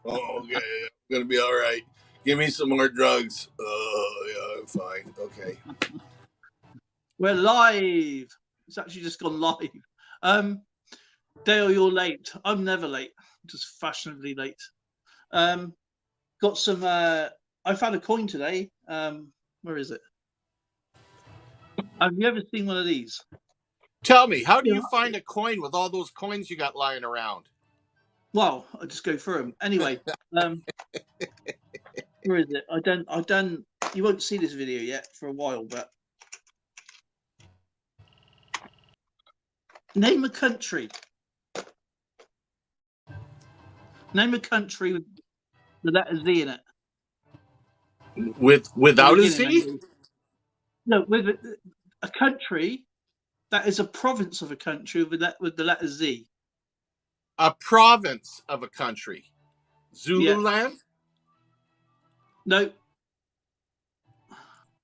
Oh, okay, I'm gonna be all right. Give me some more drugs. Oh, yeah, I'm fine. Okay. We're live. It's actually just gone live. Dale, you're late. I'm never late. I'm just fashionably late. Got some. I found a coin today. Where is it? Have you ever seen one of these? Tell me, how do Yeah. you find a coin with all those coins you got lying around? Well, I just go through them. Anyway, where is it? I don't. You won't see this video yet for a while, but name a country. Name a country with the letter Z in it. Without a Z? No, with a country that is a province of a country with the letter Z. A province of a country. Zululand? Yeah. No.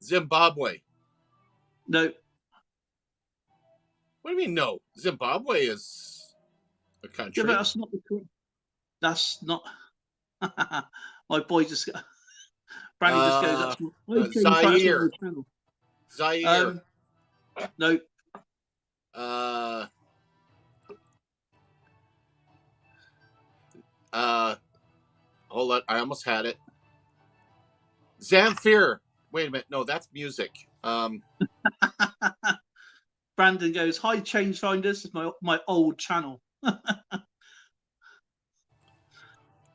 Zimbabwe? No. What do you mean no? Zimbabwe is a country. Yeah, but that's not the. That's not. My boy just. Brandy just goes. That's not. Zaire. Zaire. No. Hold on. I almost had it. Zamfir. Wait a minute. No, that's music. Brandon goes, "Hi, Change Finders. It's my old channel."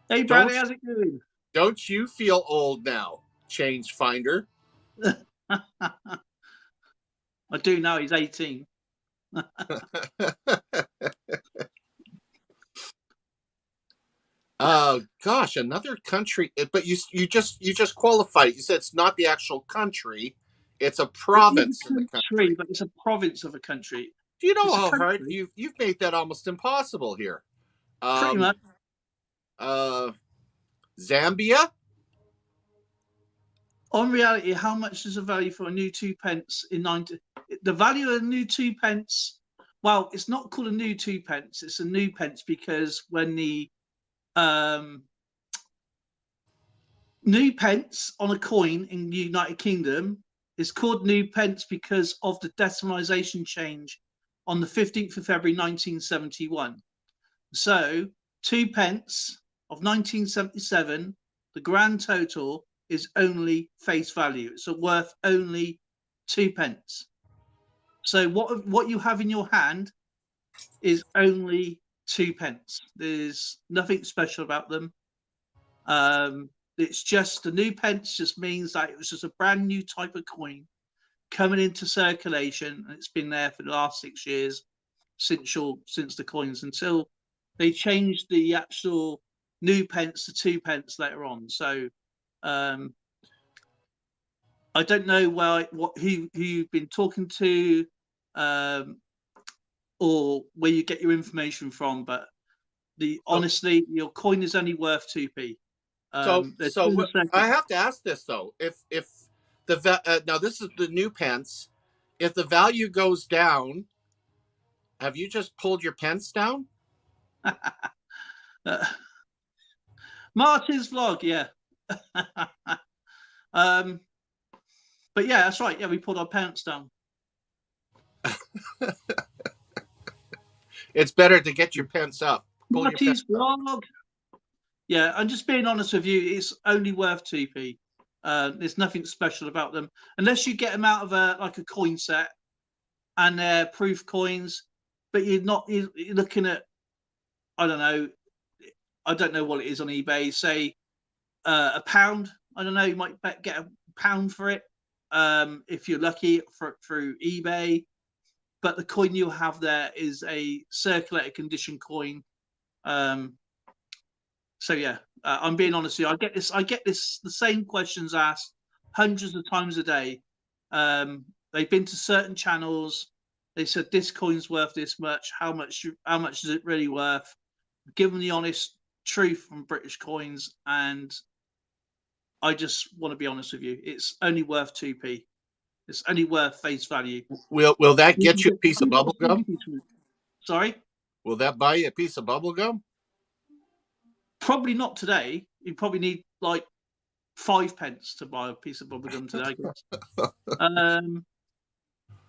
Hey, Brandy, how's it going? Don't you feel old now, Change Finder? I do now. He's 18. Oh gosh, another country. But you just qualified. You said it's not the actual country; it's a province of the country. But it's a province of a country. Do you know how hard you've made that almost impossible here? Pretty much. Zambia. On reality, how much is the value for a new 2p in 90? The value of a new 2p. Well, it's not called a new 2p. It's a new pence because when the new pence on a coin in the United Kingdom is called new pence because of the decimalisation change on the 15th of February 1971. So 2p of 1977, the grand total is only face value. It's worth only 2p. So what you have in your hand is only 2p. There's nothing special about them. It's just the new pence just means that it was just a brand new type of coin coming into circulation, and it's been there for the last 6 years since the coins, until they changed the actual new pence to 2p later on. So I don't know who you've been talking to, or where you get your information from, but honestly, your coin is only worth 2p. So I have to ask this though: if the now this is the new pence, if the value goes down, have you just pulled your pence down? Martin's vlog, yeah. But yeah, that's right. Yeah, we pulled our pants down. It's better to get your pants up. Marty's vlog. Yeah, I'm just being honest with you. It's only worth 2p. There's nothing special about them unless you get them out of a coin set, and they're proof coins. But you're looking at, I don't know what it is on eBay. Say a pound. I don't know. You might get a pound for it if you're lucky through eBay. But the coin you'll have there is a circulated condition coin. So yeah, I'm being honest with you. I get the same questions asked hundreds of times a day. They've been to certain channels. They said this coin's worth this much. How much is it really worth? Give them the honest truth from British coins, and I just want to be honest with you. It's only worth 2p. It's only worth face value. Will that get you a piece of bubble gum? Sorry? Will that buy you a piece of bubble gum? Probably not today. You probably need like 5 pence to buy a piece of bubblegum today, I guess.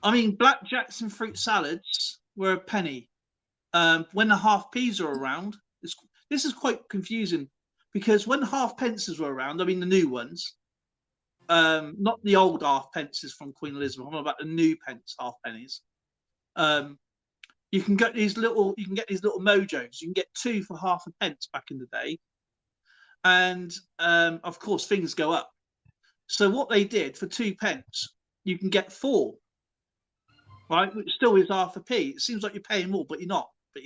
I mean, blackjacks and fruit salads were a penny. When the half p's are around, this is quite confusing, because when half pences were around, I mean the new ones, not the old half pences from Queen Elizabeth, I'm about the new pence half pennies. You can get these little mojos. You can get 2 for half a pence back in the day, and of course things go up. So what they did, for 2 pence, you can get 4, right? Which still is half a p. It seems like you're paying more, but you're not. But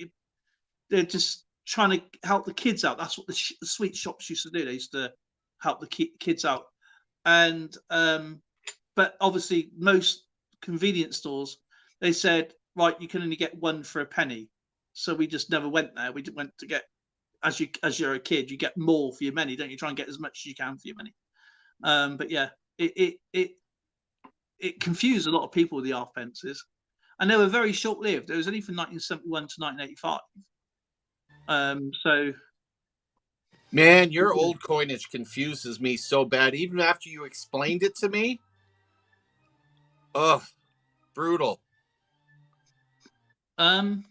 they're just trying to help the kids out. That's what the sweet shops used to do. They used to help the kids out. And but obviously most convenience stores, they said, right, you can only get 1 for a penny. So we just never went there. We went to get, as you're a kid, you get more for your money, don't you? Try and get as much as you can for your money. But yeah, it confused a lot of people with the half pences, and they were very short lived. It was only from 1971 to 1985. So, man, your old coinage confuses me so bad. Even after you explained it to me, ugh, brutal. I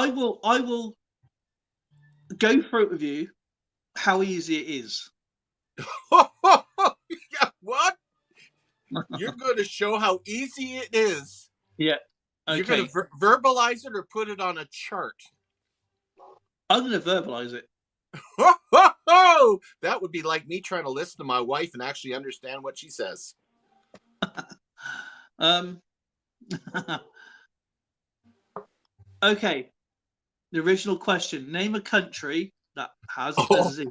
will go through it with you how easy it is. Yeah, what? You're going to show how easy it is. Yeah. Okay. You're going to verbalize it or put it on a chart? I'm going to verbalize it. That would be like me trying to listen to my wife and actually understand what she says. Okay. The original question: name a country that has a Z.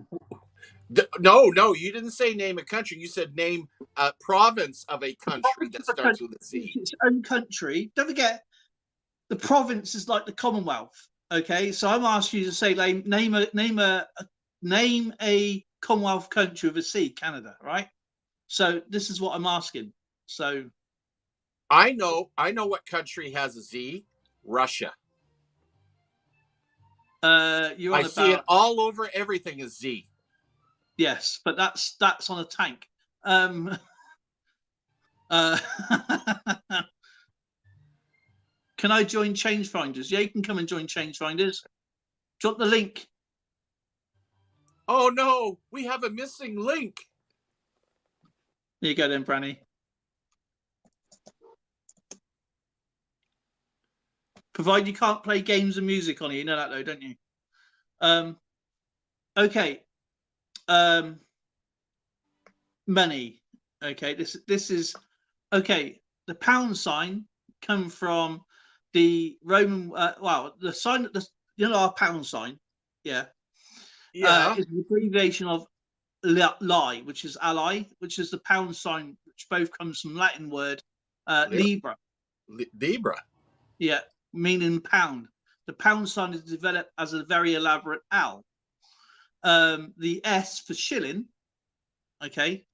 No, you didn't say name a country. You said name a province of a country that starts with a Z. It's its own country. Don't forget, the province is like the Commonwealth. Okay, so I'm asking you to say name a Commonwealth country with a C, Canada, right? So this is what I'm asking. So I know what country has a Z. Russia. I see it all over everything is Z. Yes, but that's on a tank. Can I join Change Finders? Yeah, you can come and join Change Finders. Drop the link. Oh no, we have a missing link. There you go then, Branny. Provided you can't play games and music on it, you know that though, don't you? Okay. Money. Okay, this is okay. The pound sign come from the Roman. The sign, our pound sign. Yeah. Yeah. Is the abbreviation of lie, which is ally, which is the pound sign, which both comes from Latin word libra. Libra. Yeah, meaning pound. The pound sign is developed as a very elaborate L. The S for shilling, okay,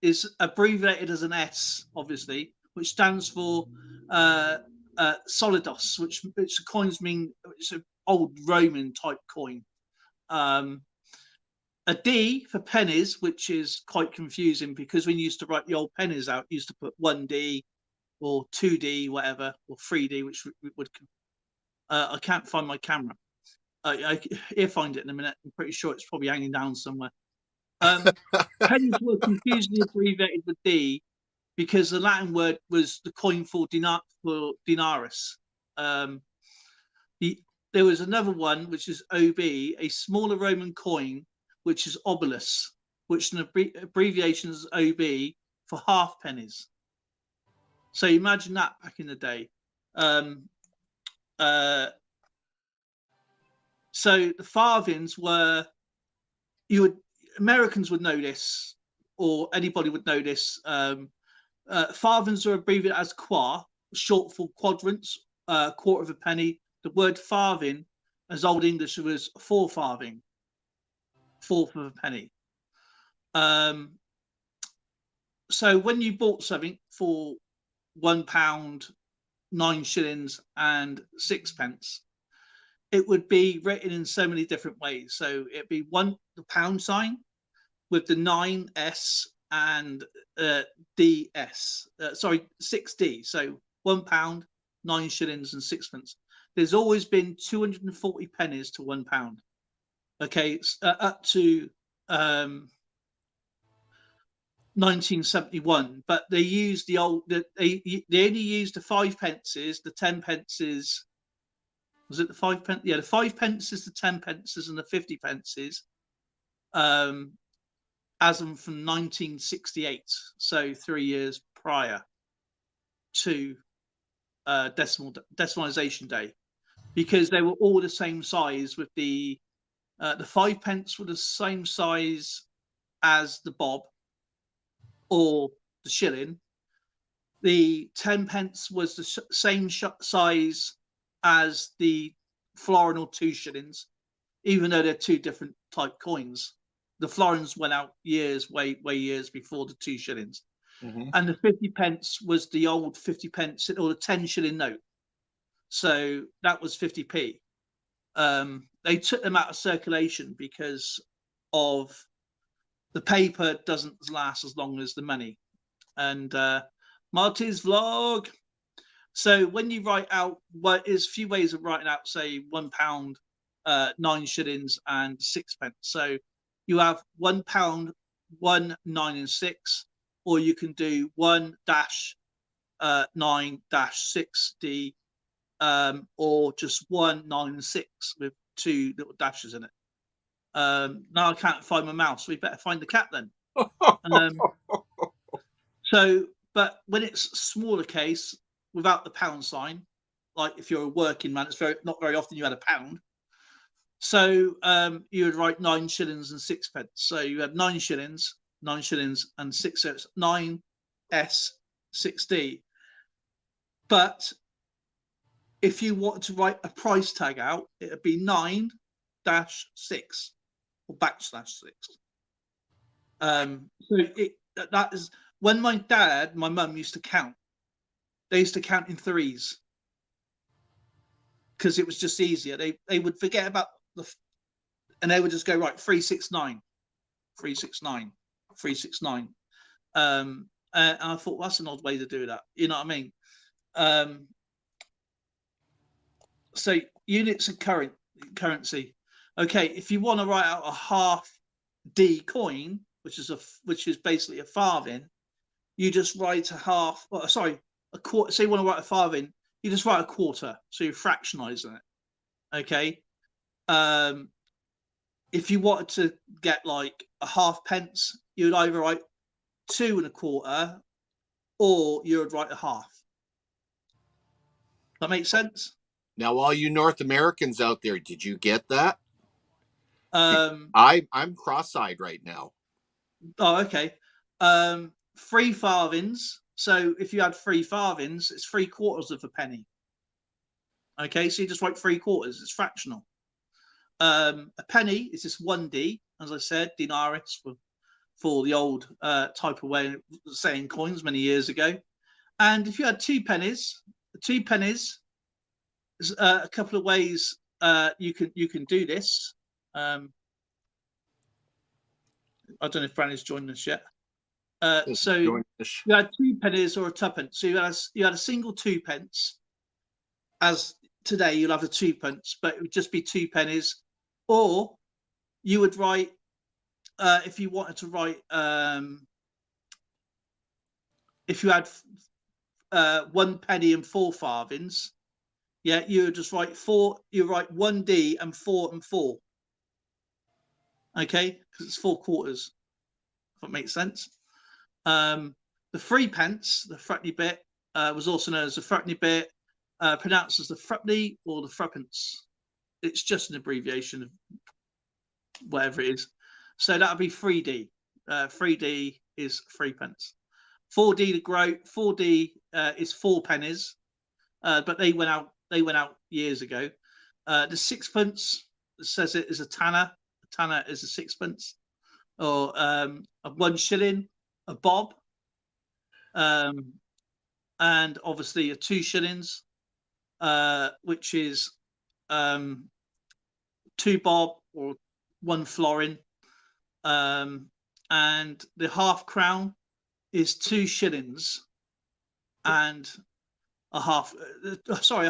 is abbreviated as an S, obviously, which stands for solidos, which coins mean it's an old Roman type coin. A D for pennies, which is quite confusing because when you used to write the old pennies out, you used to put 1D or 2D, whatever, or 3D, which would. I can't find my camera. I'll find it in a minute. I'm pretty sure it's probably hanging down somewhere. Pennies were confusingly abbreviated with D because the Latin word was the coin for denarius. There was another one, which is OB, a smaller Roman coin, which is obolus, which an abbreviation is OB for half pennies. So imagine that back in the day. So the farthings were, Americans would know this, or anybody would know this. Farthings are abbreviated as qua, short for quadrants, quarter of a penny. The word farthing, as Old English, was 4 farthing, fourth of a penny. So when you bought something for £1 9 shillings and 6 pence, it would be written in so many different ways. So it'd be the pound sign with the 9S and DS. Sorry, 6D. So £1, 9 shillings and 6 pence. There's always been 240 pennies to £1. Okay, up to 1971, but they used the old. They only used the 5 pences, the 10 pences. Was it the 5 pence? Yeah, the 5 pences, the 10 pences, and the 50 pences. As of from 1968, so 3 years prior to decimalization day, because they were all the same size. With the 5 pence were the same size as the bob or the shilling. The 10 pence was the same size as the florin or 2 shillings, even though they're 2 different type coins. The florins went out way years before the 2 shillings. And the 50 pence was the old 50 pence or the 10 shilling note. So that was 50p. They took them out of circulation because of the paper doesn't last as long as the money. And Marty's vlog. So when you write out, there's a few ways of writing out, say, £1, 9 shillings and 6 pence. So you have £1, 1, 9 and 6, or you can do 1 dash 9 dash 6D, or just 1, 9 and 6 with 2 little dashes in it. Now I can't find my mouse, so we better find the cat then. So, but when it's smaller case without the pound sign, like if you're a working man, it's not very often you had a pound. So you would write 9 shillings and 6 pence. So you had 9 shillings and 6 cents, 9S, 6D. But if you wanted to write a price tag out, it would be 9-6 or /6. So that is when my mum used to count. They used to count in 3s because it was just easier. They would forget about and they would just go right 369, 369, 369. And I thought, well, that's an odd way to do that. You know what I mean? So units of currency. Okay, if you want to write out a half D coin, which is basically a farthing, you just write a half. Well, sorry, a quarter. So you want to write a farthing, you just write a quarter. So you're fractionizing it. Okay. If you wanted to get like a half pence, you would either write 2 1/4, or you would write a half. That makes sense? Now, all you North Americans out there, did you get that? I'm cross-eyed right now. Oh, okay. 3 farthings. So if you had 3 farthings, it's 3/4 of a penny. Okay, so you just write 3/4. It's fractional. A penny is just 1D, as I said, dinaris for the old type of way of saying coins many years ago. And if you had 2 pennies, 2 pennies, there's a couple of ways you can do this. I don't know if Brandy's joined us yet. So you had 2 pennies or a 2pence. So you had a single 2 pence. As today, you'll have a 2 pence, but it would just be 2 pennies. Or you would write, if you wanted to write, if you had 1 penny and 4 farthings, yeah, you would just write 4. You write 1D and 4 and 4. Okay, because it's 4/4. If that makes sense. The 3 pence, the threepenny bit, was also known as the threepenny bit, pronounced as the threepenny or the threepence. It's just an abbreviation of whatever it is. So that would be 3D. 3D is 3 pence. 4D to grow. 4D is 4 pennies, but they went out years ago. The 6 pence says it is a tanner. A tanner is a 6 pence, or a 1 shilling, a bob. and obviously a 2 shillings, which is 2 bob or 1 florin, and the half crown is 2 shillings and a half. Sorry,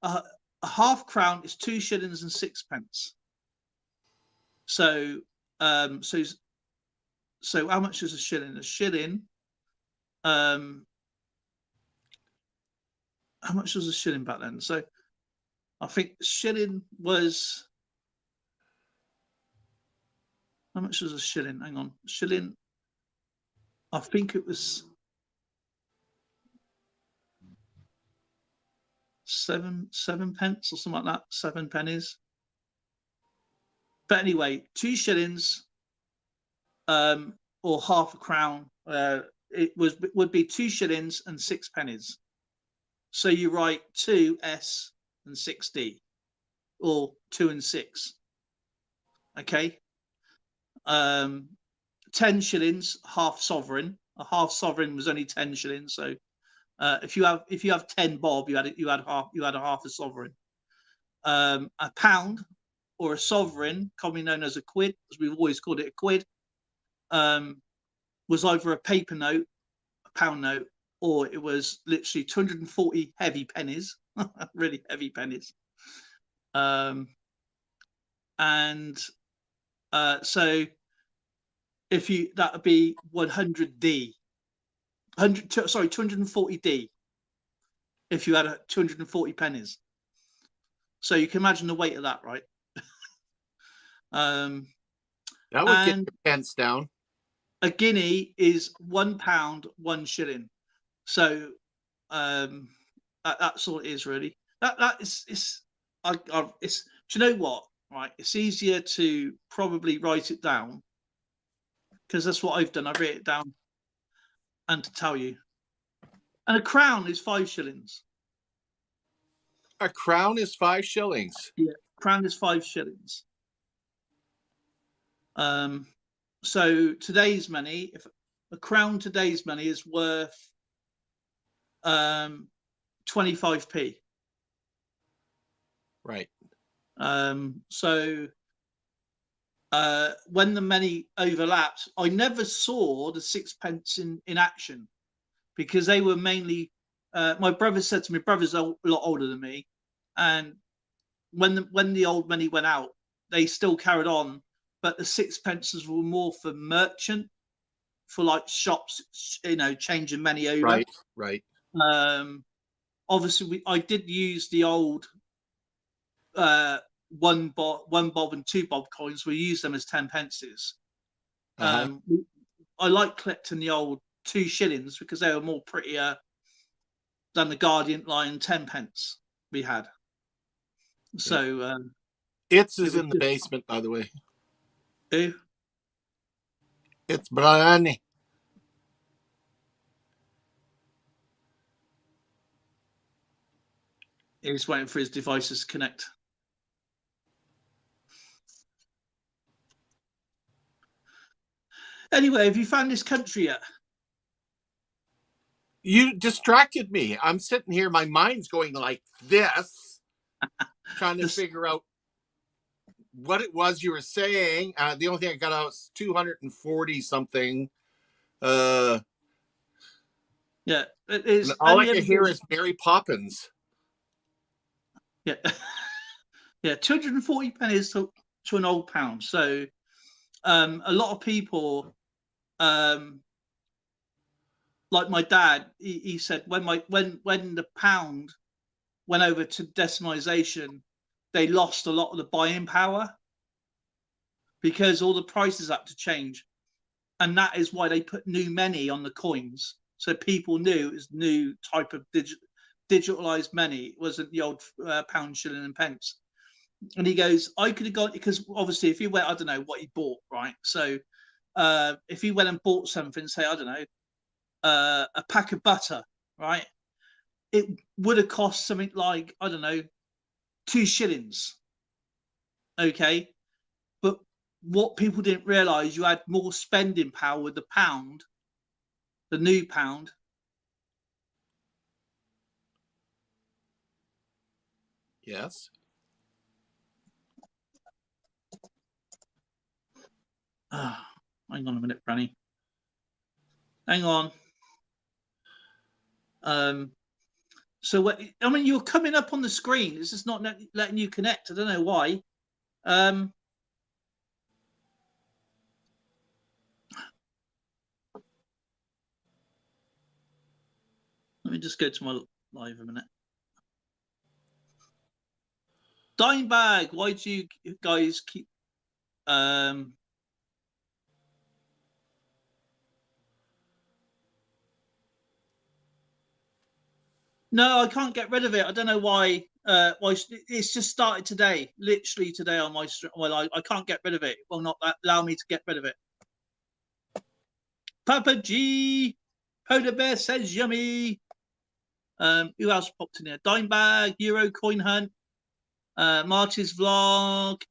a half crown is 2 shillings and 6 pence. So, so how much is a shilling? A shilling. How much was a shilling back then? So, I think shilling was. How much was a shilling? Hang on, shilling. I think it was 7 pence or something like that. 7 pennies. But anyway, 2 shillings, or half a crown. It would be 2 shillings and 6 pennies. So you write 2s and 6d, or 2 and 6. Okay. 10 shillings, half sovereign. A half sovereign was only 10 shillings. So if you have 10 bob, you had a half a sovereign. A pound, or a sovereign, commonly known as a quid, as we've always called it a quid, was either a paper note, a pound note, or it was literally 240 heavy pennies, really heavy pennies. So if you, that would be 100d, 240d, if you had a 240 pennies. So you can imagine the weight of that, right? That would get your pence down. A guinea is £1, 1 shilling. So that's all it is, really. It's do you know what? Right, it's easier to probably write it down, because that's what I've done. I write it down and to tell you. And a crown is 5 shillings. A crown is 5 shillings. Yeah, crown is 5 shillings. So today's money, if a crown today's money is worth 25p. Right. So when the money overlapped, I never saw the 6 pence in action, because they were mainly. My brother said to me, brother's a lot older than me, and when the old money went out, they still carried on, but the 6 pences were more for merchant, for like shops, changing money over. Right. Obviously, I did use the old 1 bob and 2 bob coins. We used them as 10 pences. I like collecting the old 2 shillings because they were more prettier than the Guardian Lion 10 pence we had. So it's in the basement, by the way. Who? It's Brian. He's waiting for his devices to connect. Anyway, have you found this country yet? You distracted me. I'm sitting here, my mind's going like this, trying to figure out what it was you were saying. The only thing I got out was 240 something. Yeah, it is. All I can hear is Mary Poppins. Yeah. Yeah, 240 pennies to an old pound. So a lot of people, like my dad, he said when the pound went over to decimalization, they lost a lot of the buying power because all the prices had to change, and that is why they put new money on the coins, so people knew it was new type of digitalized money. It wasn't the old pound, shilling, and pence. And he goes, I could have got, because obviously if you went, I don't know what he bought, right? So if he went and bought something, say, I don't know, a pack of butter, right? It would have cost something like, I don't know, 2 shillings. Okay. But what people didn't realize, you had more spending power with the pound, the new pound, Yes. Hang on a minute, Franny. Hang on. So what? I mean, you're coming up on the screen. It's just not letting you connect. I don't know why. Let me just go to my live a minute. Dimebag, why do you guys keep? No, I can't get rid of it. I don't know why. Why it's just started today, literally today on my stream. Well, I can't get rid of it. It will not allow me to get rid of it. Papa G, Polar Bear says yummy. Who else popped in here? Dimebag, Euro Coin Hunt, Marty's Vlog.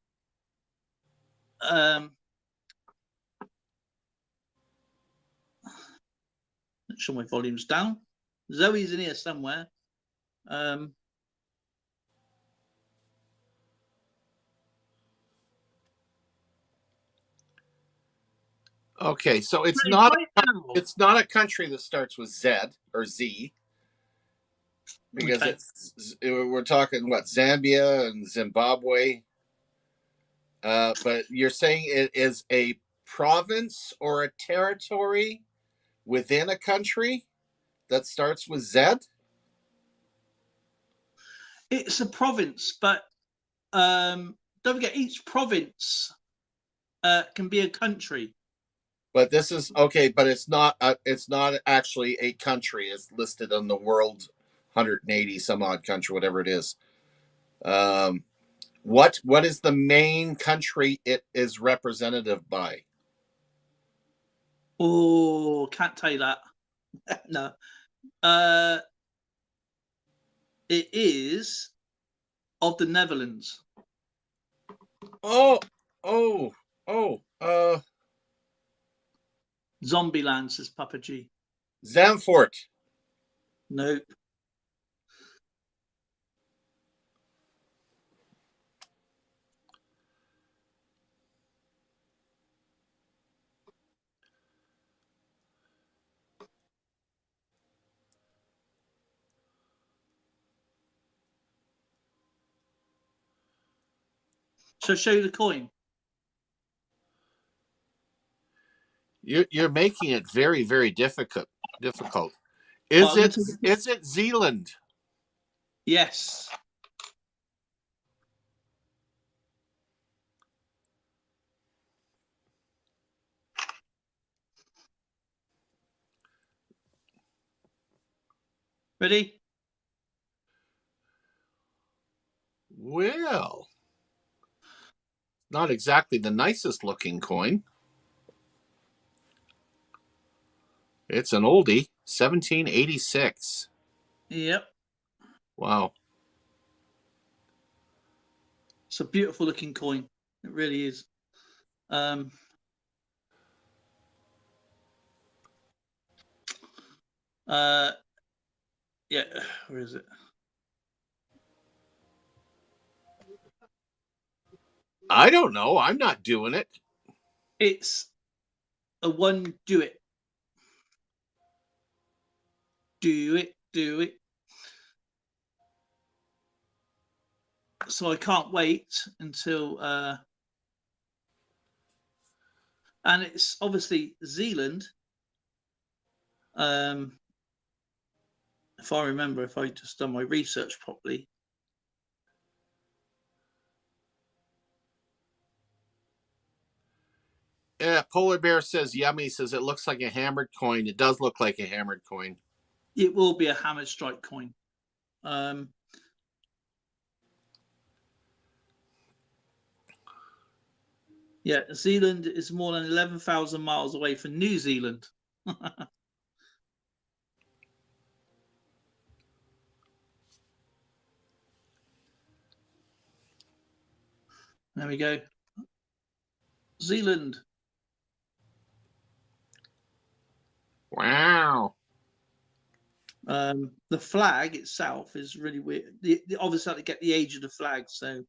Make sure my volume's down. Zoe's in here somewhere. Okay, so it's not a country that starts with Z or Z, because we're talking what, Zambia and Zimbabwe. But you're saying it is a province or a territory within a country that starts with Z? It's a province, but don't forget, each province can be a country. But this is okay. But it's not actually a country. It's listed on the world 180 some odd country, whatever it is. What is the main country it is representative by? Oh, can't tell you that. No. It is of the Netherlands. Zombieland, says Papa G. Zandvoort. Nope. So show you the coin. You're making it very, very difficult. Is it Zealand? Yes. Ready? Well, not exactly the nicest looking coin. It's an oldie, 1786. Yep. Wow. It's a beautiful looking coin. It really is. Yeah, where is it? I don't know. I'm not doing it. It's a one do it. Do it. So I can't wait until and it's obviously Zealand. If I remember, if I just done my research properly. Yeah, Polar Bear says yummy, says it looks like a hammered coin. It does look like a hammered coin. It will be a hammered strike coin. Yeah, Zealand is more than 11,000 miles away from New Zealand. There we go. Zealand. Wow. The flag itself is really weird. Obviously, I have to get the age of the flag, so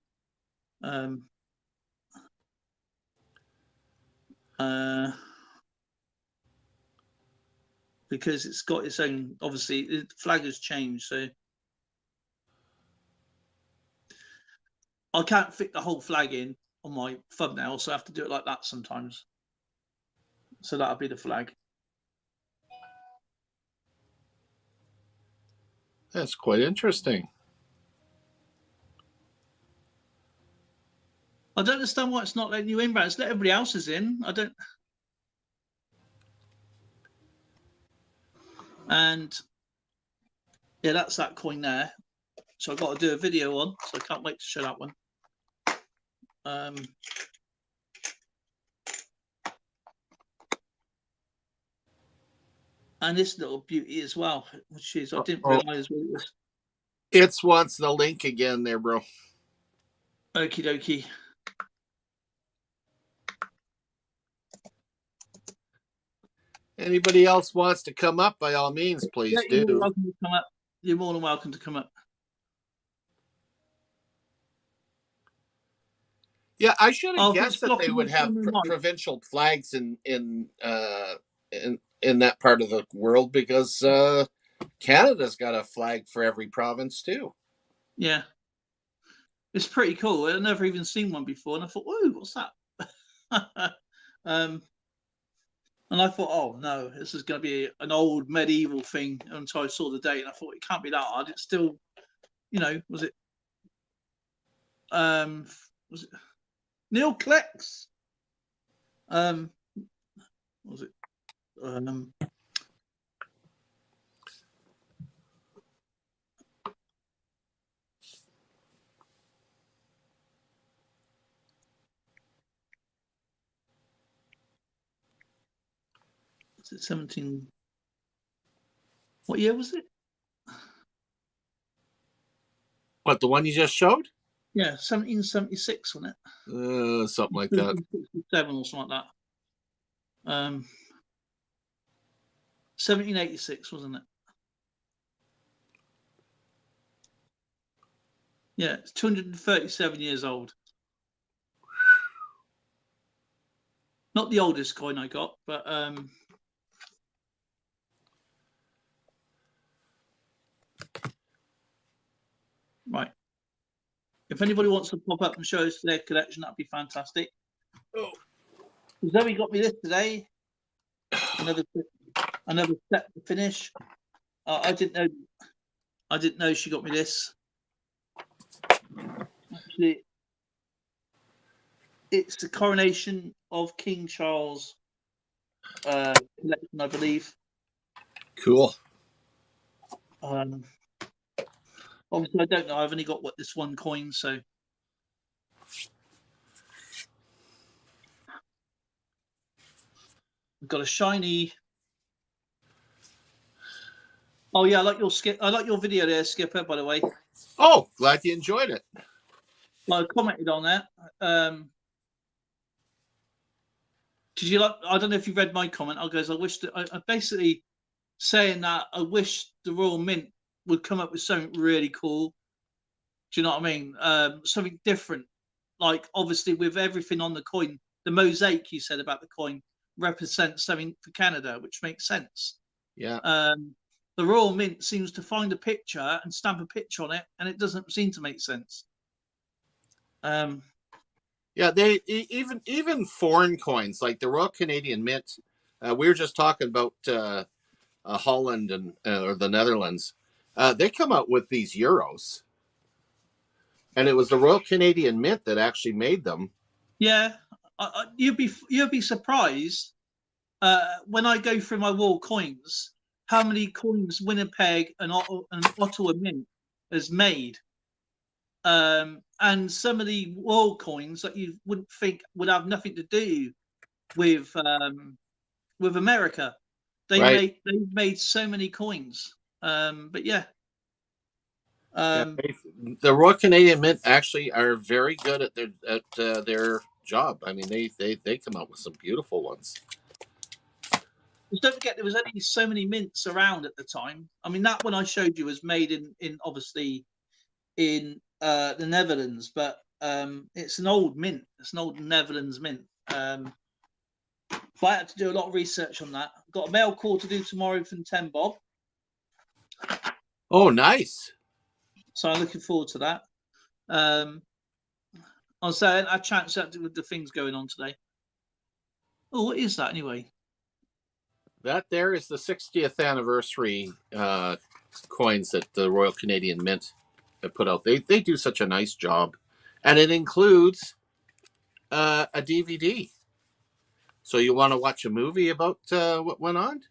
because it's got its own. Obviously, the flag has changed, so I can't fit the whole flag in on my thumbnail, so I have to do it like that sometimes. So that'll be the flag. That's quite interesting. I don't understand why it's not letting you in, but it's let everybody else's in. I don't. And yeah, that's that coin there. So I've got to do a video on, so I can't wait to show that one. And this little beauty as well, which is, I didn't realize what it was. It's wants the link again there, bro. Okie dokie. Anybody else wants to come up, by all means, please do. You're welcome to come up. You're more than welcome to come up. Yeah, I should have guessed that they would have provincial flags in that part of the world, because Canada's got a flag for every province too. Yeah, it's pretty cool. I've never even seen one before, and I thought, "Whoa, what's that?" And I thought, "Oh no, this is going to be an old medieval thing." Until I saw the date, and I thought it can't be that hard. It's still, you know, was it Neil Klex? Was it? Was it 17? What year was it? What, the one you just showed? Yeah, 1776, wasn't it? Something like that. 1767 or something like that. 1786, wasn't it? Yeah, it's 237 years old. Not the oldest coin I got, but right. If anybody wants to pop up and show us their collection, that'd be fantastic. Oh, Zoe got me this today. Another set to finish. I didn't know she got me this. Actually, it's the coronation of King Charles collection, I believe. Cool. Obviously, I don't know. I've only got this one coin, so. We've got a shiny. Oh yeah, I like your video there, Skipper. By the way. Oh, glad you enjoyed it. Well, I commented on that. Did you like? I don't know if you read my comment. I wish that I basically saying that I wish the Royal Mint would come up with something really cool. Do you know what I mean? Something different. Like obviously with everything on the coin, the mosaic you said about the coin represents something for Canada, which makes sense. Yeah. The Royal Mint seems to find a picture and stamp a picture on it, and it doesn't seem to make sense. Yeah, they even foreign coins like the Royal Canadian Mint. We were just talking about Holland and or the Netherlands. They come out with these euros, and it was the Royal Canadian Mint that actually made them. Yeah, you'd be surprised when I go through my wall coins how many coins Winnipeg and Ottawa Mint has made. And some of the world coins that you wouldn't think would have nothing to do with America. They've made so many coins. But yeah. The Royal Canadian Mint actually are very good at their job. I mean, they come out with some beautiful ones. Because don't forget, there was only so many mints around at the time. I mean, that one I showed you was made in obviously in the Netherlands, but it's an old mint. It's an old Netherlands mint. But I had to do a lot of research on that. I've got a mail call to do tomorrow from 10 Bob. Oh, nice. So I'm looking forward to that. I'm saying I chanced that with the things going on today. Oh, what is that anyway? That there is the 60th anniversary coins that the Royal Canadian Mint have put out. They do such a nice job. And it includes a DVD. So you want to watch a movie about what went on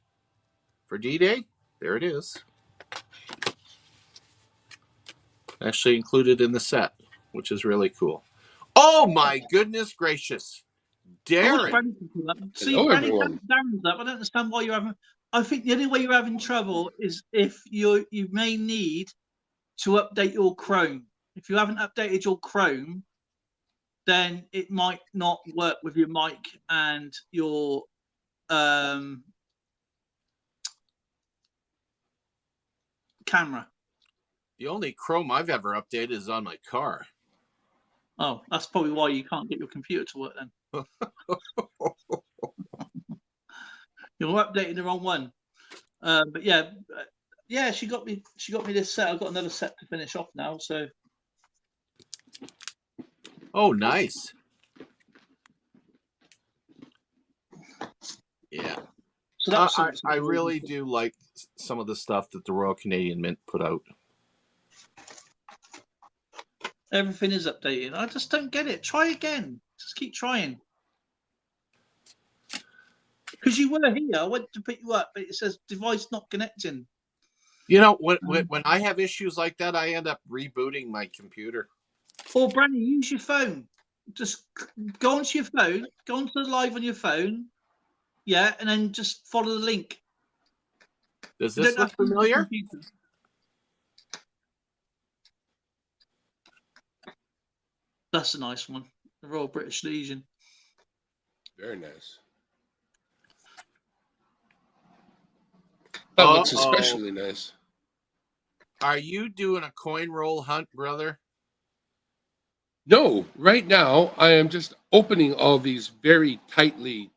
for D-Day? There it is. Actually included in the set, which is really cool. Oh my goodness gracious. Darren. See, Darren's up. I don't understand why you're having. I think the only way you're having trouble is if you may need to update your Chrome. If you haven't updated your Chrome, then it might not work with your mic and your camera. The only Chrome I've ever updated is on my car. Oh, that's probably why you can't get your computer to work then. You're updating the wrong one. But yeah, she got me this set. I've got another set to finish off now. So. Oh, nice. Yeah. So I really do like some of the stuff that the Royal Canadian Mint put out. Everything is updated. I just don't get it. Try again. Just keep trying. Because you were here, I went to pick you up, but it says device not connecting. You know, when I have issues like that, I end up rebooting my computer. Or Brandy, use your phone. Just go onto your phone, go onto the live on your phone, yeah, and then just follow the link. Does this look familiar? That's a nice one. The Royal British Legion. Very nice. That looks especially nice. Are you doing a coin roll hunt, brother? No, right now I am just opening all these very tightly.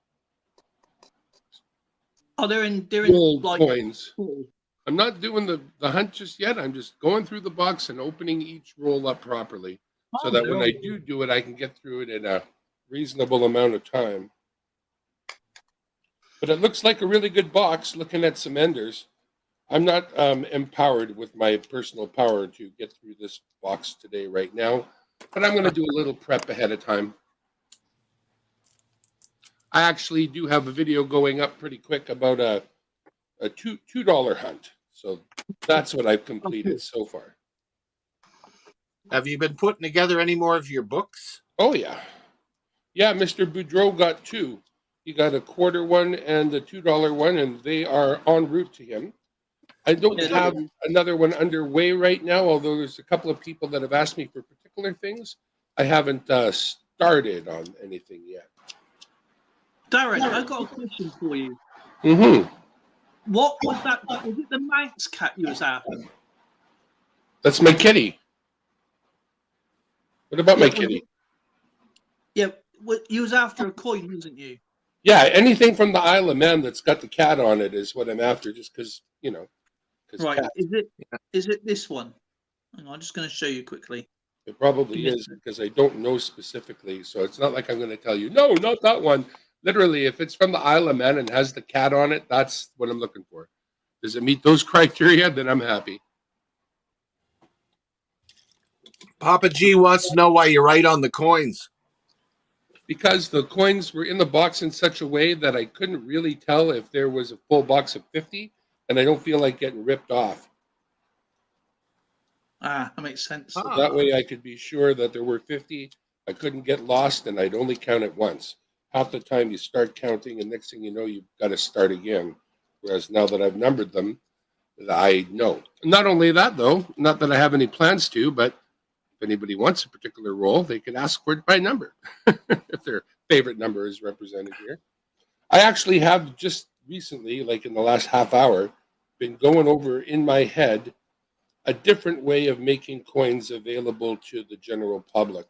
Oh, they're in like coins. Cool. I'm not doing the hunt just yet. I'm just going through the box and opening each roll up properly, so that when I do it, I can get through it in a reasonable amount of time. But it looks like a really good box. Looking at some enders, I'm not empowered with my personal power to get through this box today right now. But I'm going to do a little prep ahead of time. I actually do have a video going up pretty quick about a $2 hunt. So that's what I've completed so far. Have you been putting together any more of your books? Oh, yeah. Yeah, Mr. Boudreau got two. He got a quarter one and a $2 one, and they are en route to him. I don't have another one underway right now, although there's a couple of people that have asked me for particular things. I haven't started on anything yet. Darren, I've got a question for you. Mm-hmm. What was that? Was it the Manx cat you was after? That's my kitty. What about my kitty? Yeah, you was after a coin, wasn't you? Yeah, anything from the Isle of Man that's got the cat on it is what I'm after, just because, you know. Right. Cats. Is it this one? Hang on, I'm just going to show you quickly. It probably is, because I don't know specifically. So it's not like I'm going to tell you, no, not that one. Literally, if it's from the Isle of Man and has the cat on it, that's what I'm looking for. Does it meet those criteria? Then I'm happy. Papa G wants to know why you write on the coins. Because the coins were in the box in such a way that I couldn't really tell if there was a full box of 50, and I don't feel like getting ripped off. Ah, that makes sense. So that way I could be sure that there were 50. I couldn't get lost, and I'd only count it once. Half the time you start counting, and next thing you know, you've got to start again. Whereas now that I've numbered them, I know. Not only that, though, not that I have any plans to, but if anybody wants a particular roll, they can ask for it by number if their favorite number is represented here. I actually have just recently, like in the last half hour, been going over in my head a different way of making coins available to the general public.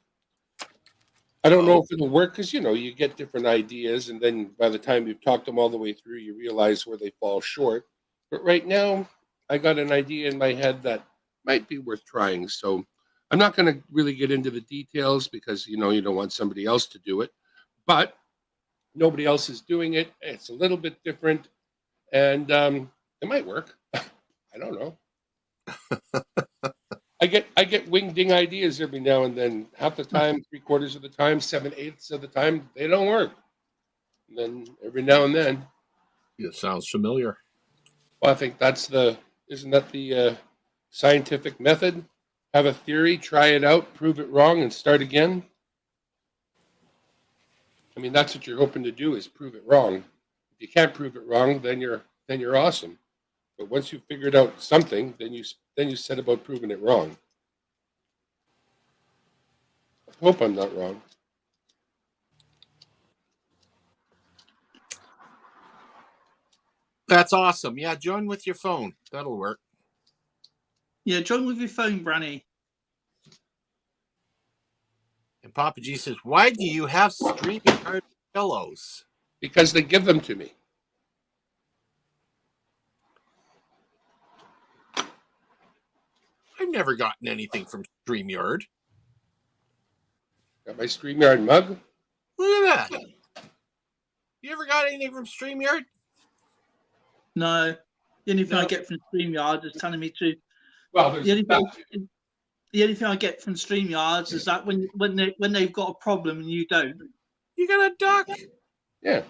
I don't know if it'll work because, you get different ideas, and then by the time you've talked them all the way through, you realize where they fall short. But right now, I got an idea in my head that might be worth trying. So I'm not going to really get into the details because, you don't want somebody else to do it. But nobody else is doing it. It's a little bit different, and it might work. I don't know. I get wing-ding ideas every now and then. Half the time, 3/4 of the time, 7/8 of the time, they don't work. And then every now and then. It sounds familiar. Well, I think isn't that the scientific method? Have a theory, try it out, prove it wrong, and start again. I mean, that's what you're hoping to do, is prove it wrong. If you can't prove it wrong, then you're awesome. But once you've figured out something, then you set about proving it wrong. I hope I'm not wrong. That's awesome. Yeah, join with your phone. That'll work. Yeah, join with your phone, Branny. And Papa G says, why do you have StreamYard pillows? Because they give them to me. I've never gotten anything from StreamYard. Got my StreamYard mug. Look at that. You ever got anything from StreamYard? No. The only thing I get from StreamYard is telling me to. Well, the only thing I get from StreamYards is that when they've got a problem and you don't, you got a duck. Yeah.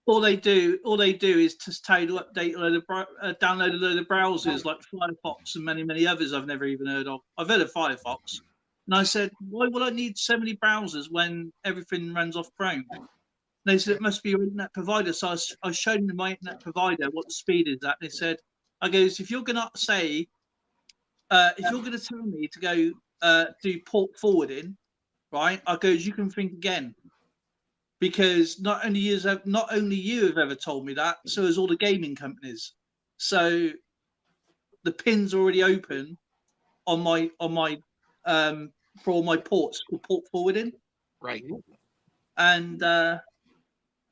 All they do is just tell you to update download a load of browsers like Firefox and many others I've never even heard of. I've heard of Firefox, and I said, why would I need so many browsers when everything runs off Chrome? And they said it must be your internet provider. So I showed them my internet provider what the speed is at. They said, I goes, if you're gonna say, if you're gonna tell me to go do port forwarding, right? I goes, you can think again. Because not only you have ever told me that, so has all the gaming companies. So the pin's already open on my for all my ports for port forwarding. Right. And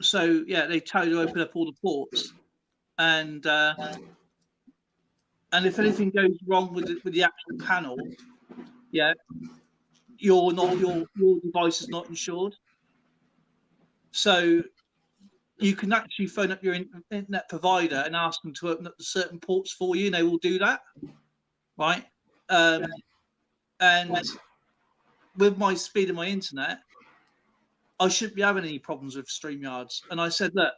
so yeah, they tell you to open up all the ports, and if anything goes wrong with the actual panel, yeah, your device is not insured. So you can actually phone up your internet provider and ask them to open up the certain ports for you, and they will do that, right? And with my speed of my internet, I shouldn't be having any problems with StreamYards. And I said, look,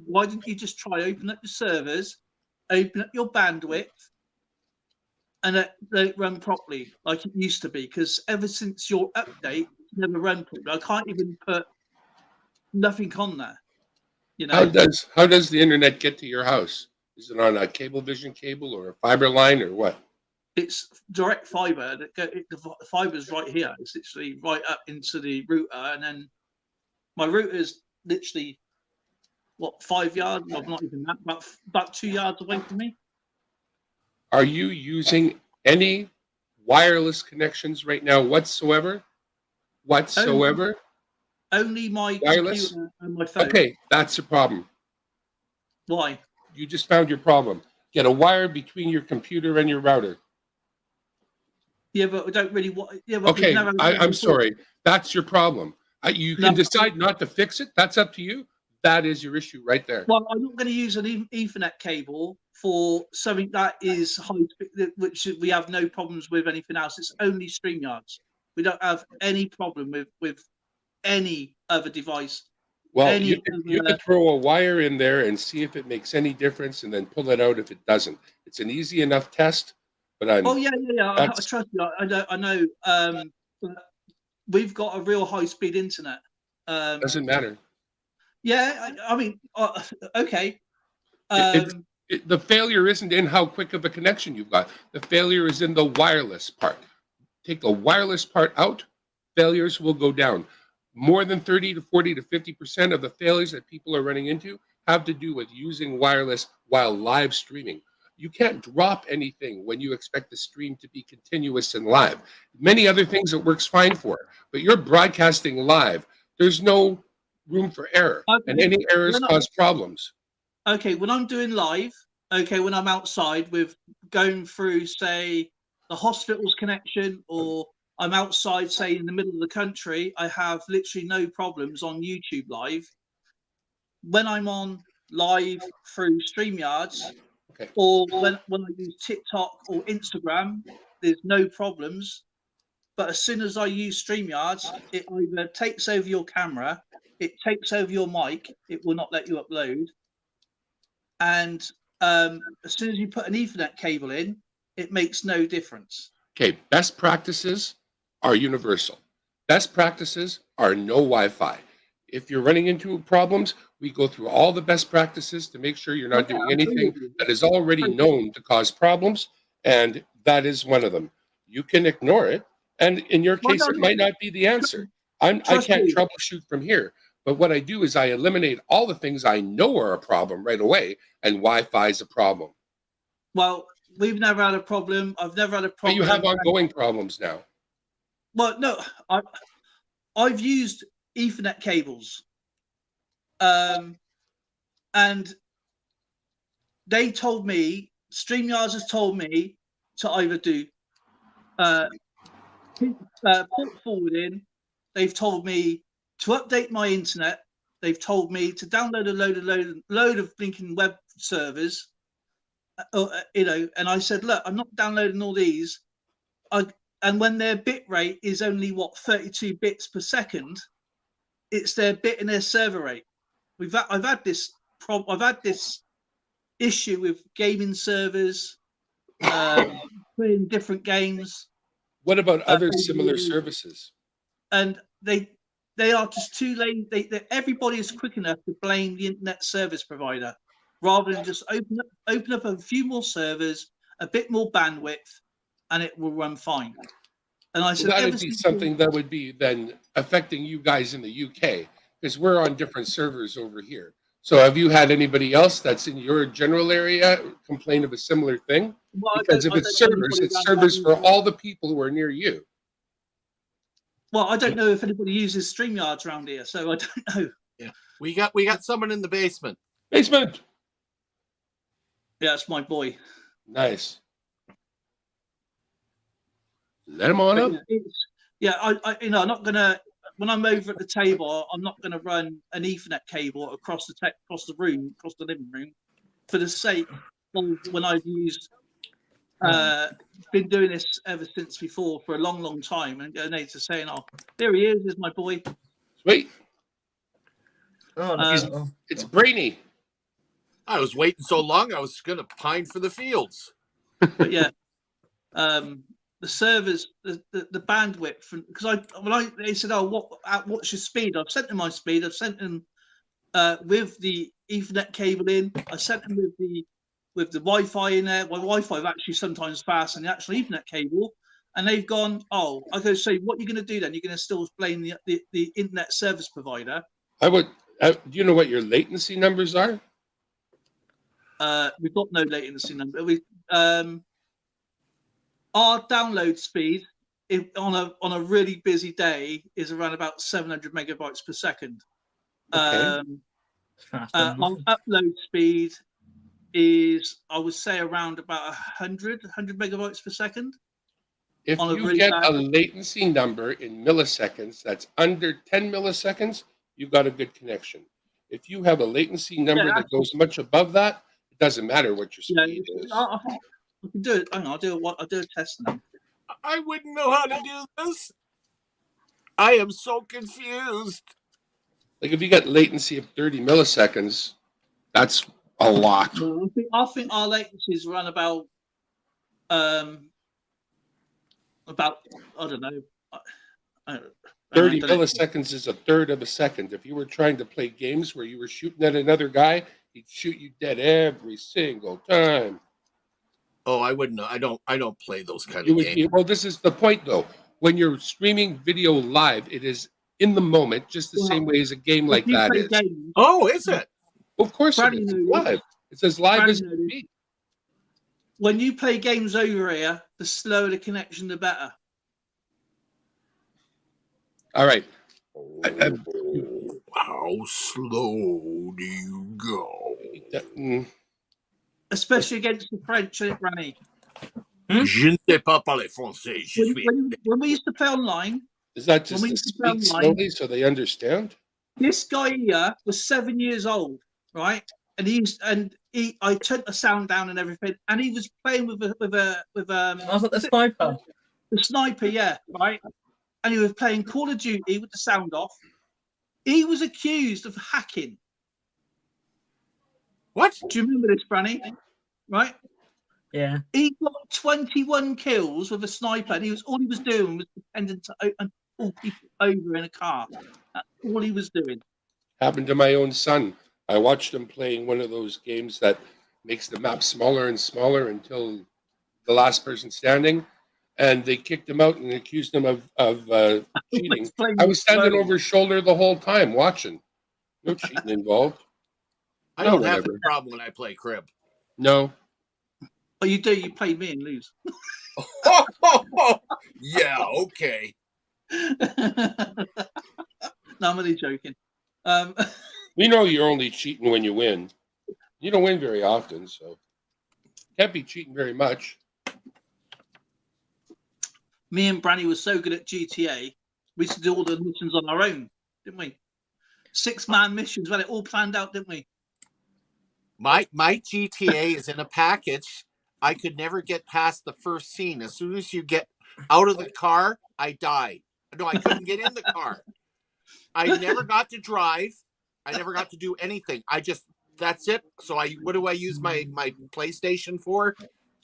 why didn't you just try open up your servers, open up your bandwidth, and let it run properly like it used to be? Because ever since your update, it's never run properly. I can't even put nothing on there. How does the internet get to your house? Is it on a Cablevision cable or a fiber line or what? It's direct fiber. The fiber's right here. It's literally right up into the router, and then my router is literally 5 yards? Well, not even that. About 2 yards away from me. Are you using any wireless connections right now whatsoever? Whatsoever? Only my wireless computer and my phone. Okay, that's the problem. Why? You just found your problem. Get a wire between your computer and your router. Yeah, but we don't really want. Yeah, but okay, I'm sorry. That's your problem. You can decide not to fix it. That's up to you. That is your issue right there. Well, I'm not going to use an Ethernet cable for something that is high speed, which we have no problems with anything else. It's only StreamYards. We don't have any problem with any other device. Well, you could throw a wire in there and see if it makes any difference, and then pull it out if it doesn't. It's an easy enough test. But I trust you. I know. We've got a real high-speed internet. Doesn't matter. Yeah, I mean, okay. The failure isn't in how quick of a connection you've got. The failure is in the wireless part. Take the wireless part out, failures will go down. More than 30 to 40 to 50% of the failures that people are running into have to do with using wireless while live streaming. You can't drop anything when you expect the stream to be continuous and live. Many other things it works fine for, but you're broadcasting live. There's no room for error, and any errors cause problems. Okay, when I'm doing live, okay, when I'm outside with going through, say, the hospital's connection, or I'm outside, say, in the middle of the country, I have literally no problems on YouTube live. When I'm on live through StreamYards, Okay. or when I use TikTok or Instagram, there's no problems. But as soon as I use StreamYards, it either takes over your camera, it takes over your mic, it will not let you upload. And as soon as you put an Ethernet cable in, it makes no difference. Okay, best practices are universal. Best practices are no Wi-Fi. If you're running into problems, we go through all the best practices to make sure you're not doing anything that is already known to cause problems, and that is one of them. You can ignore it, and in your case, it might not be the answer. I can't troubleshoot from here, but what I do is I eliminate all the things I know are a problem right away, and Wi-Fi is a problem. Well, we've never had a problem. I've never had a problem. But you have ongoing problems now. Well, no, I've used Ethernet cables, and they told me, StreamYards has told me to either do port forwarding. They've told me to update my internet. They've told me to download a load of blinking web servers. You know, and I said, look, I'm not downloading all these. And when their bit rate is only 32 bits per second, it's their bit and their server rate. I've had this issue with gaming servers, playing different games. What about other similar services? And they are just too late. Everybody is quick enough to blame the internet service provider, rather than just open up a few more servers, a bit more bandwidth, and it will run fine. And I said, that would be something that would be then affecting you guys in the UK, because we're on different servers over here. So have you had anybody else that's in your general area complain of a similar thing? Well, because if it's servers for all the people who are near you. Well, I don't know if anybody uses StreamYards around here, so I don't know. Yeah, we got someone in the basement. Basement. Yeah, that's my boy. Nice. Let him on up. I'm not gonna. When I'm over at the table, I'm not gonna run an Ethernet cable across the room, across the living room, for the sake of when I've used. Been doing this ever since before for a long time, and Nate's saying, "Oh, there he is my boy." Sweet. Oh, no. It's brainy. I was waiting so long, I was gonna pine for the fields. But yeah, the servers, the bandwidth, because they said, "Oh, what's your speed?" I've sent them my speed. I've sent them with the Ethernet cable in. I sent them with the Wi-Fi in there. My Wi-Fi is actually sometimes faster than the actual Ethernet cable, and they've gone, "Oh, I go say, what are you going to do then? You're going to still blame the internet service provider?" I would. Do you know what your latency numbers are? We've got no latency number. Our download speed on a really busy day is around about 700 megabytes per second. Okay. Our upload speed is, I would say, around about 100 megabytes per second. If you get a latency number in milliseconds that's under 10 milliseconds, you've got a good connection. If you have a latency number that goes much above that, it doesn't matter what your speed is. I can do it. Hang on, I'll do a test now. I wouldn't know how to do this. I am so confused. Like if you get latency of 30 milliseconds, that's a lot. I think our latencies run about I don't know. 30 milliseconds is a third of a second. If you were trying to play games where you were shooting at another guy, he'd shoot you dead every single time. Oh, I wouldn't know. I don't play those kind of games. Well, this is the point, though. When you're streaming video live, it is in the moment, just the same way as a game like that is. Oh, is it? Of course Brady it is. knows. Live. It's as live Brady as it knows. can be. When you play games over here, the slower the connection, the better. All right. How slow do you go? Especially against the French, isn't it, Branny? Je ne sais pas parler français. Je suis... When we used to play online, Is that just When to we speak online- slowly so they understand? this guy here was 7 years old, right? I turned the sound down and everything, and he was playing with I was like the sniper. the sniper, yeah, right. And he was playing Call of Duty with the sound off. He was accused of hacking. What? Do you remember this, Branny? Right? Yeah. He got 21 kills with a sniper, and all he was doing was pretending to pull people over in a car. That's all he was doing. Happened to my own son. I watched him playing one of those games that makes the map smaller and smaller until the last person standing, and they kicked him out and accused him of cheating. I was standing over his shoulder the whole time watching. No cheating involved. I don't have a problem when I play crib. No. Oh, you do? You play me and lose. Yeah, okay. No, I'm only joking. We know you're only cheating when you win. You don't win very often, so can't be cheating very much. Me and Branny were so good at GTA, we used to do all the missions on our own, didn't we? 6-man missions, well, it all planned out, didn't we? My GTA is in a package. I could never get past the first scene. As soon as you get out of the car, I died. No, I couldn't get in the car. I never got to drive. I never got to do anything. That's it. So what do I use my PlayStation for?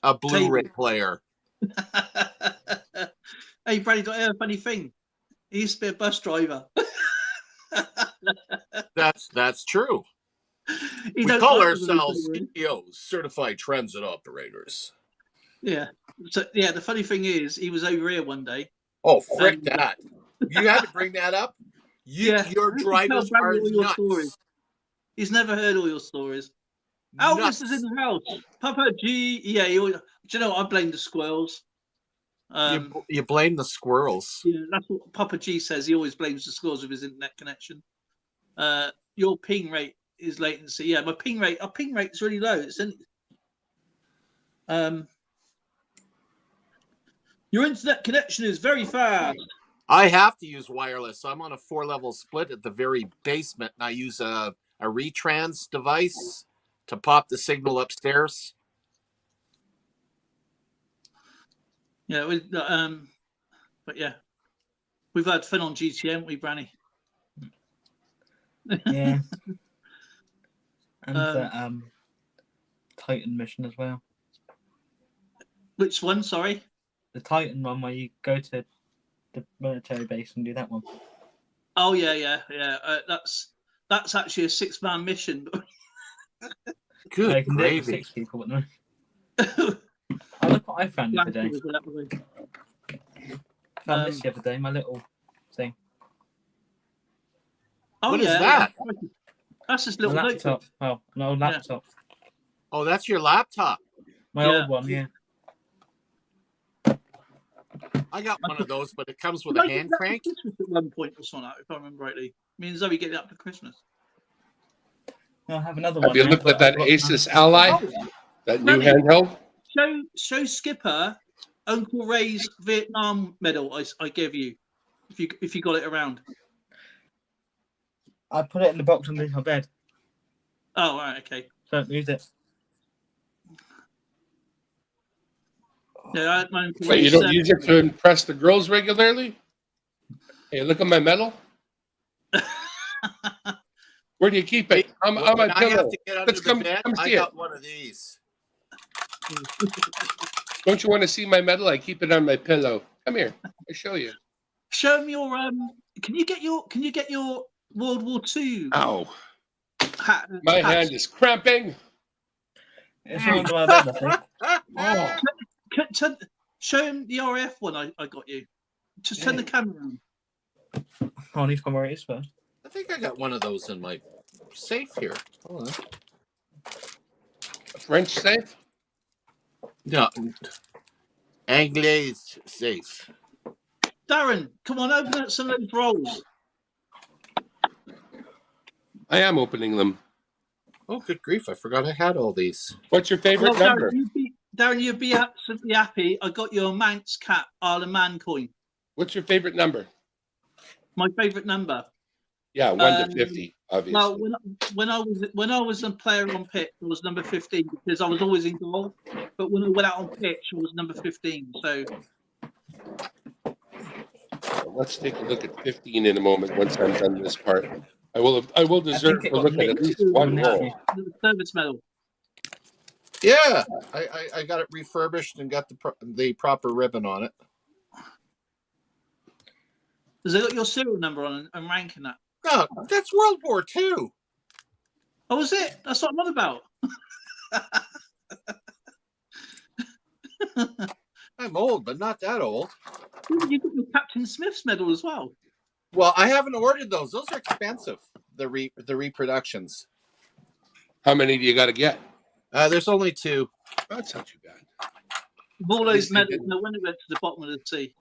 A Blu-ray player. Hey, Branny, got a funny thing. He used to be a bus driver. That's true. We call ourselves CTOs, Certified Transit Operators. Yeah. So yeah, the funny thing is, he was over here one day. Oh, frick that! You had to bring that up. Your drivers are nuts. Stories. He's never heard all your stories. Elvis is in the house. Papa G. Yeah, do you know what? I blame the squirrels. You blame the squirrels. Yeah, that's what Papa G says. He always blames the squirrels with his internet connection. Your ping rate is latency. Yeah, our ping rate is really low. Your internet connection is very fast. I have to use wireless. I'm on a 4-level split at the very basement, and I use a retrans device to pop the signal upstairs. Yeah, but yeah, we've had fun on GTA, haven't we, Branny? Yeah. And the Titan mission as well. Which one? Sorry. The Titan one, where you go to the military base and do that one. Oh yeah. That's actually a 6-man mission. Good can gravy. do it with 6 people, but no. Oh, look what I found the other day. I found this the other day, my little thing. Oh, what is that? That's this little laptop. Oh, an old laptop. Yeah. Oh, that's your laptop. My old one, yeah. I got one of those, but it comes with a hand crank. At one point or something, if I remember rightly. Me and Zoe get it up for Christmas. No, I have another one. Have you looked at that Asus Ally? That new handheld? Show Skipper Uncle Ray's Vietnam medal I gave you, if you got it around. I put it in the box underneath my bed. Oh, right, okay. Don't lose it. Yeah, Wait, you don't use it to impress the girls regularly? Hey, look at my medal. Where do you keep it? On my pillow. I have to get under the bed. I got one of these. Don't you want to see my medal? I keep it on my pillow. Come here. I'll show you. Show me your Can you get your World War II? Ow. Hat? My hand is cramping. It's under my bed, I think. Show him the RAF one I got you. Just turn the camera on. I need to come where it is first. I think I got one of those in my safe here. Hold on. French safe? No. Anglais safe. Darren, come on, open up some of those rolls. I am opening them. Oh, good grief. I forgot I had all these. What's your favorite Well, number? Darren, you'd be absolutely happy. I got your Manx Cap Isle of Man coin. What's your favorite number? My favourite number. Yeah, 1 to 50, obviously. Well, when I was a player on pitch, I was number 15 because I was always in goal. But when I went out on pitch, I was number 15. So Let's take a look at 15 in a moment once I'm done this part. I will deserve it to got look at nicked least one from roll. Nephew. the service medal. Yeah, I got it refurbished and got the proper ribbon on it. Has it got your serial number on and rank in that? No, that's World War II. Oh, was it? That's what I'm on about. I'm old, but not that old. You got your Captain Smith's medal as well. Well, I haven't ordered those. Those are expensive. The reproductions. How many do you got to get? There's only 2. That's not too bad. Of all At least those they medals, didn't. no wonder it went to the bottom of the sea.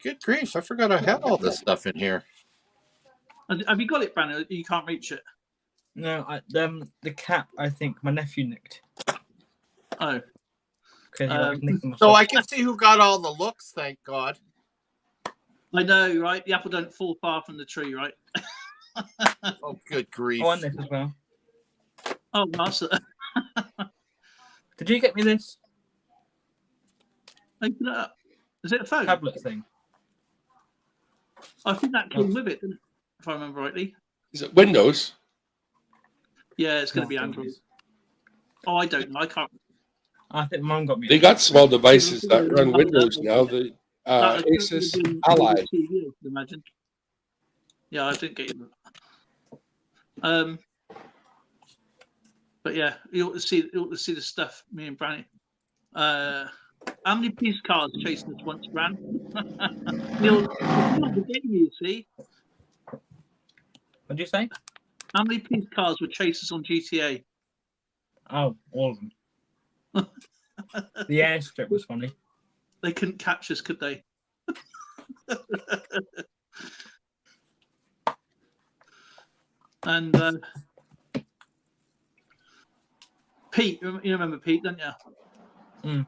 Good grief! I forgot I had all this stuff in here. Have you got it, Brandon? You can't reach it. No, the cap, I think my nephew nicked. Oh, Because he likes nicking my So stuff. I can see who got all the looks. Thank God. I know, right? The apple don't fall far from the tree, right? Oh, good grief! Oh, and this as well. Oh, nice. Did you get me this Open it up. Is it a phone? tablet thing? I think that came with it, didn't it? If I remember rightly. Is it Windows? Yeah, it's going No, to be I don't Android. use. Oh, I don't know. I can't. I think mine got me. They got small devices that run Windows now. The Asus Ally. TV, I can imagine. Yeah, I didn't get it. But yeah, you ought to see the stuff. Me and Branny. How many police cars chasing us once, Bran? Neil, the game, you see. What did you say? How many police cars would chase us on GTA? Oh, all of them. The airstrip was funny. They couldn't catch us, could they? And Pete, you remember Pete, don't you? Mm.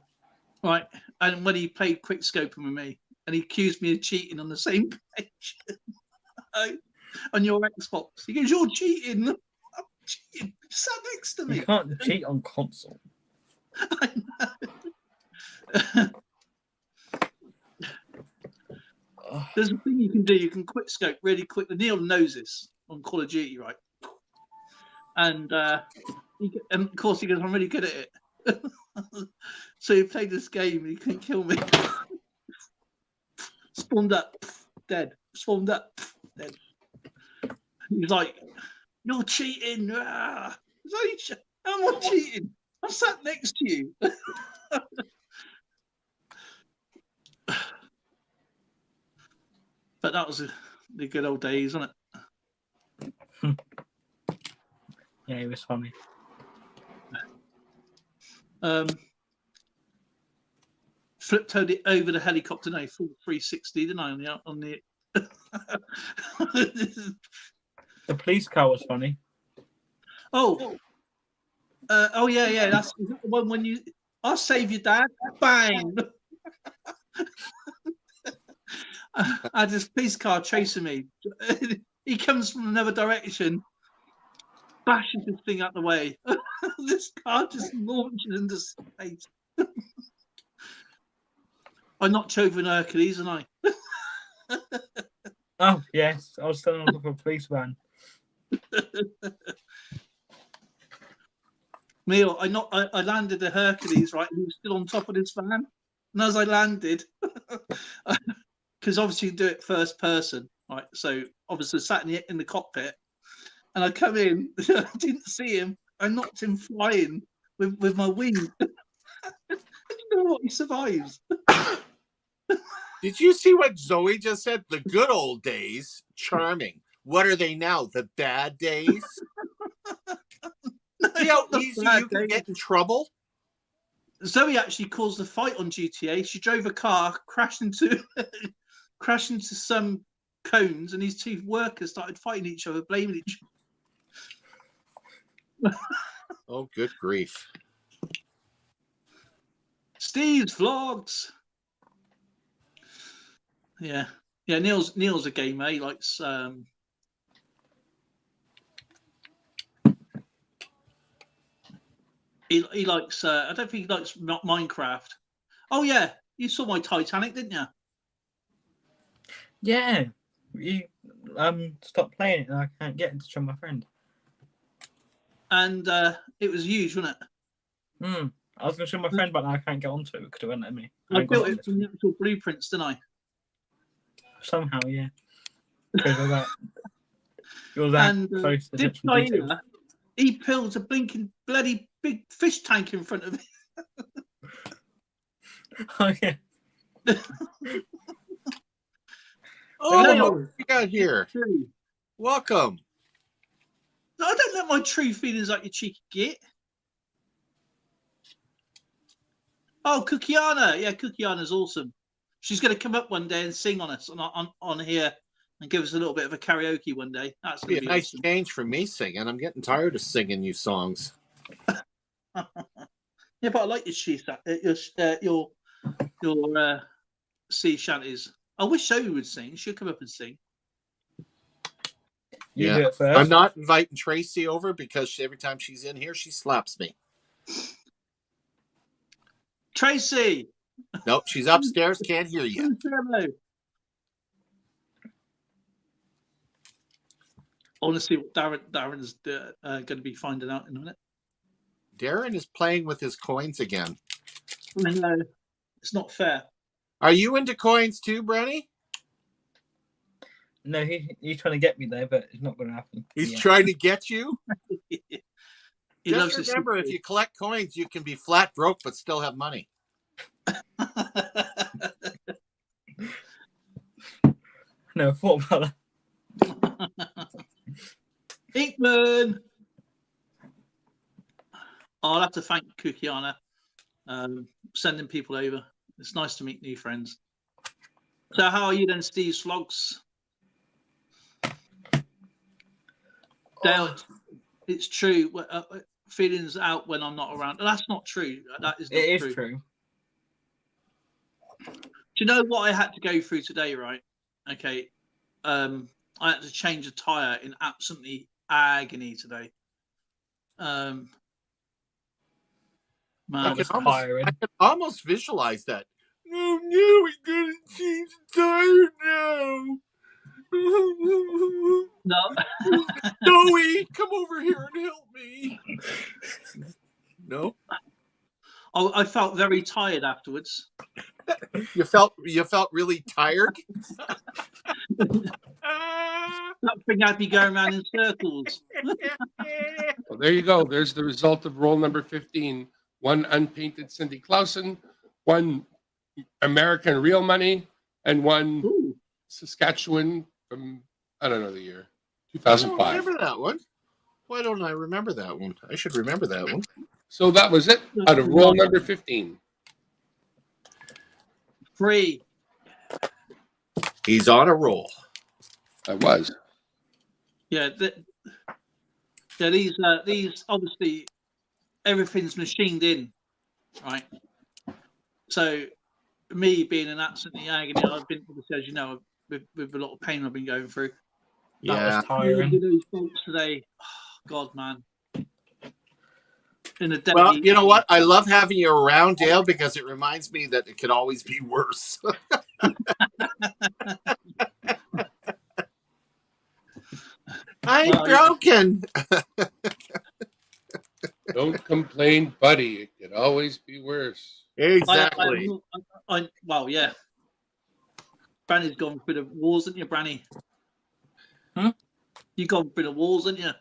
Right. And when he played quick scoping with me, and he accused me of cheating on the same page on your Xbox. He goes, "You're cheating." I'm cheating. Sat next to me. You can't cheat on console. I know. There's a thing you can do. You can quick scope really quick. Neil knows this on Call of Duty, right? And of course he goes, "I'm really good at it." So he played this game and he couldn't kill me. Spawned up, dead. Spawned up, dead. He's like, "You're cheating." Ah. Like, I'm not cheating. I'm sat next to you. But that was the good old days, wasn't it? Yeah, it was funny. Flipped over the helicopter, no, full 360, didn't I? On the The police car was funny. oh yeah. That's the one when you. I'll save you, Dad. Bang! I had this police car chasing me. He comes from another direction, bashes this thing out the way. This car just launches into space. I knocked over an Hercules, and I. Oh, yes. I was still on top of a police van. Neil, I landed the Hercules, right? And he was still on top of this van. And as I landed, because obviously you do it first person, right? So obviously sat in the cockpit, and I come in, I didn't see him. I knocked him flying with my wing. And you know what? He survives. Did you see what Zoe just said? The good old days. Charming. What are they now? The bad days? See how easy you can get in trouble? Zoe actually caused a fight on GTA. She drove a car, crashed into some cones, and these two workers started fighting each other, blaming each other. Oh, good grief. Steve's vlogs. Yeah. Yeah, Neil's a gamer. He likes he likes I don't think he likes Minecraft. Oh yeah, you saw my Titanic, didn't you? Yeah. You stopped playing it and I can't get into show my friend. And it was huge, wasn't it? I was gonna show my friend, but I can't get onto it because it won't let me. I built it from the actual blueprints, didn't I? Somehow, yeah. You're that close to this guy here, he built a blinking bloody big fish tank in front of me. Oh yeah. Oh, what you got here? Welcome. No, I don't let my true feelings out, you cheeky git. Oh, Cookiana. Yeah, Cookiana's awesome. She's going to come up one day and sing on us on here and give us a little bit of a karaoke one day. That's going to be a nice awesome. change from me singing. I'm getting tired of singing you songs. Yeah, but I like your sea shanties. I wish Zoe would sing. She'll come up and sing. You do it first. I'm not inviting Tracy over because every time she's in here, she slaps me. Tracy! Nope, she's upstairs. Can't hear you. I want to see what Darren's going to be finding out in a minute. Darren is playing with his coins again. I know. It's not fair. Are you into coins too, Brenny? No, he's trying to get me there, but it's not going to happen. He's trying to get you? Just remember, if you collect coins, you can be flat broke but still have money. No, I thought about that. Inkman! I'll have to thank Cookiana sending people over. It's nice to meet new friends. So how are you then, Steve Slogs? Dale, it's true. Feelings out when I'm not around. That's not true. That is not true. It is true. Do you know what I had to go through today, right? Okay. I had to change a tyre in absolutely agony today. Man, I can almost visualize that. Oh no, we gotta change the tire now. No. Zoe, come over here and help me. No. I felt very tired afterwards. You felt really tired? That thing had me going around in circles. Well, there you go. There's the result of roll number 15. One unpainted Cindy Clausen, one American Real Money, and one Saskatchewan from, I don't know the year, 2005. I don't remember that one. Why don't I remember that one? I should remember that one. So that was it out of roll number 15. Free. He's on a roll. I was. Yeah. These obviously everything's machined in, right? So me being in absolutely agony, I've been, as you know, with a lot of pain I've been going through. Yeah. That was tiring. Those folks today. Oh, God, man. Well, you know what? I love having you around, Dale, because it reminds me that it could always be worse. I'm broken. Don't complain, buddy. It could always be worse. Exactly. Well, yeah. Branny's gone through the wars, haven't you, Branny? You've gone through the wars, haven't you?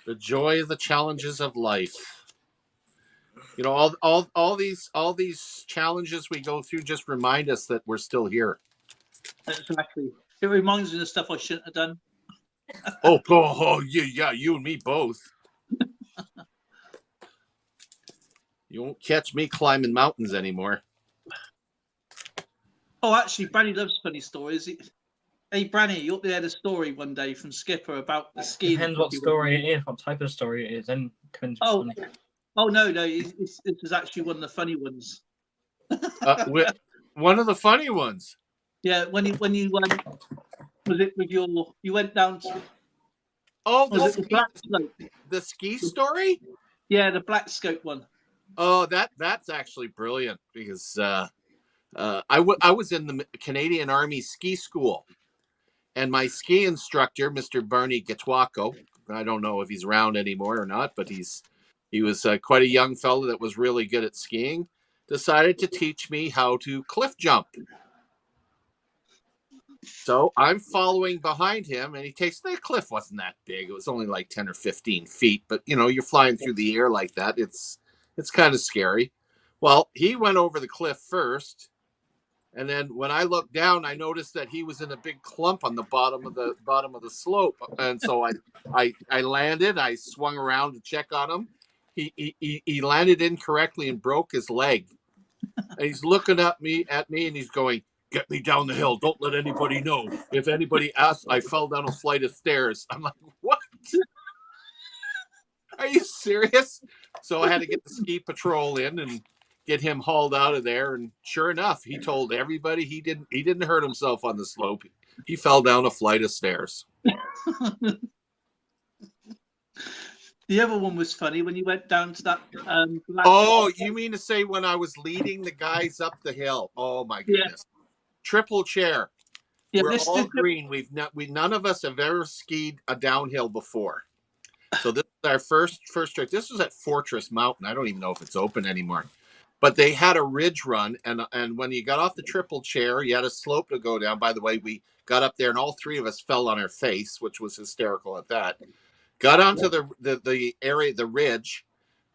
The joy of the challenges of life. You know, all these challenges we go through just remind us that we're still here. Exactly. It reminds me of stuff I shouldn't have done. Oh, yeah, you and me both. You won't catch me climbing mountains anymore. Oh, actually, Branny loves funny stories. Hey, Branny, you ought to hear a story one day from Skipper about the skiing. Depends what story it is, what type of story it is, then depends what's funny. No, this is actually one of the funny ones. One of the funny ones. Yeah, when you went, was it with you went down to the Black Slope? The ski story? Yeah, the Black Scope one. Oh, that's actually brilliant because I was in the Canadian Army ski school, and my ski instructor, Mr. Barney Gatwako, I don't know if he's around anymore or not, but he was quite a young fellow that was really good at skiing, decided to teach me how to cliff jump. So I'm following behind him, and the cliff wasn't that big. It was only like 10 or 15 feet, but you're flying through the air like that. It's kind of scary. Well, he went over the cliff first, and then when I looked down, I noticed that he was in a big clump on the bottom of the slope. And so I landed. I swung around to check on him. He landed incorrectly and broke his leg. And he's looking at me, and he's going, "Get me down the hill. Don't let anybody know. If anybody asks, I fell down a flight of stairs." I'm like, "What? Are you serious?" So I had to get the ski patrol in and get him hauled out of there. And sure enough, he told everybody he didn't hurt himself on the slope. He fell down a flight of stairs. The other one was funny when you went down to that. You mean to say when I was leading the guys up the hill? Oh my goodness! Yeah. Triple chair. Yeah, we're all green. None of us have ever skied a downhill before. So this is our first trip. This was at Fortress Mountain. I don't even know if it's open anymore. But they had a ridge run, and when you got off the triple chair, you had a slope to go down. By the way, we got up there, and all three of us fell on our face, which was hysterical at that. Got onto the area, the ridge,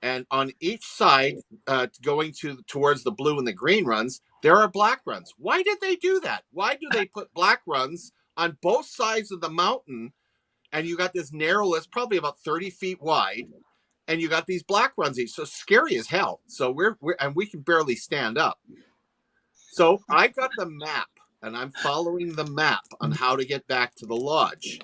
and on each side, going towards the blue and the green runs, there are black runs. Why did they do that? Why do they put black runs on both sides of the mountain? And you got this narrow list, probably about 30 feet wide, and you got these black runs. It's so scary as hell. So we can barely stand up. So I got the map, and I'm following the map on how to get back to the lodge.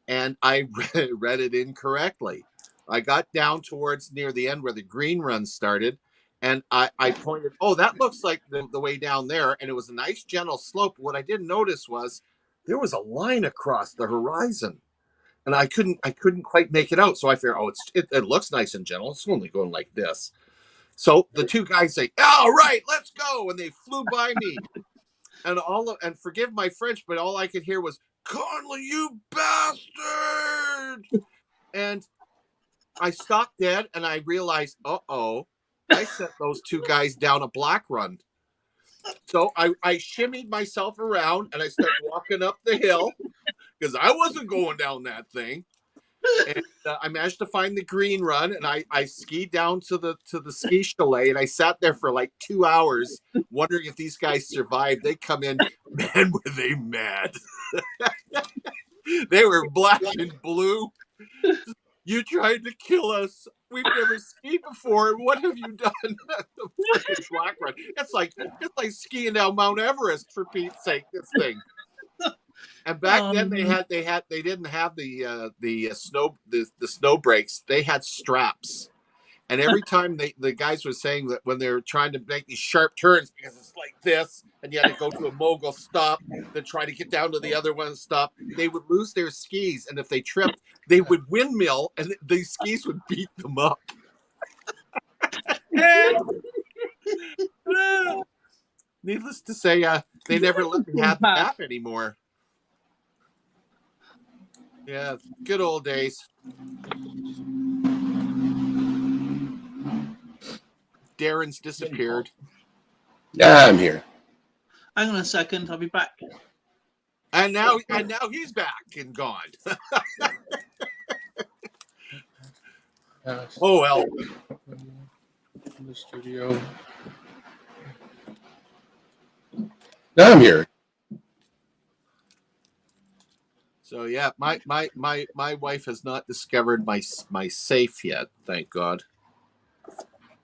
And I read it incorrectly. I got down towards near the end where the green run started, and I pointed, "Oh, that looks like the way down there." And it was a nice gentle slope. What I didn't notice was there was a line across the horizon, and I couldn't quite make it out. So I figured, it looks nice and gentle. It's only going like this. So the two guys say, "All right, let's go," and they flew by me. And forgive my French, but all I could hear was, "Conley, you bastard!" And I stopped dead, and I realized, I sent those two guys down a black run. So I shimmied myself around, and I started walking up the hill because I wasn't going down that thing. And I managed to find the green run, and I skied down to the ski chalet, and I sat there for like 2 hours wondering if these guys survived. They come in, man, were they mad? They were black and blue. "You tried to kill us. We've never skied before. What have you done?" The freaking black run. It's like skiing down Mount Everest, for Pete's sake. This thing. And back then they didn't have the snow brakes. They had straps. And every time the guys were saying that when they're trying to make these sharp turns, because it's like this, and you had to go to a mogul stop, then try to get down to the other one and stop, they would lose their skis. And if they tripped, they would windmill, and the skis would beat them up. Needless to say, they never let me have the map anymore. Yeah, good old days. Darren's disappeared. Yeah, I'm here. Hang on a second, I'll be back. And now he's back and gone. Oh well. In the studio. Now I'm here. So yeah, my wife has not discovered my safe yet, thank God,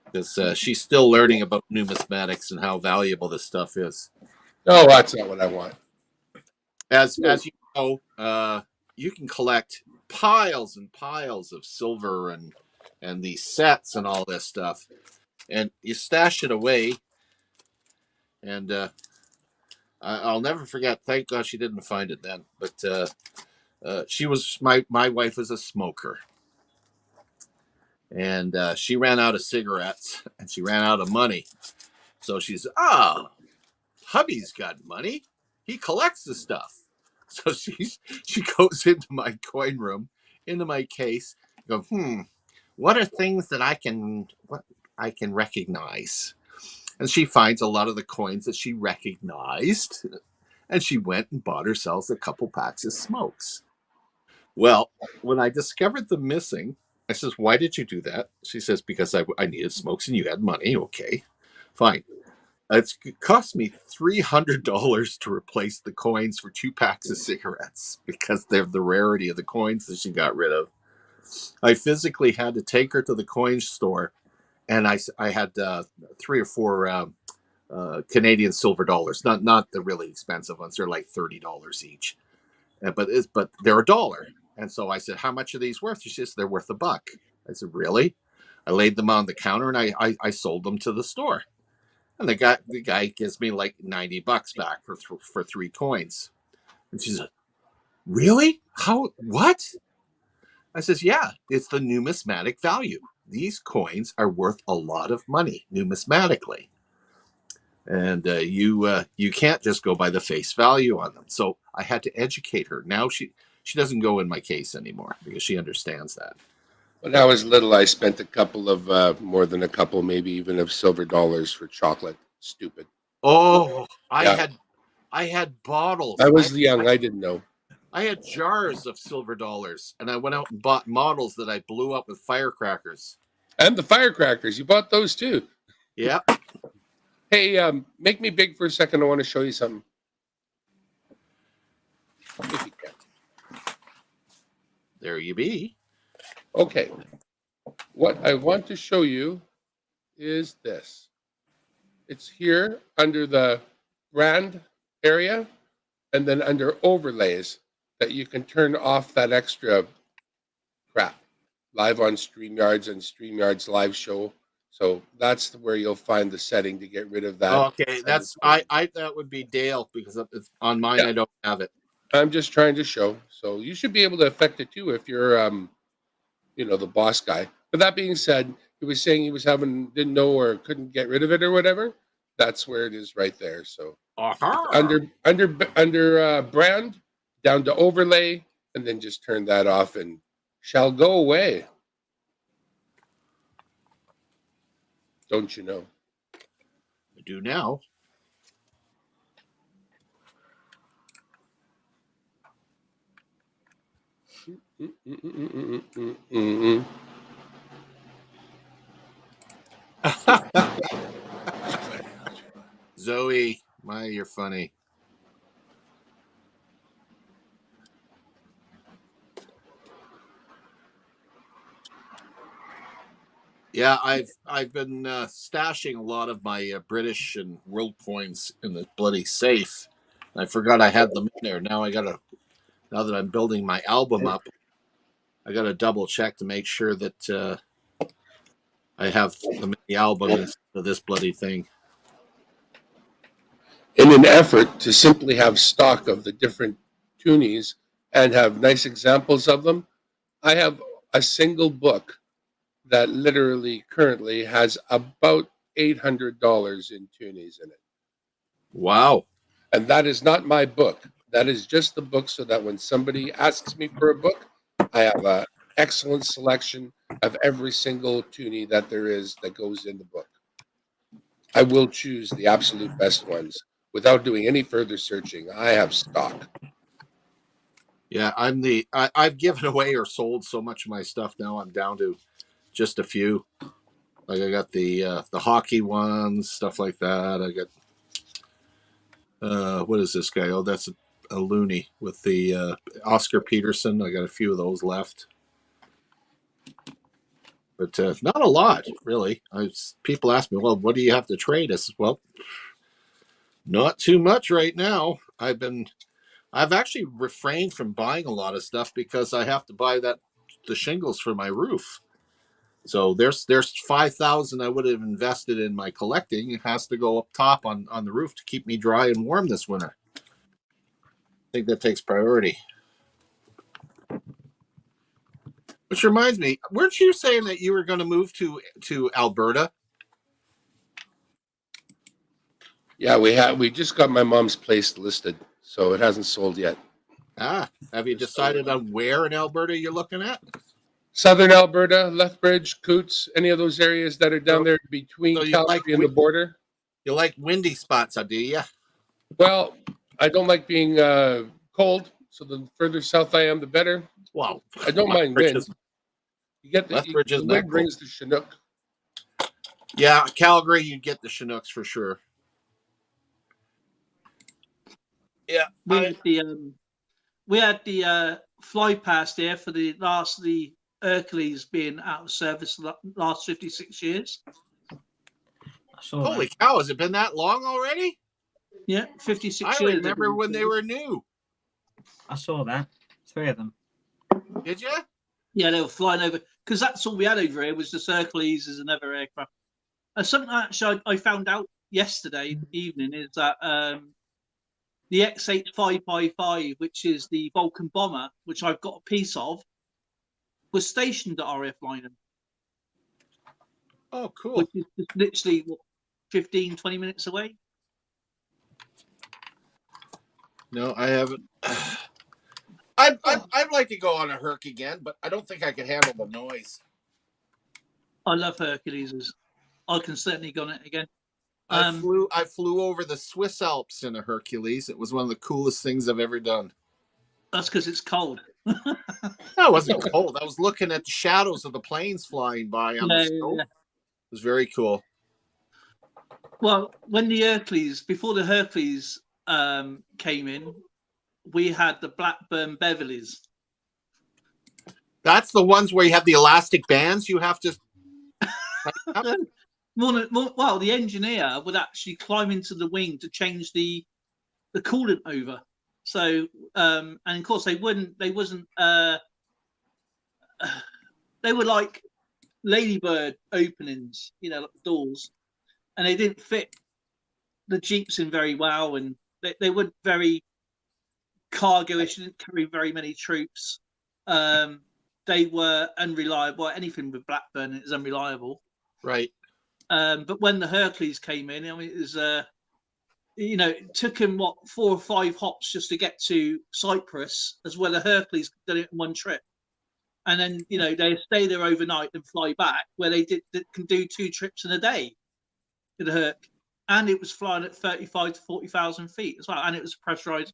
because she's still learning about numismatics and how valuable this stuff is. No, that's not what I want. As you know, you can collect piles and piles of silver and these sets and all this stuff, and you stash it away. And I'll never forget. Thank God she didn't find it then. But she was my wife was a smoker, and she ran out of cigarettes and she ran out of money. So she's hubby's got money. He collects the stuff. So she goes into my coin room, into my case. Go, what are things that I can recognize? And she finds a lot of the coins that she recognized, and she went and bought herself a couple packs of smokes. Well, when I discovered them missing, I says, "Why did you do that?" She says, "Because I needed smokes and you had money." Okay, fine. It cost me $300 to replace the coins for 2 packs of cigarettes because they're the rarity of the coins that she got rid of. I physically had to take her to the coin store, and I had 3 or 4 Canadian silver dollars, not the really expensive ones. They're like $30 each, but they're $1. And so I said, "How much are these worth?" She says, "They're worth $1." I said, "Really?" I laid them on the counter and I sold them to the store. And the guy gives me like $90 back for 3 coins. And she said, "Really? How? What?" I says, "Yeah, it's the numismatic value. These coins are worth a lot of money numismatically, and you can't just go by the face value on them." So I had to educate her. Now she doesn't go in my case anymore because she understands that. When I was little, I spent a couple of more than a couple, maybe even of silver dollars for chocolate. Stupid. Oh, Yeah. I had bottles. I was young. I didn't know. I had jars of silver dollars, and I went out and bought models that I blew up with firecrackers. And the firecrackers, you bought those too. Yep. Hey, make me big for a second. I want to show you something. If you can. There you be. Okay. What I want to show you is this. It's here under the brand area and then under overlays that you can turn off that extra crap. Live on StreamYards and StreamYards live show. So that's where you'll find the setting to get rid of that. Okay, that's that would be Dale because it's on mine. Yeah. I don't have it. I'm just trying to show. So you should be able to affect it too if you're the boss guy. But that being said, he was saying he was didn't know or couldn't get rid of it or whatever. That's where it is right there. So under brand down to overlay, and then just turn that off and shall go away. Don't you know? I do now. Zoe, you're funny. Yeah, I've been stashing a lot of my British and world coins in the bloody safe. I forgot I had them in there. Now that I'm building my album up, I gotta double check to make sure that I have the album instead of this bloody thing. In an effort to simply have stock of the different toonies and have nice examples of them, I have a single book that literally currently has about $800 in toonies in it. Wow. And that is not my book. That is just the book so that when somebody asks me for a book, I have an excellent selection of every single toonie that there is that goes in the book. I will choose the absolute best ones without doing any further searching. I have stock. Yeah, I've given away or sold so much of my stuff now. I'm down to just a few. Like I got the hockey ones, stuff like that. I got what is this guy? Oh, that's a loony with the Oscar Peterson. I got a few of those left, but not a lot really. People ask me, well, what do you have to trade? I said, well, not too much right now. I've actually refrained from buying a lot of stuff because I have to buy the shingles for my roof. So there's 5,000 I would have invested in my collecting. It has to go up top on the roof to keep me dry and warm this winter. I think that takes priority. Which reminds me, weren't you saying that you were going to move to Alberta? Yeah, we just got my mom's place listed, so it hasn't sold yet. Have you decided on where in Alberta you're looking at? Southern Alberta, Lethbridge, Coots, any of those areas that are down there between Calgary and the border. You like windy spots, do you? Well, I don't like being cold, so the further south I am, the better. Wow. I don't mind wind. You get the wind brings the Chinook. Yeah, Calgary, you'd get the Chinooks for sure. Yeah, we had the fly past here for the Hercules being out of service the last 56 years. Holy cow, has it been that long already? Yeah, 56 years. I remember when they were new. I saw that. 3 of them. Did you? Yeah, they were flying over, because that's all we had over here was the Hercules as another aircraft. Something actually I found out yesterday evening is that the X-8555, which is the Vulcan bomber, which I've got a piece of, was stationed at RAF Lynham. Oh, cool. Which is just literally 15, 20 minutes away. No, I haven't. I'd like to go on a Herc again, but I don't think I could handle the noise. I love Hercules. I can certainly go on it again. I flew over the Swiss Alps in a Hercules. It was one of the coolest things I've ever done. That's because it's cold. No, it wasn't cold. I was looking at the shadows of the planes flying by on the snow. Yeah. It was very cool. Well, when the Hercules, before the Hercules came in, we had the Blackburn Beverleys. That's the ones where you have the elastic bands. You have to. Well, the engineer would actually climb into the wing to change the coolant over. So, and of course they wasn't. They were like ladybird openings, like doors, and they didn't fit the Jeeps in very well, and they weren't very cargo-ish. Didn't carry very many troops. They were unreliable. Anything with Blackburn is unreliable. Right. But when the Hercules came in, I mean, it was, it took him 4 or 5 hops just to get to Cyprus, as well as Hercules did it in one trip. And then, they stay there overnight and fly back, where they can do 2 trips in a day to the Herc. And it was flying at 35 to 40,000 feet as well. And it was pressurized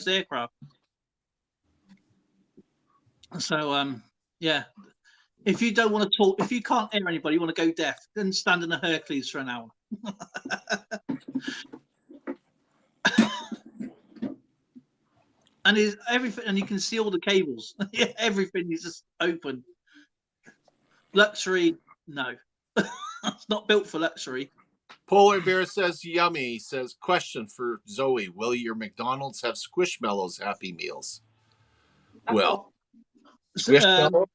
aircraft. So, yeah. If you don't want to talk, if you can't hear anybody, you want to go deaf, then stand in a Hercules for an hour. And everything, and you can see all the cables. Everything is just open. Luxury, no. It's not built for luxury. Polar Bear says yummy. Says, question for Zoe: will your McDonald's have Squishmallows Happy Meals? Well, Squishmallows.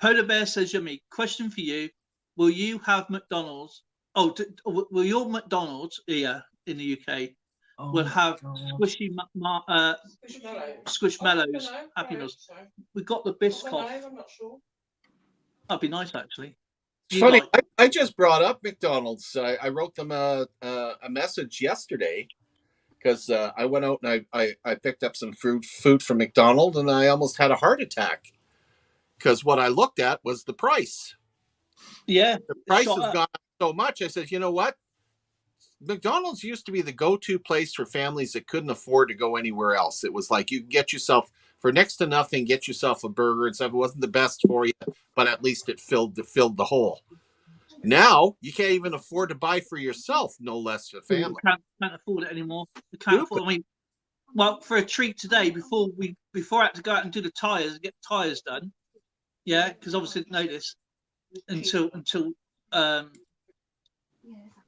Polar Bear says yummy. Question for you: will you have McDonald's? Will your McDonald's here in the UK will have Squishmallows Happy Meals? So. We've got the Biscoff. I'm not sure. That'd be nice, actually. Funny, I just brought up McDonald's. I wrote them a message yesterday because I went out and I picked up some food from McDonald's and I almost had a heart attack because what I looked at was the price. Yeah, the price has gone up so much. I said, you know what? McDonald's used to be the go-to place for families that couldn't afford to go anywhere else. It was like you get yourself for next to nothing, get yourself a burger and stuff. It wasn't the best for you, but at least it filled the hole. Now you can't even afford to buy for yourself, no less a family. You can't afford it anymore. You can't afford. I mean, well, for a treat today, before I had to go out and do the tires and get the tires done. Yeah, because obviously didn't notice until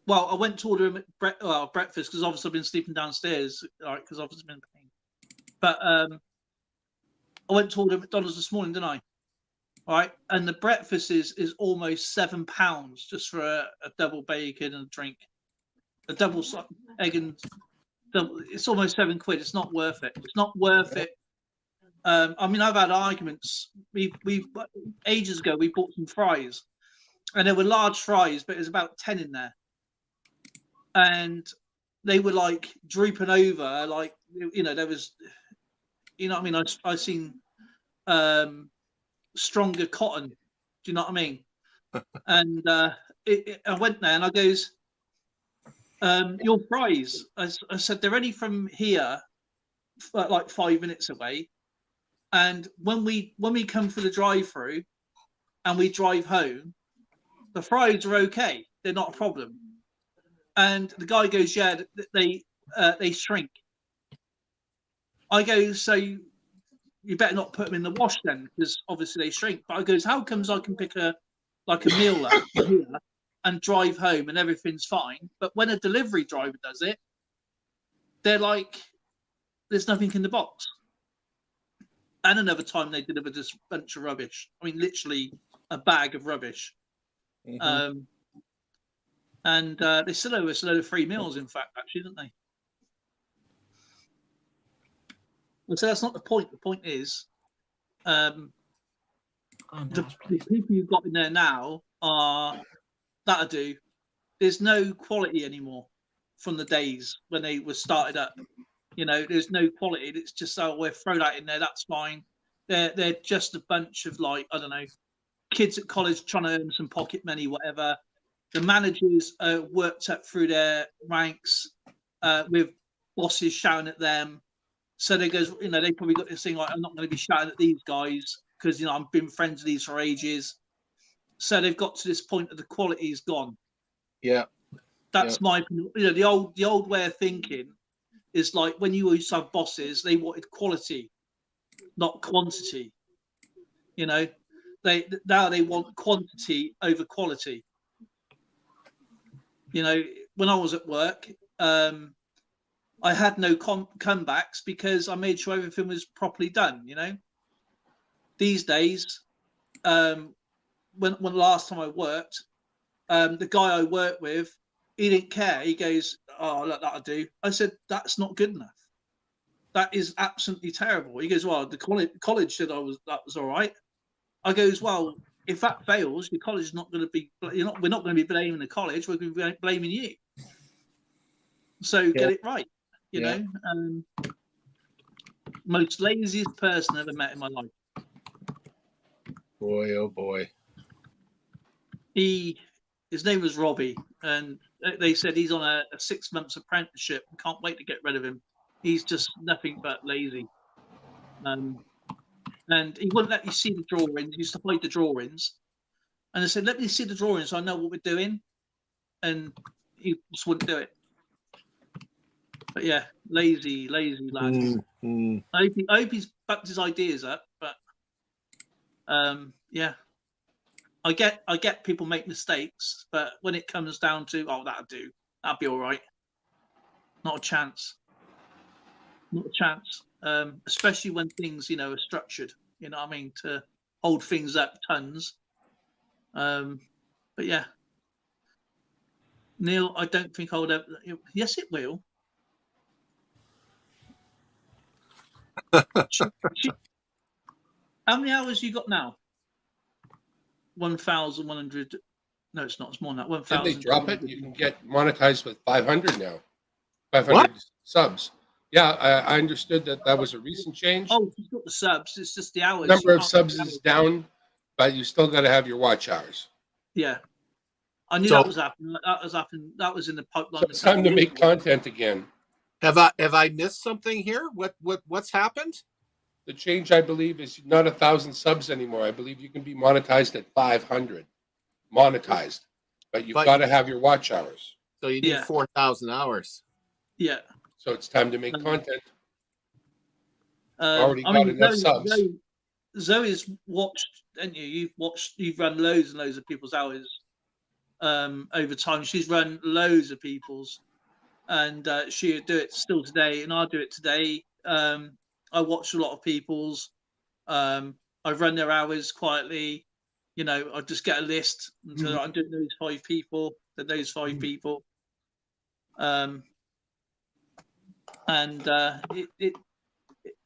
well, I went to order him breakfast because obviously I've been sleeping downstairs, all right, because I've been in pain. But I went to order McDonald's this morning, didn't I? All right, and the breakfast is almost £7 just for a double bacon and a drink, a double egg and double. It's almost £7. It's not worth it. It's not worth it. I mean, I've had arguments. We ages ago we bought some fries, and there were large fries, but there's about 10 in there, and they were like drooping over, like there was, what I mean. I seen stronger cotton. Do you know what I mean? And I went there and I goes, your fries. I said they're only from here, like 5 minutes away. And when we come for the drive-through and we drive home, the fries are okay. They're not a problem. And the guy goes, yeah, they shrink. I go, so you better not put them in the wash then, because obviously they shrink. But I goes, how comes I can pick a meal up here and drive home and everything's fine, but when a delivery driver does it, they're like, there's nothing in the box. And another time they delivered this bunch of rubbish. I mean, literally a bag of rubbish. Mm-hmm. And they still owe us a load of free meals, in fact, actually, didn't they? So that's not the point. The point is, the people you've got in there now are that'll do. There's no quality anymore from the days when they were started up. There's no quality. It's just, oh, we'll throw that in there. That's fine. They're just a bunch of, like, I don't know, kids at college trying to earn some pocket money, whatever. The managers worked up through their ranks with bosses shouting at them. So they goes, they probably got this thing like, I'm not going to be shouting at these guys because I've been friends with these for ages. So they've got to this point that the quality is gone. Yeah, that's my opinion. The old way of thinking is like when you used to have bosses, they wanted quality, not quantity. Now they want quantity over quality. When I was at work, I had no comebacks because I made sure everything was properly done. These days, when the last time I worked, the guy I worked with, he didn't care. He goes, "Oh, look, that'll do." I said, "That's not good enough. That is absolutely terrible." He goes, "Well, the college said that was all right." I goes, "Well, if that fails, your college is not going to be. We're not going to be blaming the college. We're going to be blaming you. So get it right." Most laziest person I've ever met in my life. Boy, oh boy. His name was Robbie, and they said he's on a 6 months apprenticeship and can't wait to get rid of him. He's just nothing but lazy. And he wouldn't let you see the drawings. He used to hide the drawings. And I said, "Let me see the drawings so I know what we're doing." And he just wouldn't do it. But yeah, lazy lad. Mm-hmm. I hope he's backed his ideas up, but yeah. I get people make mistakes, but when it comes down to, oh, that'll do, that'll be all right. Not a chance. Not a chance. Especially when things, are structured, what I mean, to hold things up tons. But yeah. Neil, I don't think I would ever. Yes, it will. How many hours you got now? 1,100. No, it's not. It's more than that. 1,000. Did they drop it? You can get monetized with 500 now. 500 subs. Yeah, I understood that was a recent change. Oh, it's not the subs. It's just the hours. The number of subs is down, but you still got to have your watch hours. Yeah, I knew that was happening. That was in the pipeline. So it's time to make content again. Have I missed something here? What's happened? The change, I believe, is not 1,000 subs anymore. I believe you can be monetized at 500. Monetized, but you've got to have your watch hours. So you need 4,000 hours. Yeah. So it's time to make content. Already got enough subs. Zoe's watched, and you've run loads and loads of people's hours over time. She's run loads of people's, and she'll do it still today, and I'll do it today. I watch a lot of people's. I've run their hours quietly. You know, I just get a list until I'm doing those 5 people, then those 5 people.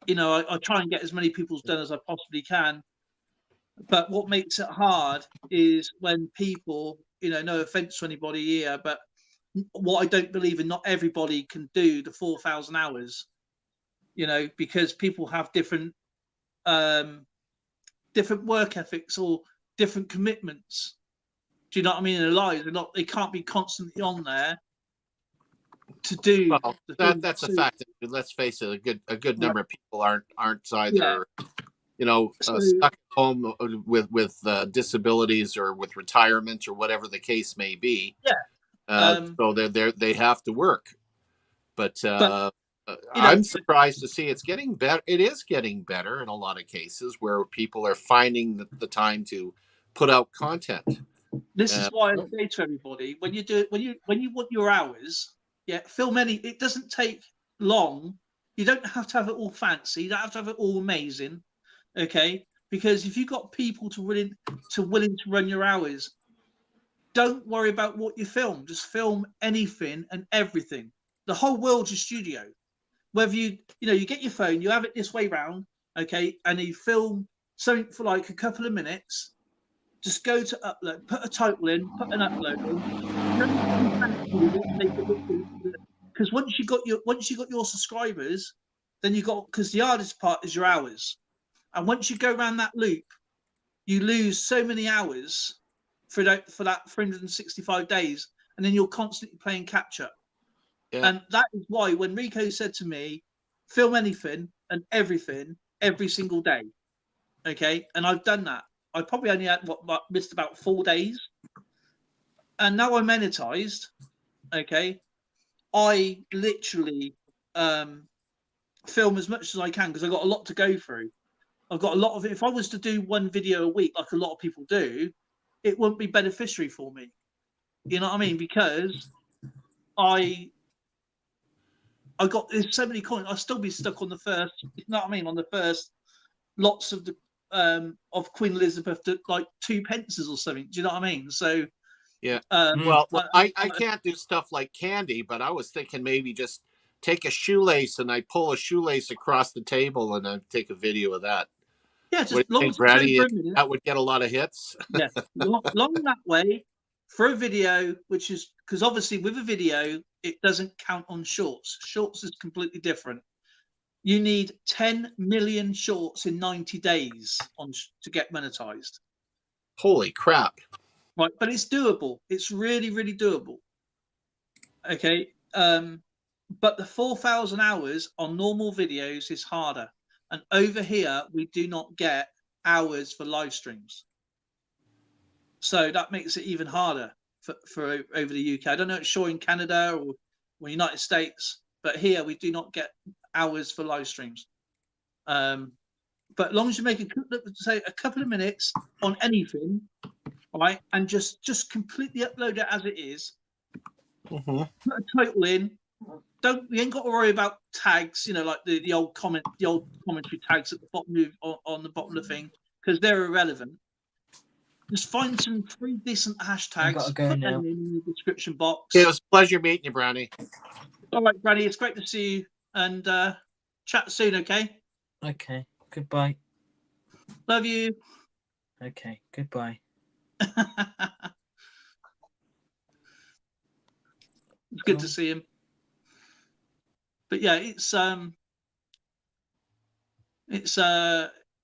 You know, I try and get as many people's done as I possibly can. But what makes it hard is when people, you know, no offense to anybody here, but what I don't believe in, not everybody can do the 4,000 hours, you know, because people have different work ethics or different commitments. Do you know what I mean? In their lives, they can't be constantly on there to do. Well, that's a fact. Let's face it, a good number of people aren't either, you know, stuck at home with disabilities or with retirement or whatever the case may be. Yeah. So they have to work, but I'm surprised to see it's getting better. It is getting better in a lot of cases where people are finding the time to put out content. This is why I say to everybody, when you want your hours, film any. It doesn't take long. You don't have to have it all fancy. You don't have to have it all amazing, okay? Because if you've got people willing to run your hours, don't worry about what you film. Just film anything and everything. The whole world's your studio. Whether you get your phone, you have it this way round, okay, and you film something for like a couple of minutes. Just go to upload, put a title in, put an upload in. Because once you got your subscribers, then because the hardest part is your hours, and once you go around that loop, you lose so many hours for that 365 days, and then you're constantly playing catch up. Yeah. And that is why when Rico said to me, film anything and everything every single day, okay, and I've done that. I probably only missed about 4 days, and now I'm monetized. Okay, I literally film as much as I can because I've got a lot to go through. I've got a lot of it. If I was to do 1 video a week, like a lot of people do, it wouldn't be beneficiary for me. You know what I mean? Because there's so many comments. I'll still be stuck on the first. You know what I mean? On the first lots of the of Queen Elizabeth, like 2 pences or something. Do you know what I mean? So yeah. Well, I can't do stuff like Candy, but I was thinking maybe just take a shoelace and I pull a shoelace across the table and I take a video of that. Yeah, just long Brady, that would get a lot of hits. Yeah, long that way for a video, which is because obviously with a video it doesn't count on shorts. Shorts is completely different. You need 10 million shorts in 90 days to get monetized. Holy crap! Right, but it's doable. It's really, really doable. Okay, but the 4,000 hours on normal videos is harder. And over here, we do not get hours for live streams. So that makes it even harder for over the UK. I don't know if it's sure in Canada or United States, but here we do not get hours for live streams. But as long as you make a couple of minutes on anything, right, and just completely upload it as it is, put a title in. You ain't got to worry about tags, you know, like the old commentary tags at the bottom on the bottom of the thing, because they're irrelevant. Just find some 3 decent hashtags, put them in the description box. It was a pleasure meeting you, Brownie. All right, Brownie, it's great to see you, and chat soon, okay? Okay, goodbye. Love you. Okay, goodbye. It's good to see him. But yeah,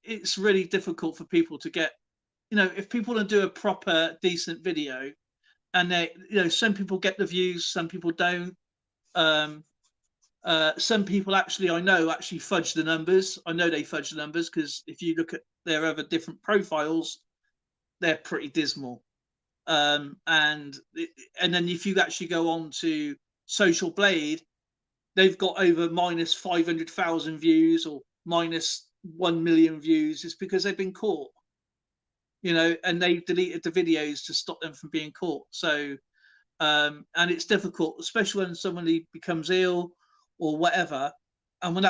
it's really difficult for people to get, you know, if people want to do a proper decent video, and some people get the views, some people don't. Some people I know fudge the numbers. I know they fudge the numbers because if you look at their other different profiles, they're pretty dismal. And then if you actually go on to Social Blade, they've got over minus 500,000 views or minus 1 million views, it's because they've been caught. You know, and they've deleted the videos to stop them from being caught. So, and it's difficult, especially when somebody becomes ill or whatever. And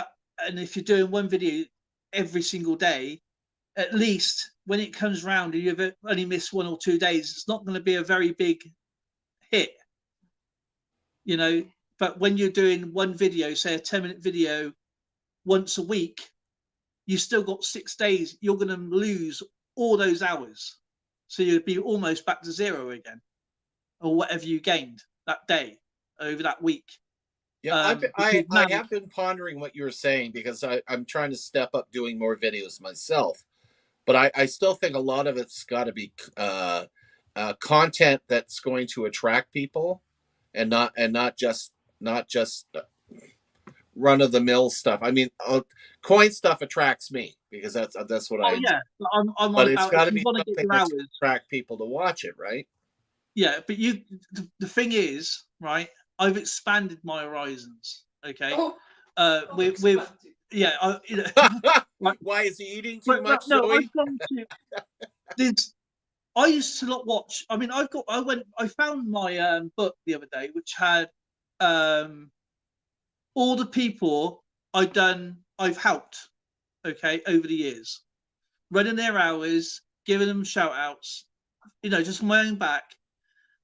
if you're doing one video every single day, at least when it comes round and you've only missed 1 or 2 days, it's not going to be a very big hit, you know. But when you're doing one video, say a 10-minute video once a week, you still got 6 days. You're going to lose all those hours. So you'd be almost back to zero again, or whatever you gained that day over that week. Yeah, I have been pondering what you were saying, because I'm trying to step up doing more videos myself. But I still think a lot of it's got to be content that's going to attract people, and not just run of the mill stuff. I mean, coin stuff attracts me because that's what I. Yeah, but it's got to be something that's to attract people to watch it, right? Yeah, but the thing is, right? I've expanded my horizons. Okay, with yeah, you know, like, why is he eating too much? No, I've gone to this. I used to not watch. I mean, I found my book the other day, which had all the people I've helped, okay, over the years, running their hours, giving them shout outs, you know, just my own back.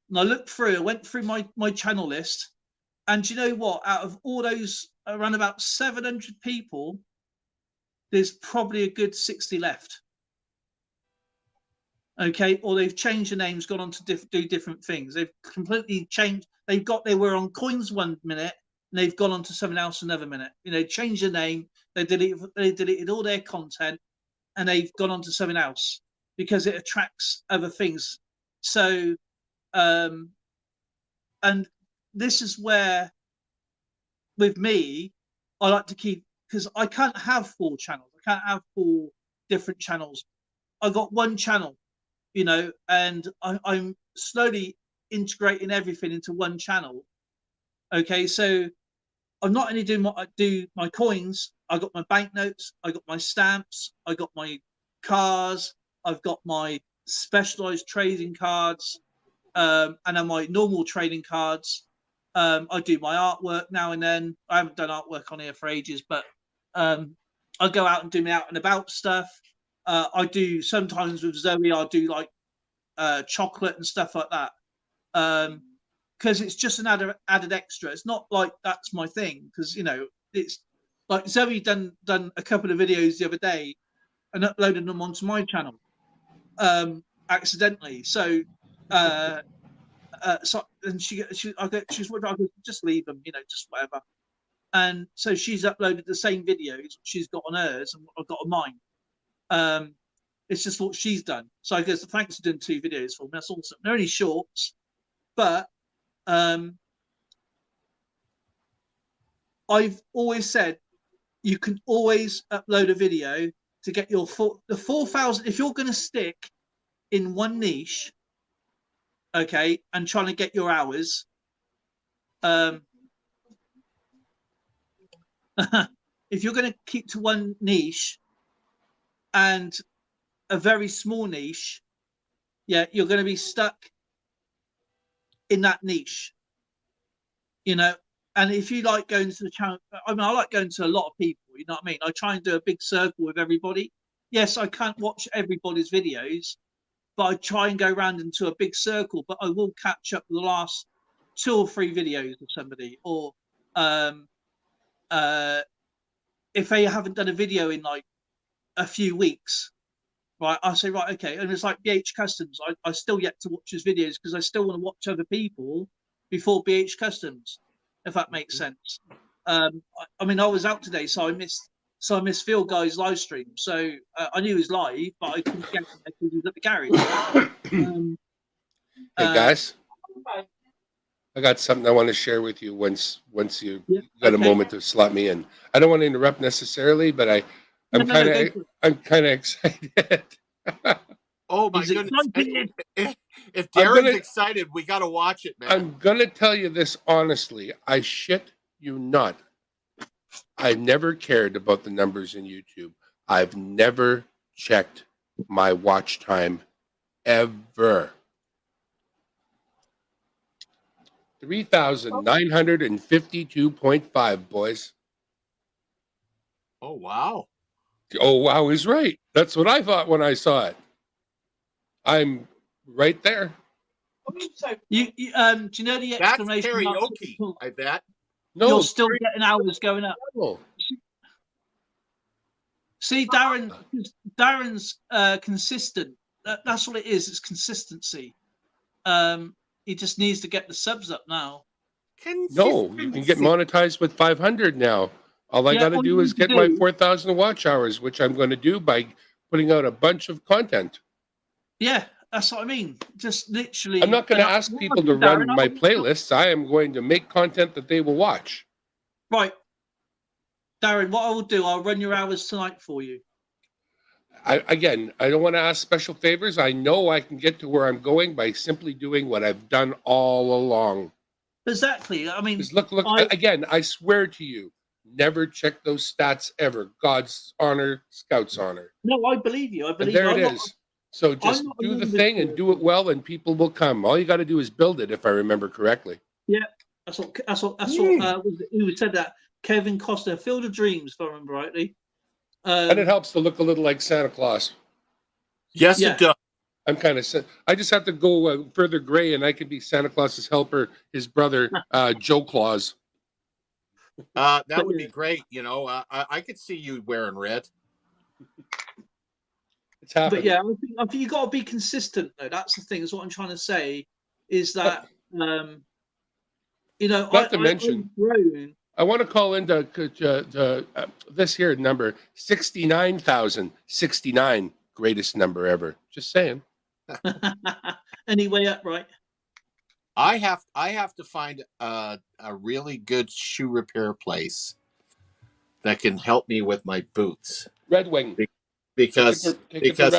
And I went through my channel list, and you know what? Out of all those, around about 700 people, there's probably a good 60 left. Okay, or they've changed the names, gone on to do different things. They've completely changed. They were on coins 1 minute, and they've gone on to something else another minute. You know, changed the name. They deleted all their content, and they've gone on to something else because it attracts other things. So, and this is where, with me, I like to keep, because I can't have 4 channels. I can't have 4 different channels. I've got one channel, you know, and I'm slowly integrating everything into one channel. Okay, so I'm not only do my coins. I got my banknotes. I got my stamps. I got my cars. I've got my specialized trading cards, and then my normal trading cards. I do my artwork now and then. I haven't done artwork on here for ages, but I go out and do my out and about stuff. I do sometimes with Zoe. I'll do like chocolate and stuff like that, because it's just an added extra. It's not like that's my thing, because you know, it's like Zoe done a couple of videos the other day and uploaded them onto my channel accidentally. So so and she's what I go, just leave them, you know, just whatever. And so she's uploaded the same videos she's got on hers and what I've got on mine. It's just what she's done. So I guess thanks for doing 2 videos for me. That's awesome. They're only shorts, but I've always said you can always upload a video to get your 4,000. If you're going to stick in one niche, okay, and trying to get your hours, if you're going to keep to one niche and a very small niche, yeah, you're going to be stuck in that niche, you know. And if you like going to the channel, I mean, I like going to a lot of people, you know what I mean? I try and do a big circle with everybody. Yes, I can't watch everybody's videos, but I try and go around into a big circle, but I will catch up the last 2 or 3 videos of somebody, or if they haven't done a video in like a few weeks, right, I'll say, right, okay. And it's like BH Customs. I still yet to watch his videos because I still want to watch other people before BH Customs, if that makes sense. I mean, I was out today, so I missed Phil Guy's live stream. So I knew he was live, but I couldn't get him because he was at the garage. Hey guys, I got something I want to share with you once you got a moment to slot me in. I don't want to interrupt necessarily, but I'm kind of excited. Oh my goodness! If Darren's excited, we got to watch it, man. I'm gonna tell you this honestly. I shit you not. I've never cared about the numbers in YouTube. I've never checked my watch time ever. 3,952.5, boys. Oh wow. Oh, wow is right. That's what I thought when I saw it. I'm right there. Do you know the That's exclamation mark? karaoke, I bet. No, You're still getting hours going up. no. See, Darren's consistent. That's what it is. It's consistency. He just needs to get the subs up now. No, you can get monetized with 500 now. All I got to do is get my 4,000 watch hours, which I'm going to do by putting out a bunch of content. Yeah, that's what I mean. Just literally. I'm not going to ask people to run my playlists. I am going to make content that they will watch. Right. Darren, what I will do, I'll run your hours tonight for you. I don't want to ask special favors. I know I can get to where I'm going by simply doing what I've done all along. Exactly. I mean, look, again, I swear to you, never check those stats ever. God's honor, Scout's honor. No, I believe you. I believe and there it is. So just do the thing and do it well, and people will come. All you got to do is build it, if I remember correctly. Yeah, that's what who said that? Kevin Costa, Field of Dreams, if I remember rightly. And it helps to look a little like Santa Claus. Yes, it does. I'm kind of. I just have to go further gray, and I can be Santa Claus's helper, his brother, Joe Claus. That would be great. You know, I could see you wearing red. It's happening. But yeah, I think you got to be consistent, though. That's the thing. Is what I'm trying to say is that you know, not to mention. I want to call into this here number 69,069, greatest number ever. Just saying. Anyway, up right. I have to find a really good shoe repair place that can help me with my boots. Red Wing. Because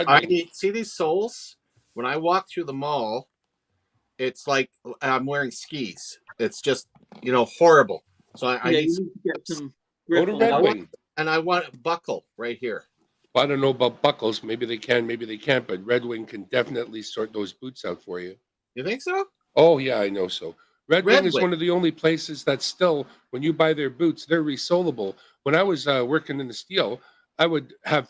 I need, see these soles? When I walk through the mall, it's like I'm wearing skis. It's just, you know, horrible. So I need to get some. Go to Red Wing. And I want a buckle right here. Well, I don't know about buckles. Maybe they can, maybe they can't. But Red Wing can definitely sort those boots out for you. You think so? Oh, yeah, I know so. Red Wing is one of the only places that still, when you buy their boots, they're resolable. When I was working in the steel, I had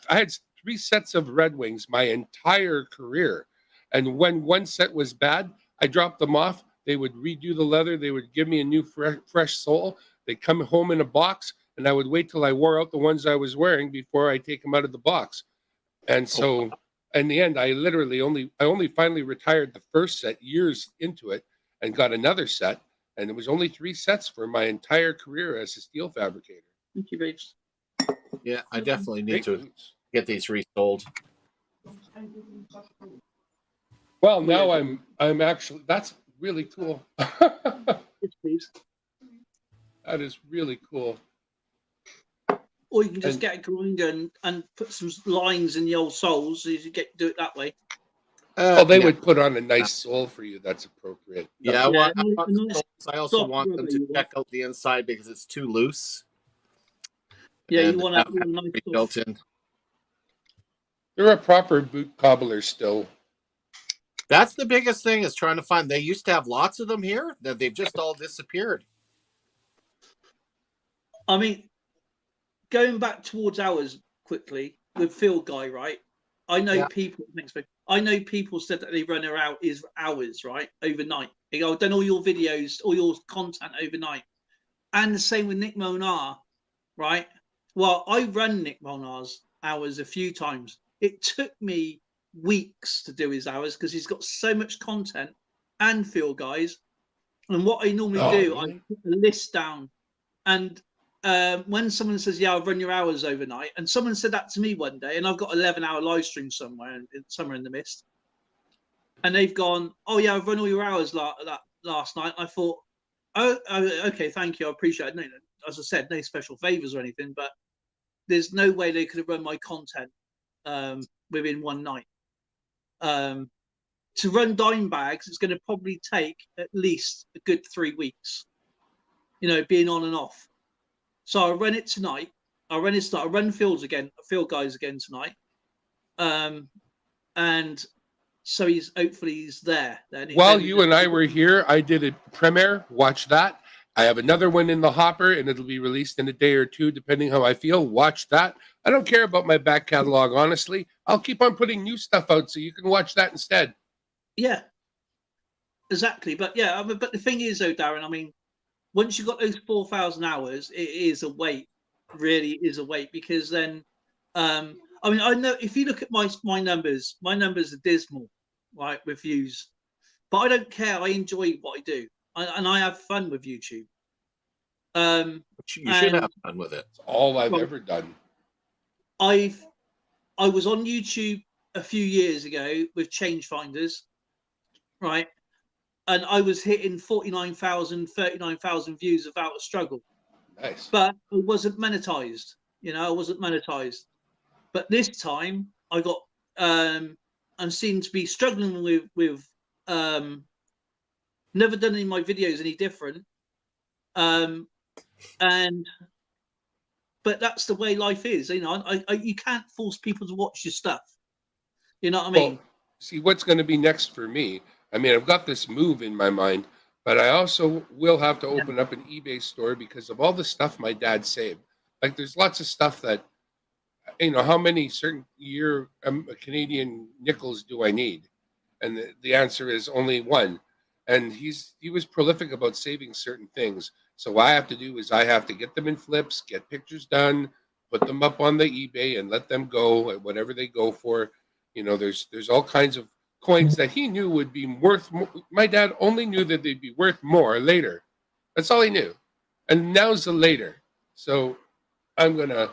3 sets of Red Wings my entire career. And when one set was bad, I dropped them off. They would redo the leather. They would give me a new fresh sole. They'd come home in a box, and I would wait till I wore out the ones I was wearing before I take them out of the box. And so in the end, I only finally retired the first set years into it and got another set. And it was only 3 sets for my entire career as a steel fabricator. Thank you, Babes. Yeah, I definitely need to get these resold. Well, now I'm actually, that's really cool. Yes, please. That is really cool. Or you can just get a grinder and put some lines in the old soles so you do it that way. They would put on a nice sole for you. That's appropriate. Yeah, I also want them to check out the inside because it's too loose. Yeah, you want to nice be built in. They're a proper boot cobbler still. That's the biggest thing is trying to find. They used to have lots of them here. That they've just all disappeared. I mean, going back towards hours quickly with Field Guy, right? I know people. Thanks, babe. I know people said that they run hours, right, overnight. They go, I've done all your videos, all your content overnight, and the same with Nick Monar, right? Well, I run Nick Monar's hours a few times. It took me weeks to do his hours because he's got so much content and Field Guys. And what I normally do, I put a list down, and when someone says, yeah, I'll run your hours overnight, and someone said that to me one day, and I've got 11-hour live stream somewhere in the mist, and they've gone, oh yeah, I've run all your hours last night. I thought, oh, okay, thank you, I appreciate it. No, as I said, no special favors or anything, but there's no way they could have run my content within one night. To run dime bags, it's going to probably take at least a good 3 weeks, you know, being on and off. So I run it tonight. I run field guys again tonight. And so hopefully he's there. Then While you and I were here, I did a premiere. Watch that. I have another one in the hopper, and it'll be released in a day or two, depending how I feel. Watch that. I don't care about my back catalog, honestly. I'll keep on putting new stuff out so you can watch that instead. Yeah, exactly. But yeah, but the thing is, though, Darren, I mean, once you've got those 4,000 hours, it is a weight. Really is a weight, because then, I mean, I know if you look at my numbers are dismal, right, with views. But I don't care. I enjoy what I do, and I have fun with YouTube. You should have fun with it. It's all I've ever done. I was on YouTube a few years ago with Change Finders, right, and I was hitting 49,000, 39,000 views without a struggle. Nice. But it wasn't monetized. I wasn't monetized. But this time I got I'm seen to be struggling with never done any of my videos any different. But that's the way life is. You can't force people to watch your stuff. You know what I mean? Well, see, what's going to be next for me? I mean, I've got this move in my mind, but I also will have to open up an eBay store because of all the stuff my dad saved. Like, there's lots of stuff that, how many certain Canadian nickels do I need? And the answer is only one. And he was prolific about saving certain things. So what I have to do is I have to get them in flips, get pictures done, put them up on the eBay, and let them go at whatever they go for. There's all kinds of coins that he knew would be worth more. My dad only knew that they'd be worth more later. That's all he knew. And now's the later. So I'm going to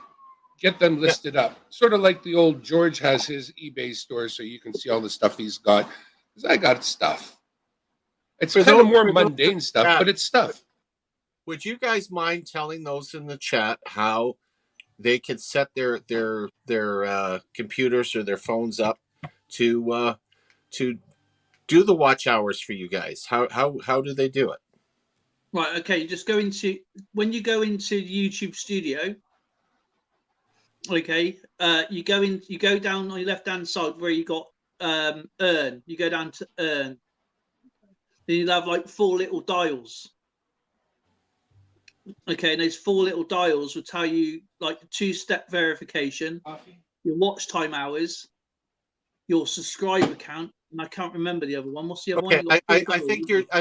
get them listed up. Sort of like the old George has his eBay store, so you can see all the stuff he's got. Because I got stuff. It's kind of more mundane stuff, but it's stuff. Would you guys mind telling those in the chat how they could set their computers or their phones up to do the watch hours for you guys? How do they do it? Right. Okay. Just when you go into YouTube Studio. Okay. You go down on your left hand side where you got earn. You go down to earn. Then you'll have like 4 little dials. Okay, and those 4 little dials will tell you like 2-step verification, your watch time hours, your subscriber count, and I can't remember the other one. What's the other one? I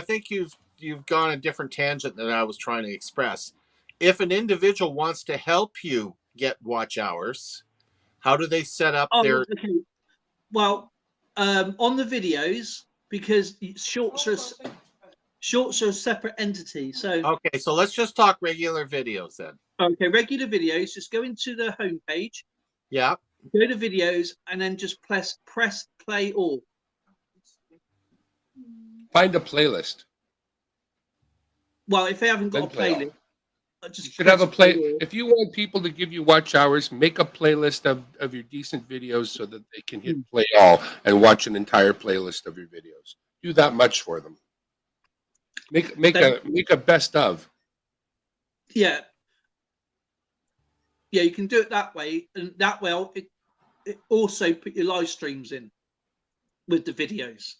think you've gone a different tangent than I was trying to express. If an individual wants to help you get watch hours, how do they set up their? Okay. Well, on the videos, because shorts are a separate entity. So okay, so let's just talk regular videos then. Okay, regular videos. Just go into the home page. Yeah. Go to videos and then just press play all. Find a playlist. Well, if they haven't got a playlist, you should have a play. If you want people to give you watch hours, make a playlist of your decent videos so that they can hit play all and watch an entire playlist of your videos. Do that much for them. Make a best of. Yeah. Yeah, you can do it that way, and that way it also put your live streams in with the videos.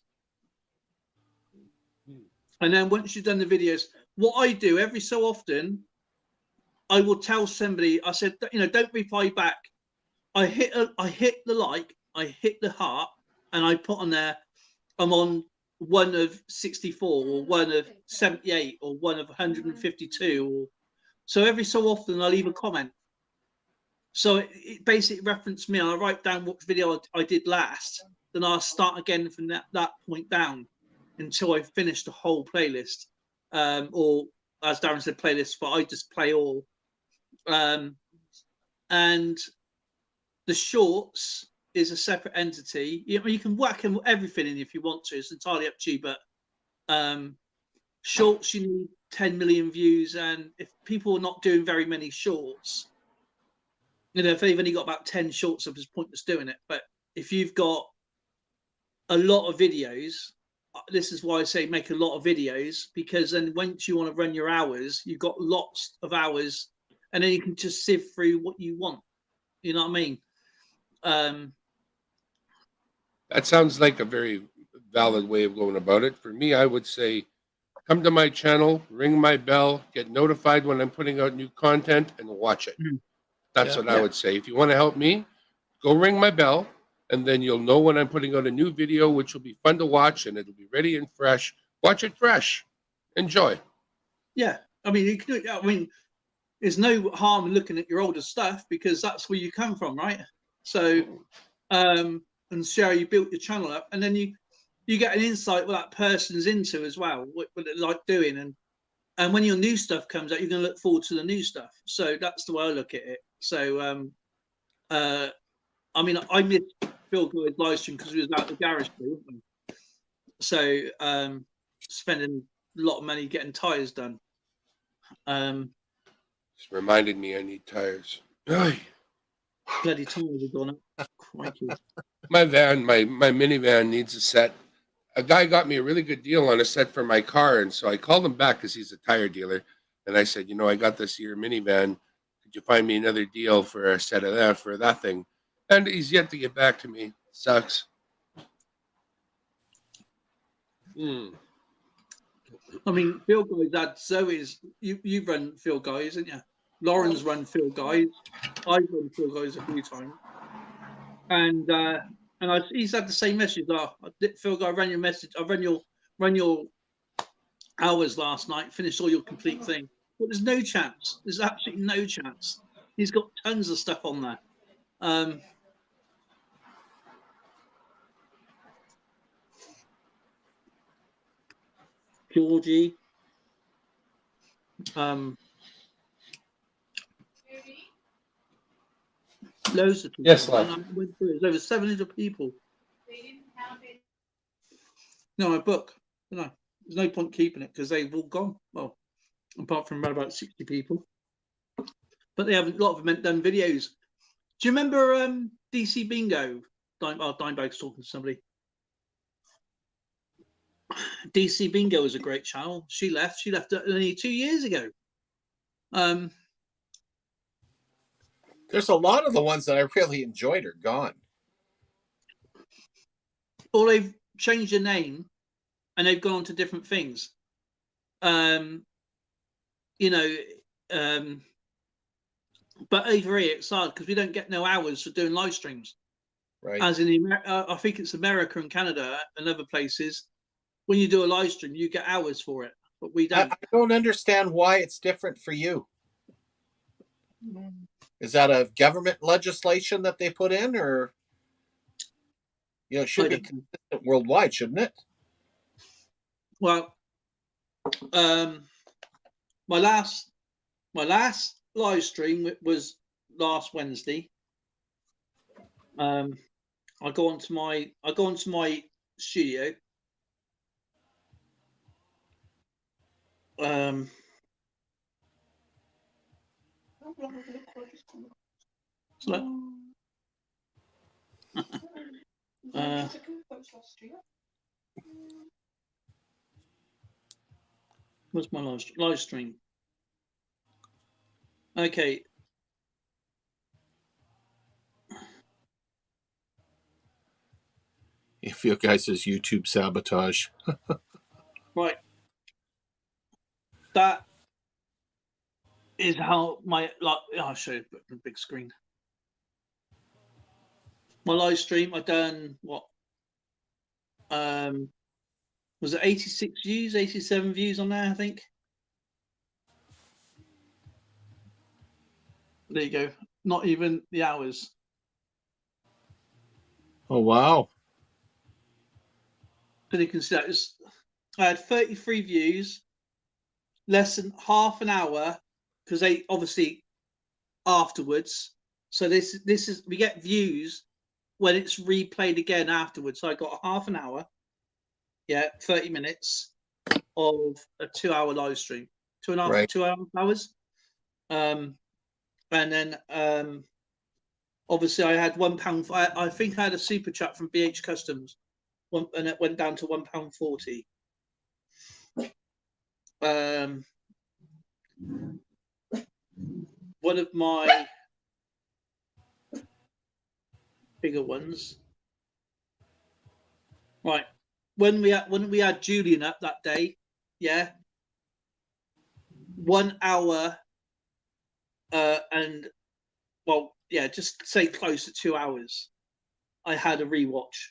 And then once you've done the videos, what I do every so often, I will tell somebody, I said, don't reply back. I hit the like, I hit the heart, and I put on there, I'm on one of 64 or one of 78 or one of 152. So every so often I'll leave a comment. So it basically referenced me, and I write down what video I did last. Then I'll start again from that point down until I finish the whole playlist. Or as Darren said, playlist, but I just play all. And the shorts is a separate entity. You can whack everything in if you want to. It's entirely up to you. But shorts, you need 10 million views, and if people are not doing very many shorts, if they've only got about 10 shorts, it's pointless doing it. But if you've got a lot of videos, this is why I say make a lot of videos, because then once you want to run your hours, you've got lots of hours and then you can just sift through what you want. You know what I mean? That sounds like a very valid way of going about it. For me, I would say come to my channel, ring my bell, get notified when I'm putting out new content, and watch it. That's what I would say. If you want to help me, go ring my bell, and then you'll know when I'm putting out a new video, which will be fun to watch, and it'll be ready and fresh. Watch it fresh. Enjoy. Yeah. I mean, you can, I mean, there's no harm in looking at your older stuff because that's where you come from, right? So, and see how you built your channel up, and then you get an insight what that person's into as well, what they like doing, and when your new stuff comes out, you're going to look forward to the new stuff. So that's the way I look at it. So, I mean, I missed Phil Guy's live stream because we was out the garage, so spending a lot of money getting tires done. Just reminded me I need tires. Ay. Bloody tires have gone up. Crikey. My minivan needs a set. A guy got me a really good deal on a set for my car, and so I called him back because he's a tire dealer, and I said, you know, I got this here minivan. Could you find me another deal for a set of that for that thing? And he's yet to get back to me. Sucks. I mean, Phil Guy's dad, Zoe's, you've run Phil Guy, isn't you? Lauren's run Phil Guy. I've run Phil Guy's a few times. And he's had the same message. Phil Guy, I ran your message. I ran your hours last night, finished all your complete thing. But there's no chance. There's absolutely no chance. He's got tons of stuff on there. Georgie. Loads of people. Yes, love. There's over 700 people. No, I book. No, there's no point keeping it because they've all gone. Well, apart from about 60 people. But they have a lot of them done videos. Do you remember DC Bingo? Dimebag's talking to somebody. DC Bingo was a great channel. She left only 2 years ago. There's a lot of the ones that I really enjoyed are gone. Or they've changed the name and they've gone on to different things. You know, but over here it's hard because we don't get no hours for doing live streams. Right. As in, I think it's America and Canada and other places. When you do a live stream, you get hours for it, but we don't. I don't understand why it's different for you. Is that a government legislation that they put in, or it should be consistent worldwide, shouldn't it? Well, my last live stream was last Wednesday. I go onto my studio. What's my live stream? Okay. If you guys says YouTube sabotage. Right. That is how I'll show you the big screen. My live stream, I done what? Was it 86 views, 87 views on there, I think. There you go. Not even the hours. Oh wow. But you can see that I had 33 views, less than half an hour, because they obviously afterwards. So this is, we get views when it's replayed again afterwards. So I got half an hour, 30 minutes of a 2 hour live stream, 2.5 right. 2 hours. And then obviously I had £1. I think I had a super chat from BH Customs, and it went down to £1.40. one of my bigger ones. Right. When we had Julian up that day, yeah, 1 hour, and well, yeah, just say close to 2 hours. I had a rewatch.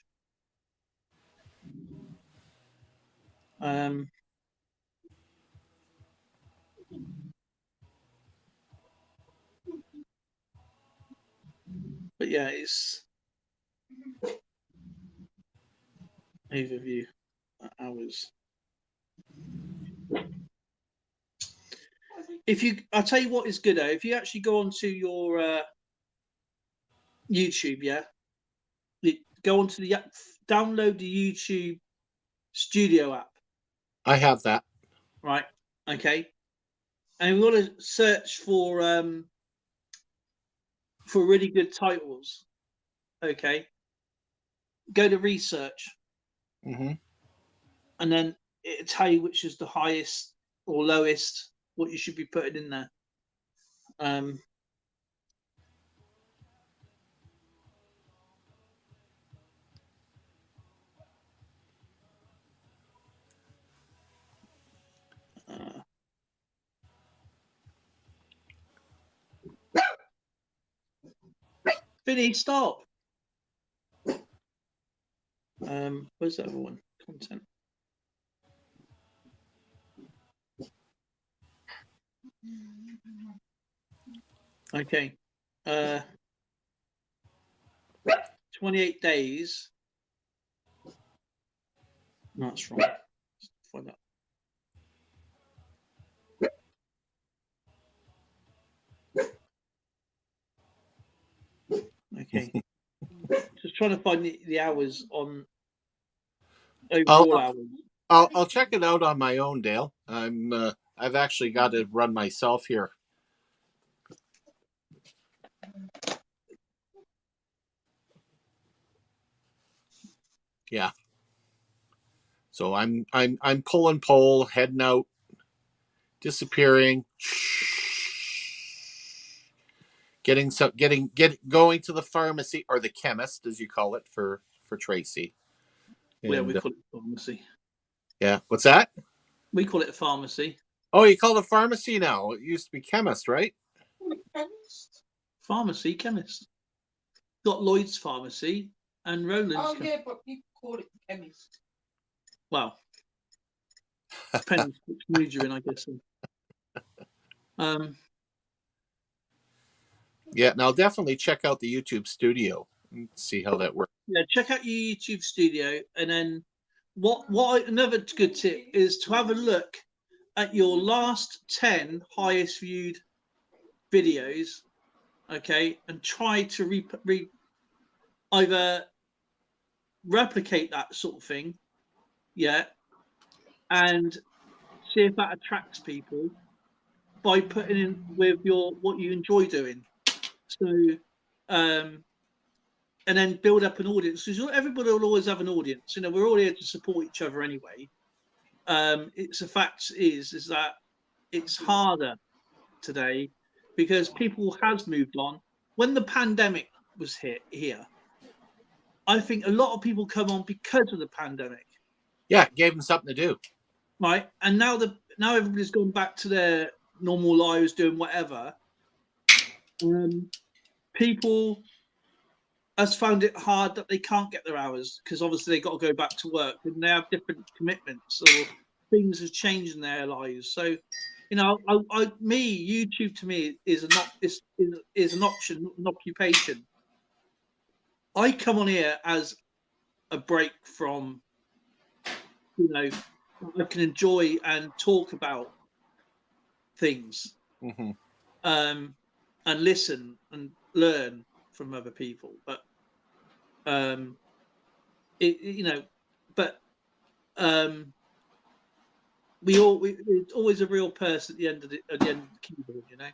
But yeah, it's overview hours. I'll tell you what is good though. If you actually go onto your YouTube, yeah, go onto the download the YouTube Studio app. I have that. Right. Okay. And we want to search for really good titles. Okay. Go to research. Mm-hmm. And then it'll tell you which is the highest or lowest, what you should be putting in there. Vinny, stop. Where's the other one? Content. Okay. 28 days. No, that's wrong. Find that. Okay. Just trying to find the hours on overall hours. I'll check it out on my own, Dale. I've actually got to run myself here. Yeah. So I'm pulling pole, heading out, disappearing, going to the pharmacy or the chemist, as you call it, for Tracy. Yeah, we call it pharmacy. Yeah. What's that? We call it a pharmacy. Oh, you call it a pharmacy now. It used to be chemist, right? Pharmacy, chemist. Got Lloyd's Pharmacy and Roland's. Oh, yeah, but people call it chemist. Well, depends which mood you're in, I guess. Yeah, and I'll definitely check out the YouTube Studio and see how that works. Yeah, check out your YouTube Studio, and then another good tip is to have a look at your last 10 highest viewed videos, okay, and try to either replicate that sort of thing, yeah, and see if that attracts people by putting in with what you enjoy doing. So, and then build up an audience, because everybody will always have an audience. You know, we're all here to support each other anyway. It's a fact is that it's harder today because people has moved on. When the pandemic was here, I think a lot of people come on because of the pandemic. Yeah, gave them something to do. Right, and now everybody's gone back to their normal lives, doing whatever. People has found it hard that they can't get their hours because obviously they got to go back to work and they have different commitments or things have changed in their lives. So, you know, YouTube to me is an option, an occupation. I come on here as a break from, you know, I can enjoy and talk about things, and listen and learn from other people. But it's always a real person at the end of the keyboard, you know.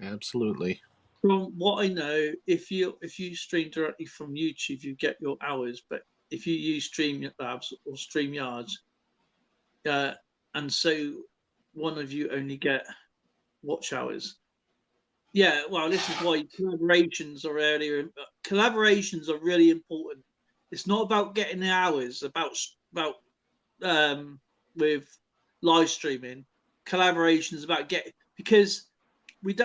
Absolutely. From what I know, if you stream directly from YouTube, you get your hours. But if you use Streamlabs or StreamYards, and so one of you only get watch hours. Yeah, well, this is why collaborations are really important. It's not about getting the hours. About with live streaming, collaborations about because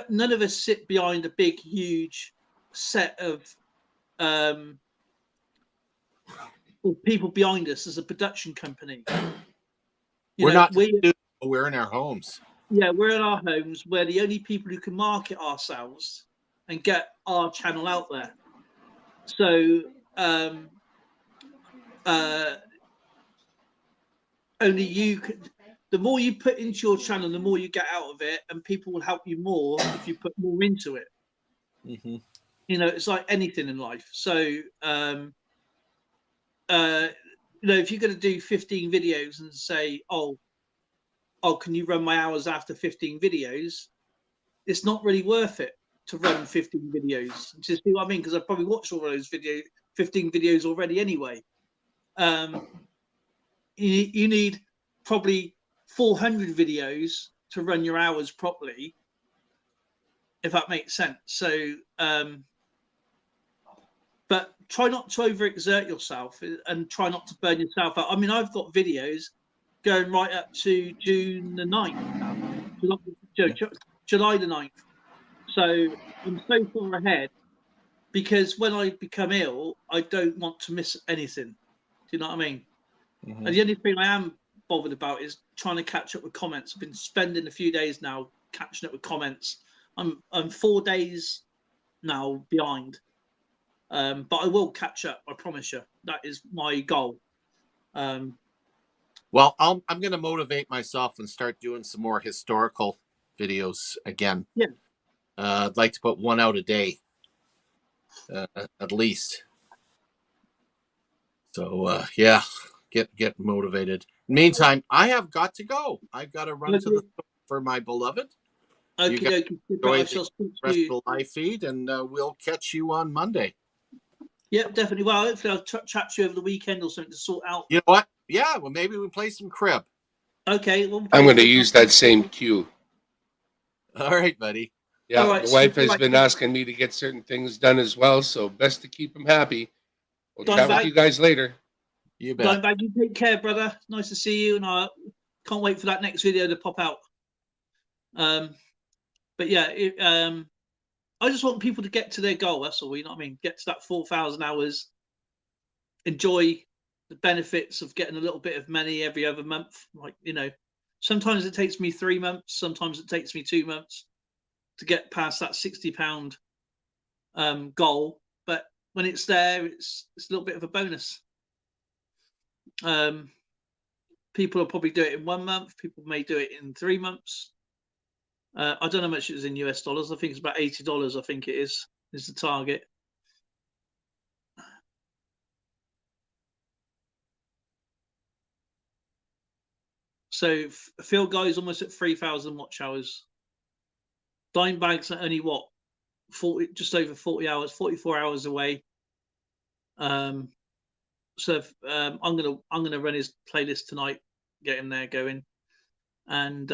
none of us sit behind a big, huge set of people behind us as a production company. We're in our homes. Yeah, we're in our homes. We're the only people who can market ourselves and get our channel out there. So only you could. The more you put into your channel, the more you get out of it, and people will help you more if you put more into it. Mm-hmm. You know, it's like anything in life. So, you know, if you're going to do 15 videos and say, oh, can you run my hours after 15 videos? It's not really worth it to run 15 videos. Do you see what I mean? Because I've probably watched all those 15 videos already anyway. You need probably 400 videos to run your hours properly, if that makes sense. So, but try not to overexert yourself and try not to burn yourself out. I mean, I've got videos going right up to June the 9th now, July the 9th. So I'm so far ahead because when I become ill, I don't want to miss anything. Do you know what I mean? Mm-hmm. And the only thing I am bothered about is trying to catch up with comments. I've been spending a few days now catching up with comments. I'm 4 days now behind, but I will catch up. I promise you. That is my goal. Well, I'm going to motivate myself and start doing some more historical videos again. Yeah. I'd like to put one out a day, at least. So yeah, get motivated. Meantime, I have got to go. I've got to run to the store for my beloved. You guys enjoy the rest of the live feed, and we'll catch you on Monday. Yep, definitely. Well, hopefully I'll chat to you over the weekend or something to sort out. You know what? Yeah, well, maybe we play some crib. Okay. Well, I'm going to use that same cue. All right, buddy. Yeah, right, the wife has been asking me to get certain things done as well, so best to keep them happy. We'll chat with you guys later. You bet. Dimebag, you take care, brother. Nice to see you, and I can't wait for that next video to pop out. But yeah, I just want people to get to their goal. That's all. You know what I mean? Get to that 4,000 hours. Enjoy the benefits of getting a little bit of money every other month. Like, you know, sometimes it takes me 3 months. Sometimes it takes me 2 months to get past that £60 goal. But when it's there, it's a little bit of a bonus. People will probably do it in 1 month. People may do it in 3 months. I don't know how much it is in US dollars. I think it's about $80. I think it is the target. So Phil Guy's almost at 3,000 watch hours. Dimebag's at only what 40, just over 40 hours, 44 hours away. So I'm gonna run his playlist tonight, get him there going, and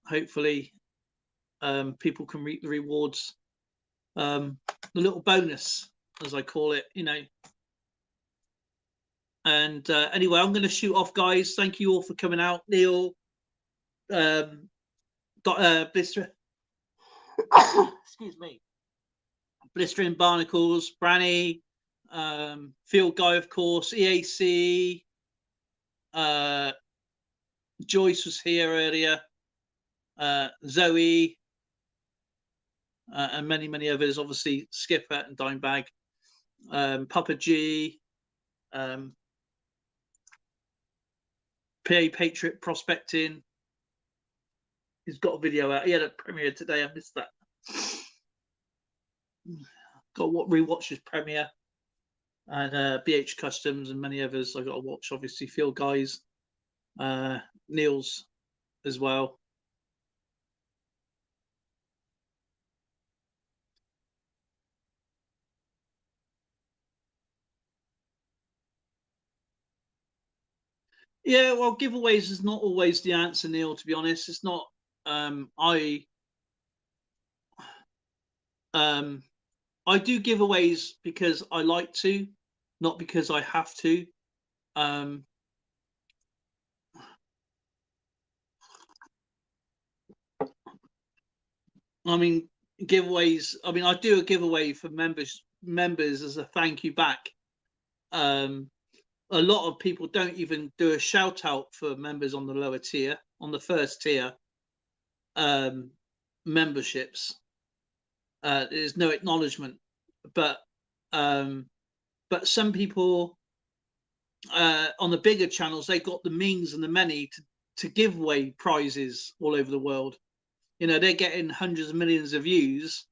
hopefully people can reap the rewards. The little bonus, as I call it, you know. And anyway, I'm going to shoot off, guys. Thank you all for coming out. Neil, Blister, excuse me, Blistering Barnacles, Branny, Field Guy, of course, EAC, Joyce was here earlier, Zoe, and many, many others, obviously Skipper and Dimebag, Papa G, PA Patriot Prospecting. He's got a video out. He had a premiere today. I missed that. Got to rewatch his premiere. And BH Customs and many others I got to watch. Obviously, Field Guys, Neil's as well. Yeah, well, giveaways is not always the answer, Neil. To be honest, it's not. I do giveaways because I like to, not because I have to. I mean, giveaways. I mean, I do a giveaway for members as a thank you back. A lot of people don't even do a shout out for members on the lower tier, on the first tier memberships. There's no acknowledgement, but some people on the bigger channels, they got the means and the money to give away prizes all over the world. You know, they're getting hundreds of millions of views,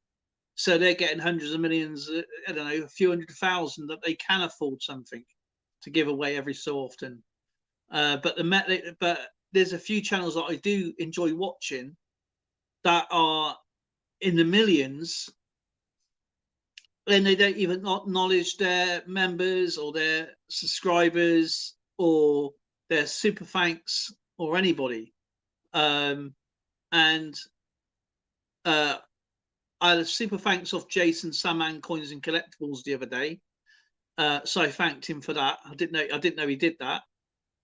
so they're getting hundreds of millions. I don't know, a few 100,000 that they can afford something to give away every so often. But there's a few channels that I do enjoy watching that are in the millions, and they don't even acknowledge their members or their subscribers or their super thanks or anybody. And I had a super thanks off Jason Saman Coins and Collectibles the other day, so I thanked him for that. I didn't know he did that.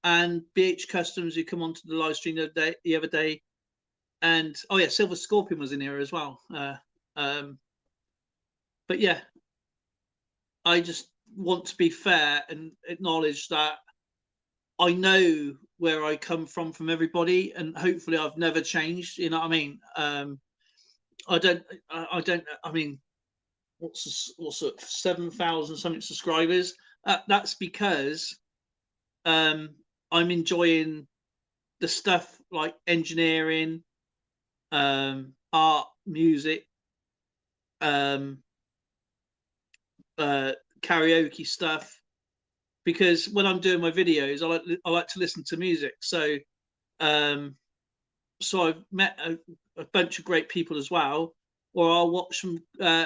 And BH Customs, who come onto the live stream the other day, and oh yeah, Silver Scorpion was in here as well. But yeah, I just want to be fair and acknowledge that I know where I come from everybody, and hopefully I've never changed. You know what I mean? I don't. I mean, what's it? 7,000 something subscribers. That's because I'm enjoying the stuff like engineering, art, music, karaoke stuff, because when I'm doing my videos, I like to listen to music. So so I've met a bunch of great people as well, or I'll watch some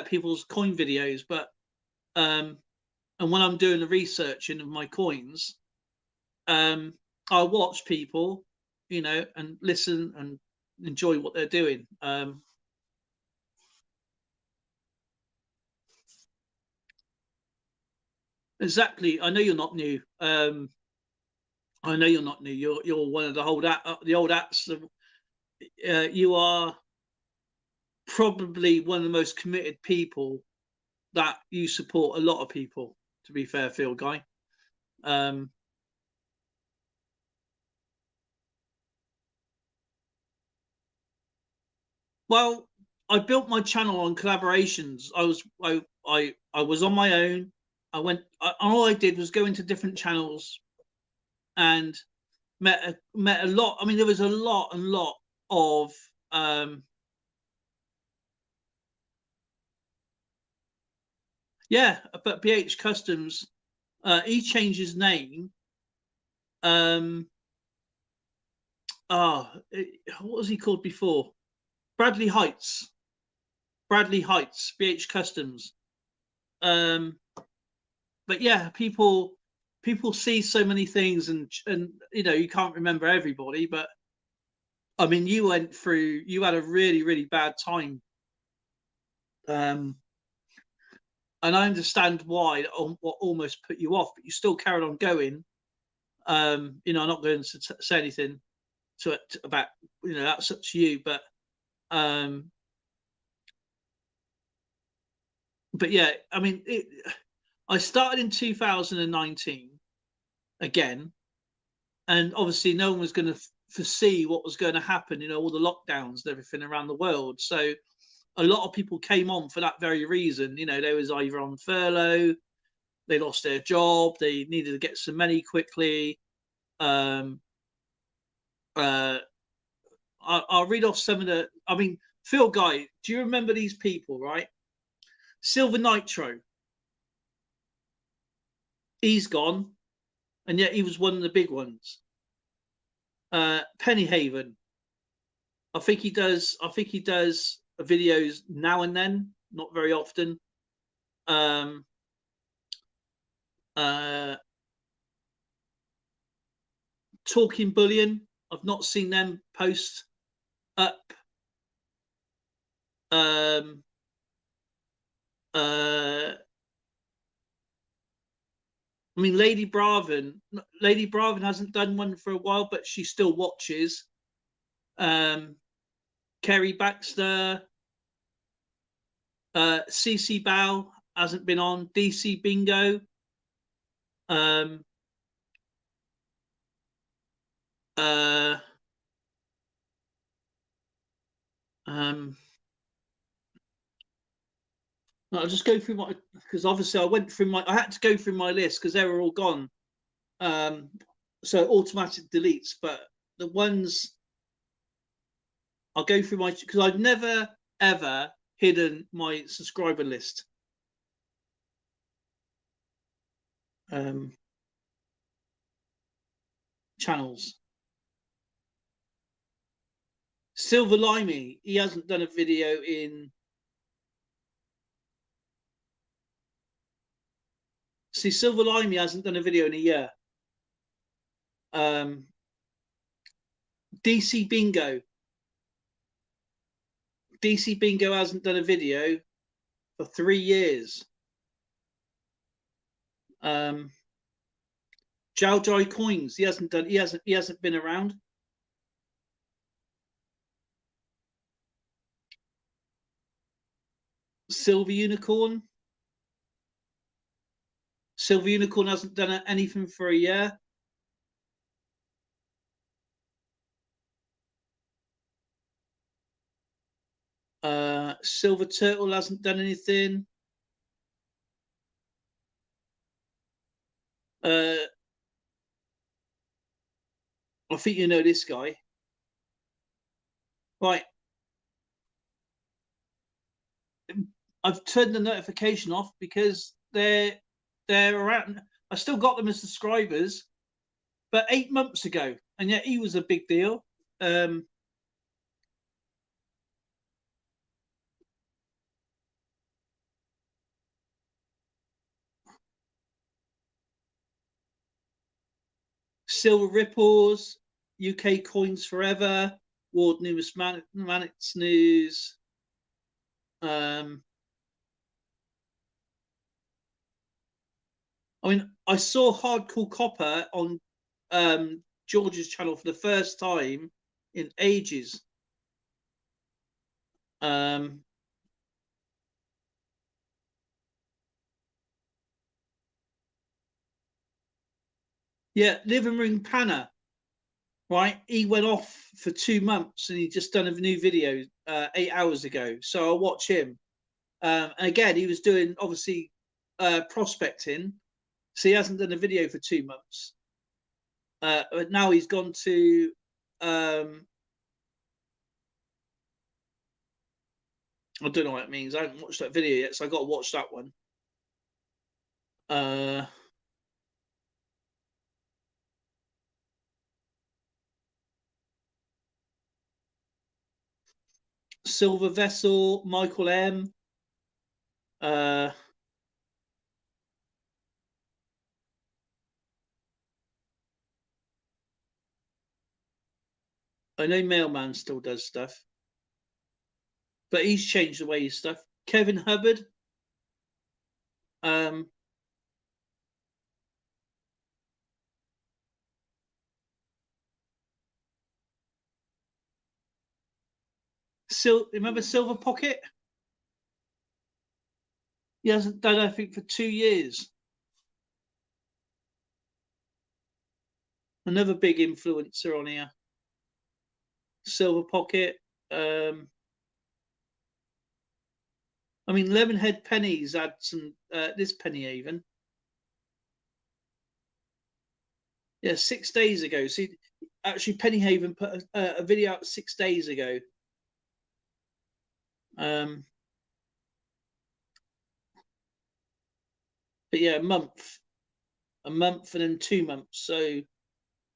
people's coin videos. But and when I'm doing the researching of my coins, I watch people, you know, and listen and enjoy what they're doing. Exactly. I know you're not new. I know you're not new. You're one of the old apps. You are probably one of the most committed people that you support a lot of people. To be fair, Field Guy. Well, I built my channel on collaborations. I was on my own. All I did was go into different channels and met a lot. I mean, there was a lot of yeah. But BH Customs, he changed his name. What was he called before? Bradley Heights. Bradley Heights, BH Customs. But yeah, people see so many things, and you know, you can't remember everybody. But I mean, you had a really bad time, and I understand why what almost put you off, but you still carried on going. You know, I'm not going to say anything about, you know, that's up to you, but yeah, I mean, I started in 2019 again, and obviously no one was going to foresee what was going to happen, you know, all the lockdowns and everything around the world. So a lot of people came on for that very reason. You know, they was either on furlough, they lost their job, they needed to get some money quickly. I'll read off some of the, I mean, Phil Guy, do you remember these people, right? Silver Nitro, he's gone, and yet he was one of the big ones. Penny Haven, I think he does videos now and then, not very often. Talking Bullion, I've not seen them post up. I mean, Lady Braven hasn't done one for a while, but she still watches. Kerry Baxter, CC Bow hasn't been on. DC Bingo. I'll just go through my, because obviously I had to go through my list because they were all gone. So automatic deletes, but the ones I'll go through my, because I've never ever hidden my subscriber list. Channels. Silver Limey, he hasn't done a video in. See, Silver Limey hasn't done a video in a year. DC Bingo. DC Bingo hasn't done a video for 3 years. Jaljai Coins, he hasn't been around. Silver Unicorn. Silver Unicorn hasn't done anything for a year. Silver Turtle hasn't done anything. I think you know this guy. Right. I've turned the notification off because they're around. I still got them as subscribers, but 8 months ago, and yet he was a big deal. Silver Ripples, UK Coins Forever, World Numismatics News. I mean, I saw Hardcore Copper on George's channel for the first time in ages. Yeah, Living Room Panna, right? He went off for 2 months and he just done a new video 8 hours ago. So I'll watch him. And again, he was doing obviously prospecting. So he hasn't done a video for 2 months. But now he's gone to I don't know what it means. I haven't watched that video yet, so I got to watch that one. Silver Vessel, Michael M. I know Mailman still does stuff, but he's changed the way he's stuff. Kevin Hubbard. Remember Silver Pocket? He hasn't done anything for 2 years. Another big influencer on here. Silver Pocket. I mean, Lemonhead Pennies had some. This Penny Haven. Yeah, 6 days ago. See, actually, Penny Haven put a video out 6 days ago. But yeah, a month and then 2 months. So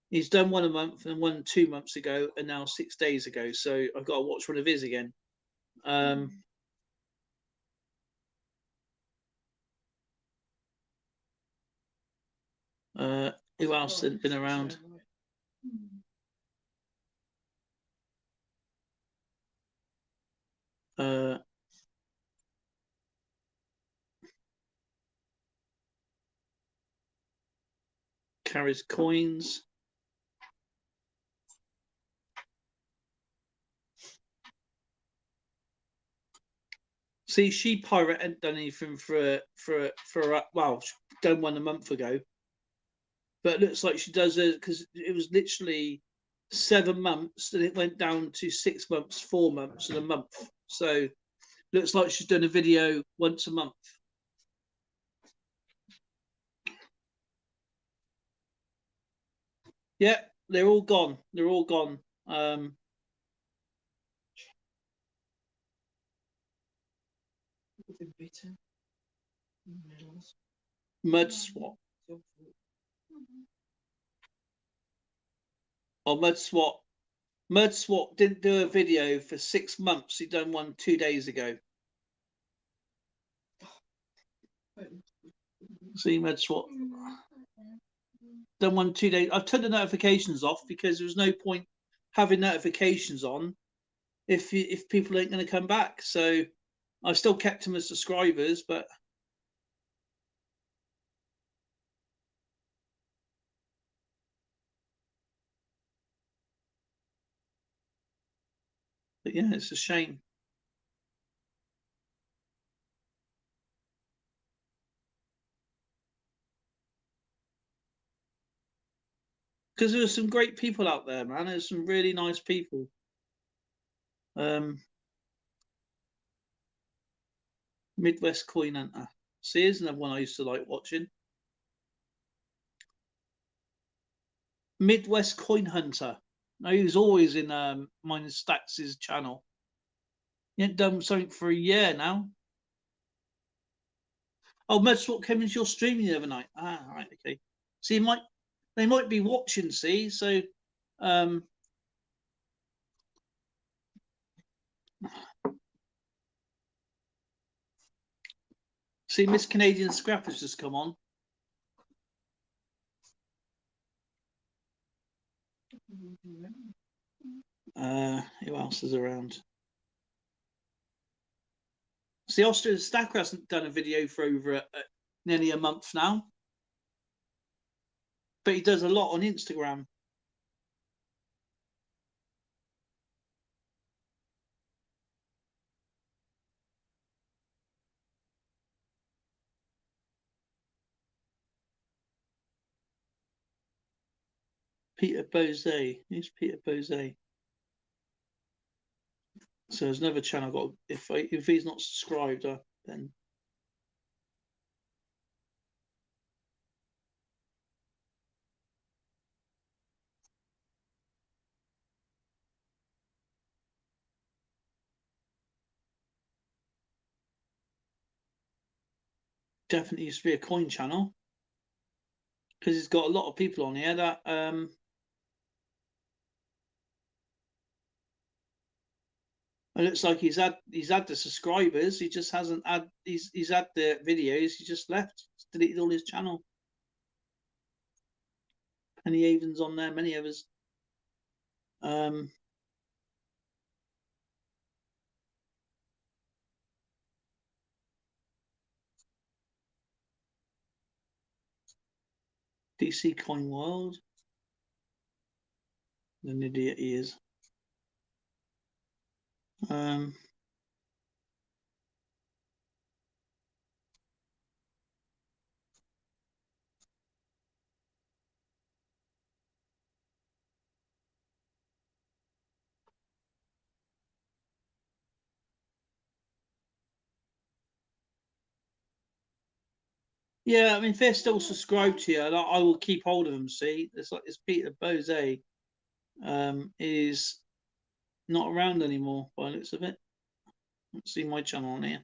he's done one a month and one 2 months ago, and now 6 days ago. So I've got to watch one of his again. Who else has been around? Carries coins. See, She Pirate hadn't done anything for well, she done one a month ago, but it looks like she does it because it was literally 7 months, and it went down to 6 months, 4 months, and a month. So looks like she's done a video once a month. Yeah, they're all gone. They're all gone. Mud Swat. Oh, Mud Swat. Mud Swat didn't do a video for 6 months. He done one 2 days ago. See, Mud Swat done one 2 days. I've turned the notifications off because there was no point having notifications on if people ain't going to come back. So I still kept them as subscribers, but yeah, it's a shame. Because there's some great people out there, man. There's some really nice people. Midwest Coin Hunter. See, here's another one I used to like watching. Midwest Coin Hunter. Now, he was always in Minus Stacks' channel. He ain't done something for a year now. Oh, Medswap came into your stream the other night. Ah, right, okay. See, they might be watching. See, so see, Miss Canadian Scrap has just come on. Who else is around? See, Austrian Stacker hasn't done a video for over nearly a month now, but he does a lot on Instagram. Peter Bose. Who's Peter Bose? So there's another channel. Got if he's not subscribed, then definitely used to be a coin channel because he's got a lot of people on here that it looks like he's had the subscribers. He just hasn't had he's had the videos. He just left. He's deleted all his channel. Penny Haven's on there. Many others. DC Coin World. An idiot he is. Yeah, I mean, if they're still subscribed to you, I will keep hold of them. See, it's like this Peter Bose is not around anymore by the looks of it. Let's see my channel on here.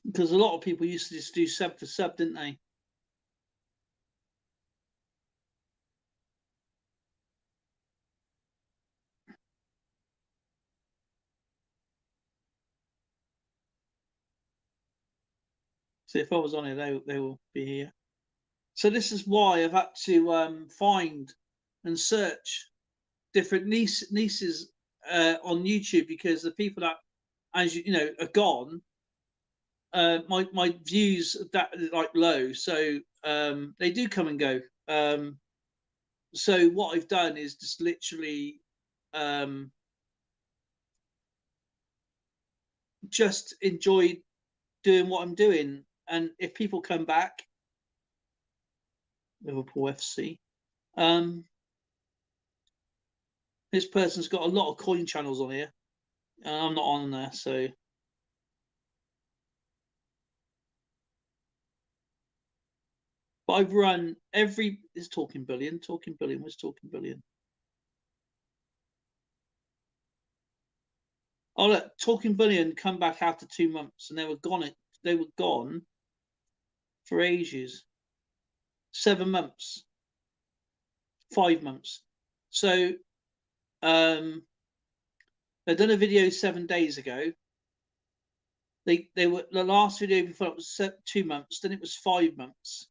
Because a lot of people used to just do sub for sub, didn't they? So if I was on it, they will be here. So this is why I've had to find and search different nieces on YouTube, because the people that, as you know, are gone. My views that like low, so they do come and go. So what I've done is just literally just enjoyed doing what I'm doing, and if people come back, Liverpool FC, this person's got a lot of coin channels on here, and I'm not on there, so. But I've run every. Is Talking Billion? Talking Billion was Talking Billion. Oh look, Talking Billion come back after 2 months, and they were gone. They were gone for ages. 7 months, 5 months. So, they'd done a video 7 days ago. They were the last video before it was 2 months. Then it was 5 months.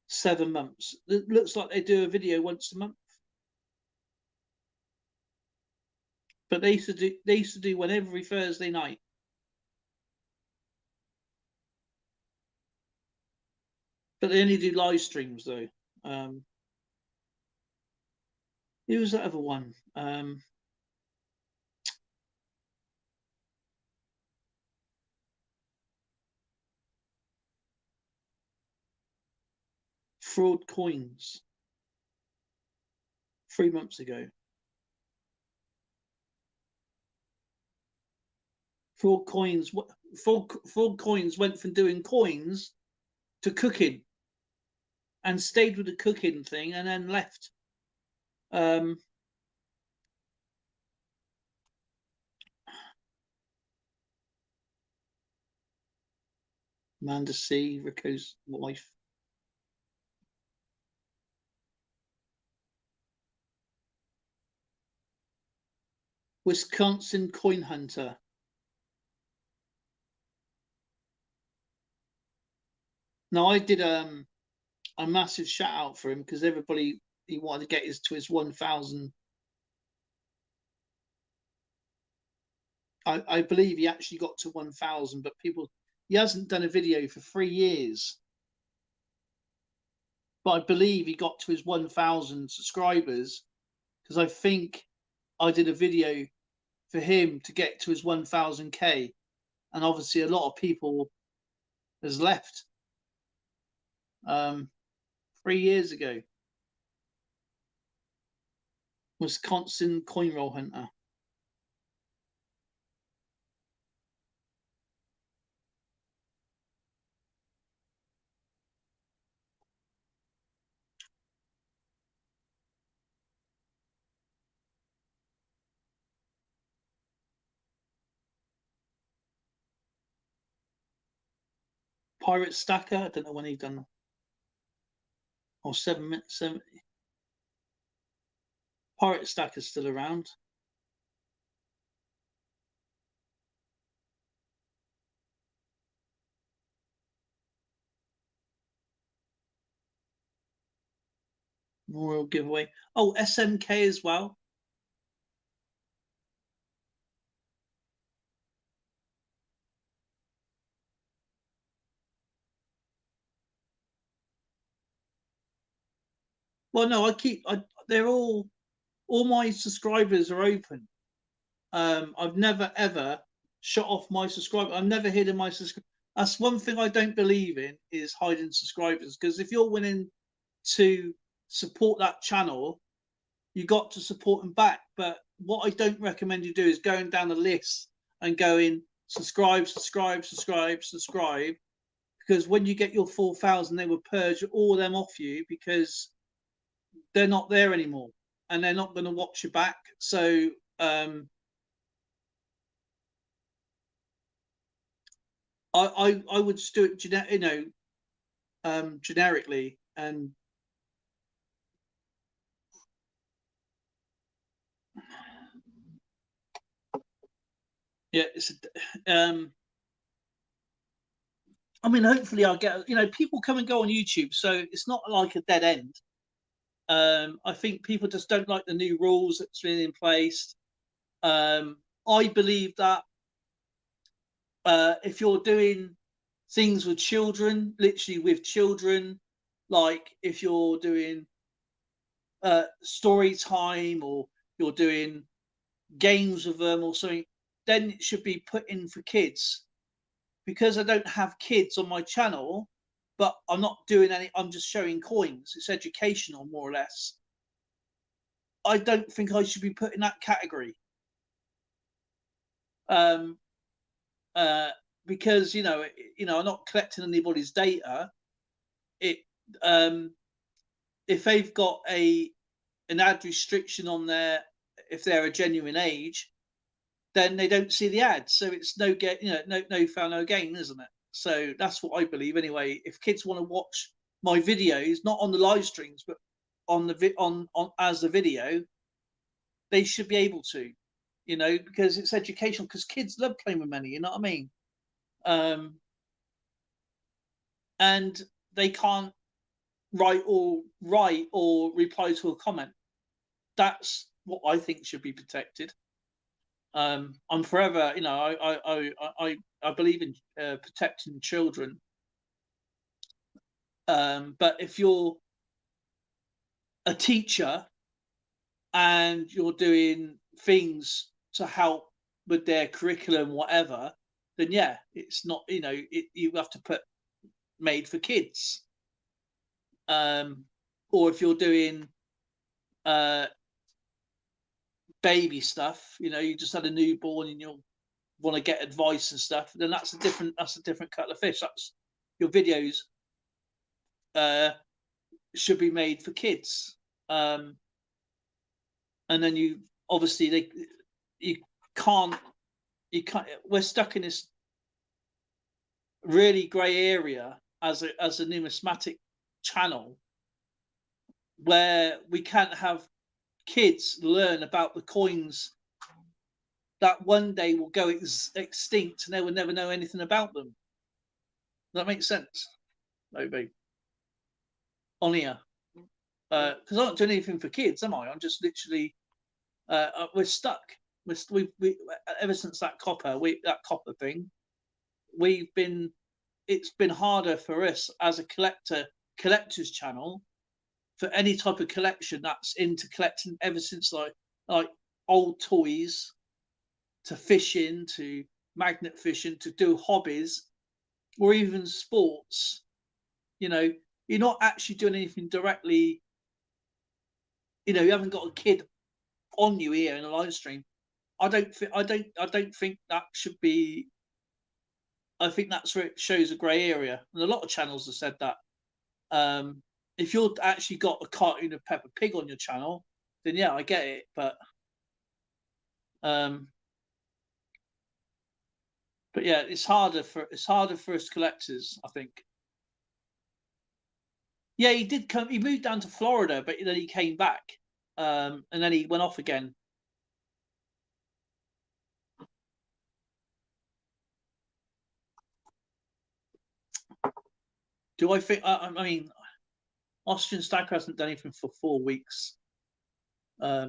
7 months. It looks like they do a video once a month. But they used to do one every Thursday night. But they only do live streams though. Who was that other one? Fraud Coins. 3 months ago. Fraud Coins went from doing coins to cooking, and stayed with the cooking thing, and then left. Amanda C, Rico's wife. Wisconsin Coin Hunter. Now I did a massive shout out for him, because everybody, he wanted to get to his 1,000. I believe he actually got to 1,000, but he hasn't done a video for 3 years. But I believe he got to his 1,000 subscribers, because I think I did a video for him to get to his 1,000K, and obviously a lot of people has left 3 years ago. Wisconsin Coin Roll Hunter. Pirate Stacker, I don't know when he done. Or 7 minutes. Pirate Stacker's still around. Memorial giveaway. Oh, SMK as well. Well, no, they're all my subscribers are open. I've never ever shut off my subscriber. I've never hidden my subscriber. That's one thing I don't believe in, is hiding subscribers. Because if you're willing to support that channel, you got to support them back. But what I don't recommend you do is going down the list and going subscribe, subscribe, subscribe, subscribe. Because when you get your 4,000, they will purge all of them off you, because they're not there anymore, and they're not going to watch you back. So I would just do it, generically, and yeah, it's I mean, hopefully I'll get, people come and go on YouTube, so it's not like a dead end. I think people just don't like the new rules that's been in place. I believe that if you're doing things with children, literally with children, like if you're doing story time or you're doing games with them or something, then it should be put in for kids. Because I don't have kids on my channel, but I'm not doing any, I'm just showing coins. It's educational, more or less. I don't think I should be put in that category. Because you know, I'm not collecting anybody's data. It if they've got an ad restriction on there, if they're a genuine age, then they don't see the ads. So it's no get, no foul, no gain, isn't it? So that's what I believe anyway. If kids want to watch my videos, not on the live streams, but on the on as a video, they should be able to, because it's educational. Because kids love playing with money, you know what I mean? And they can't write or reply to a comment. That's what I think should be protected. I'm forever, I believe in protecting children. But if you're a teacher and you're doing things to help with their curriculum, whatever, then yeah, it's not, you have to put made for kids. Or if you're doing baby stuff, you just had a newborn and you'll want to get advice and stuff, then that's a different kettle of fish. That's your videos should be made for kids. And then you obviously you can't we're stuck in this really grey area as a numismatic channel where we can't have kids learn about the coins that one day will go extinct and they will never know anything about them. Does that make sense? Maybe on here, because I'm not doing anything for kids, am I? I'm just literally we're stuck. We ever since that copper thing, it's been harder for us as a collector's channel for any type of collection that's into collecting, ever since like old toys to fishing to magnet fishing to do hobbies or even sports. You're not actually doing anything directly. You haven't got a kid on you here in a live stream. I don't think that should be. I think that's where it shows a grey area, and a lot of channels have said that. If you're actually got a cartoon of Peppa Pig on your channel, then yeah, I get it. But yeah, it's harder for us collectors, I think. Yeah, he did come. He moved down to Florida, but then he came back, and then he went off again. Do I think? I mean, Austrian Stag hasn't done anything for 4 weeks. I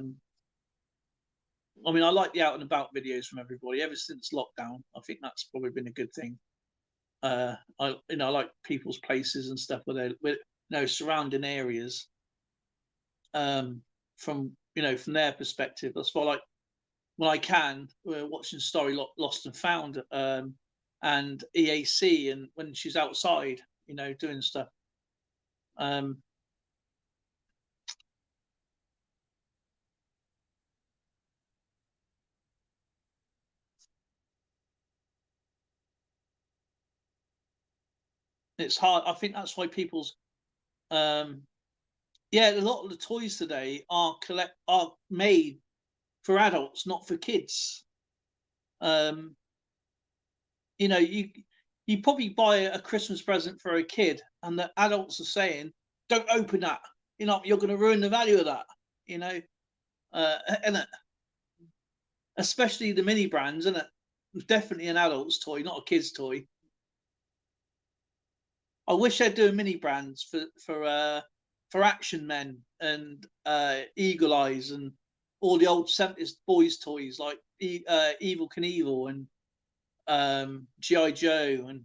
mean, I like the out and about videos from everybody ever since lockdown. I think that's probably been a good thing. I like people's places and stuff where they're surrounding areas. From from their perspective, that's why I like when I can. We're watching Story Lost and Found and EAC, and when she's outside, doing stuff. It's hard. I think that's why people's yeah, a lot of the toys today are made for adults, not for kids. You probably buy a Christmas present for a kid, and the adults are saying, "Don't open that. You're going to ruin the value of that." And especially the mini brands, isn't it? It's definitely an adult's toy, not a kid's toy. I wish they'd do mini brands for for Action Men and Eagle Eyes and all the old 70s boys toys like Evel Knievel and G.I. Joe and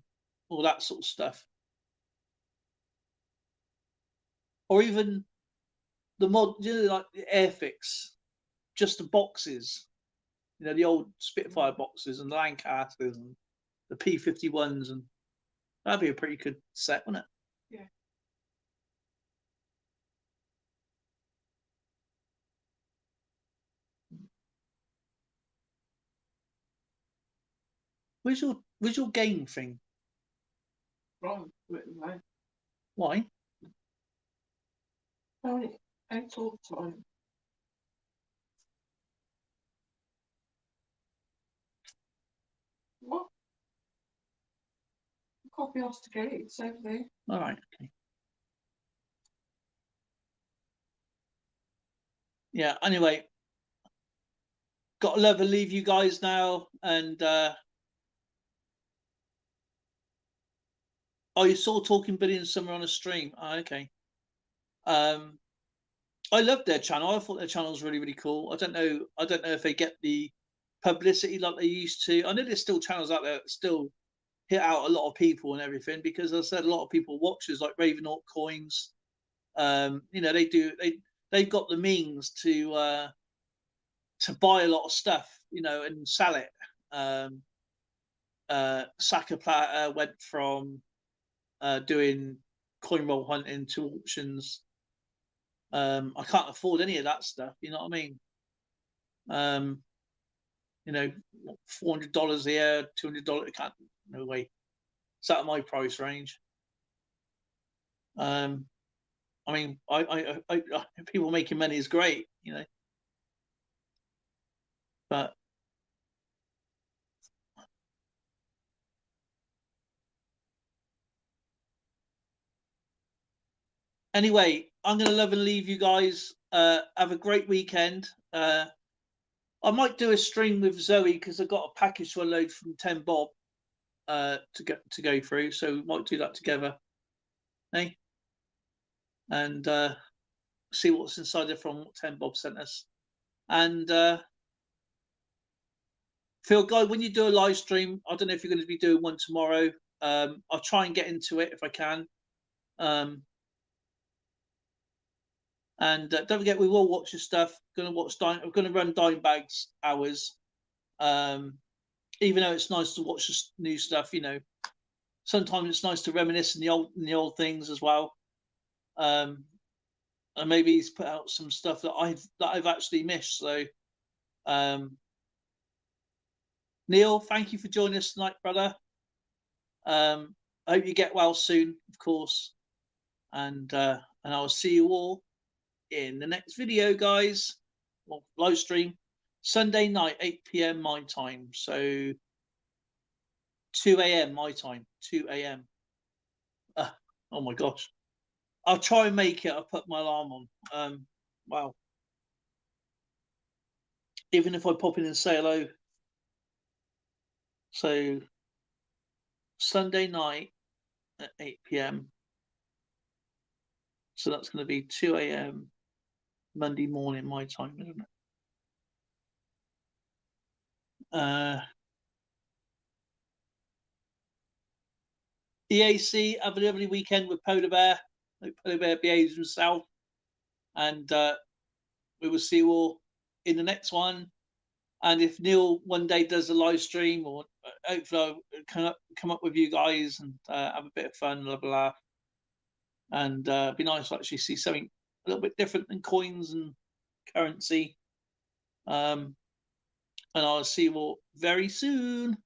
all that sort of stuff. Or even the mod, like the Airfix, just the boxes, the old Spitfire boxes and the Lancasters and the P-51s, and that'd be a pretty good set, wouldn't it? Yeah. Where's your game thing? Wrong. Written right. Why? Only out all the time. What? Copy us to get it, same thing. All right. Okay. Yeah. Anyway, got to love and leave you guys now, and oh, you saw Talking Billions somewhere on a stream. Oh, okay. I loved their channel. I thought their channel was really, really cool. I don't know if they get the publicity like they used to. I know there's still channels out there that still hit out a lot of people and everything, because as I said, a lot of people watch us, like Ravenhawk Coins. They've got the means to buy a lot of stuff, and sell it. Saka Platter went from doing coin roll hunting to auctions. I can't afford any of that stuff. You know what I mean? $400 a year, $200. Can't. No way. It's out of my price range. I mean, I people making money is great, but anyway, I'm going to love and leave you guys. Have a great weekend. I might do a stream with Zoe because I've got a package to unload from 10 Bob to go through, so we might do that together. Hey, and see what's inside there from what 10 Bob sent us. And Phil, Guy, when you do a live stream, I don't know if you're going to be doing one tomorrow. I'll try and get into it if I can. And don't forget, we will watch your stuff. We're going to run Dime Bags hours. Even though it's nice to watch the new stuff, sometimes it's nice to reminisce in the old things as well. And maybe he's put out some stuff that I've actually missed. So, Neil, thank you for joining us tonight, brother. I hope you get well soon, of course. And I'll see you all in the next video, guys. Well, live stream Sunday night, 8 p.m. my time. So 2 a.m. my time. 2 a.m. Oh my gosh. I'll try and make it. I'll put my alarm on. Wow. Even if I pop in and say hello. So Sunday night at 8 p.m. So that's going to be 2 a.m. Monday morning my time, isn't it? EAC, have a lovely weekend with Polar Bear. Hope Polar Bear behaves himself. And we will see you all in the next one. And if Neil one day does a live stream, or hopefully I'll come up with you guys and have a bit of fun, blah, blah, blah. And it'd be nice to actually see something a little bit different than coins and currency. And I'll see you all very soon.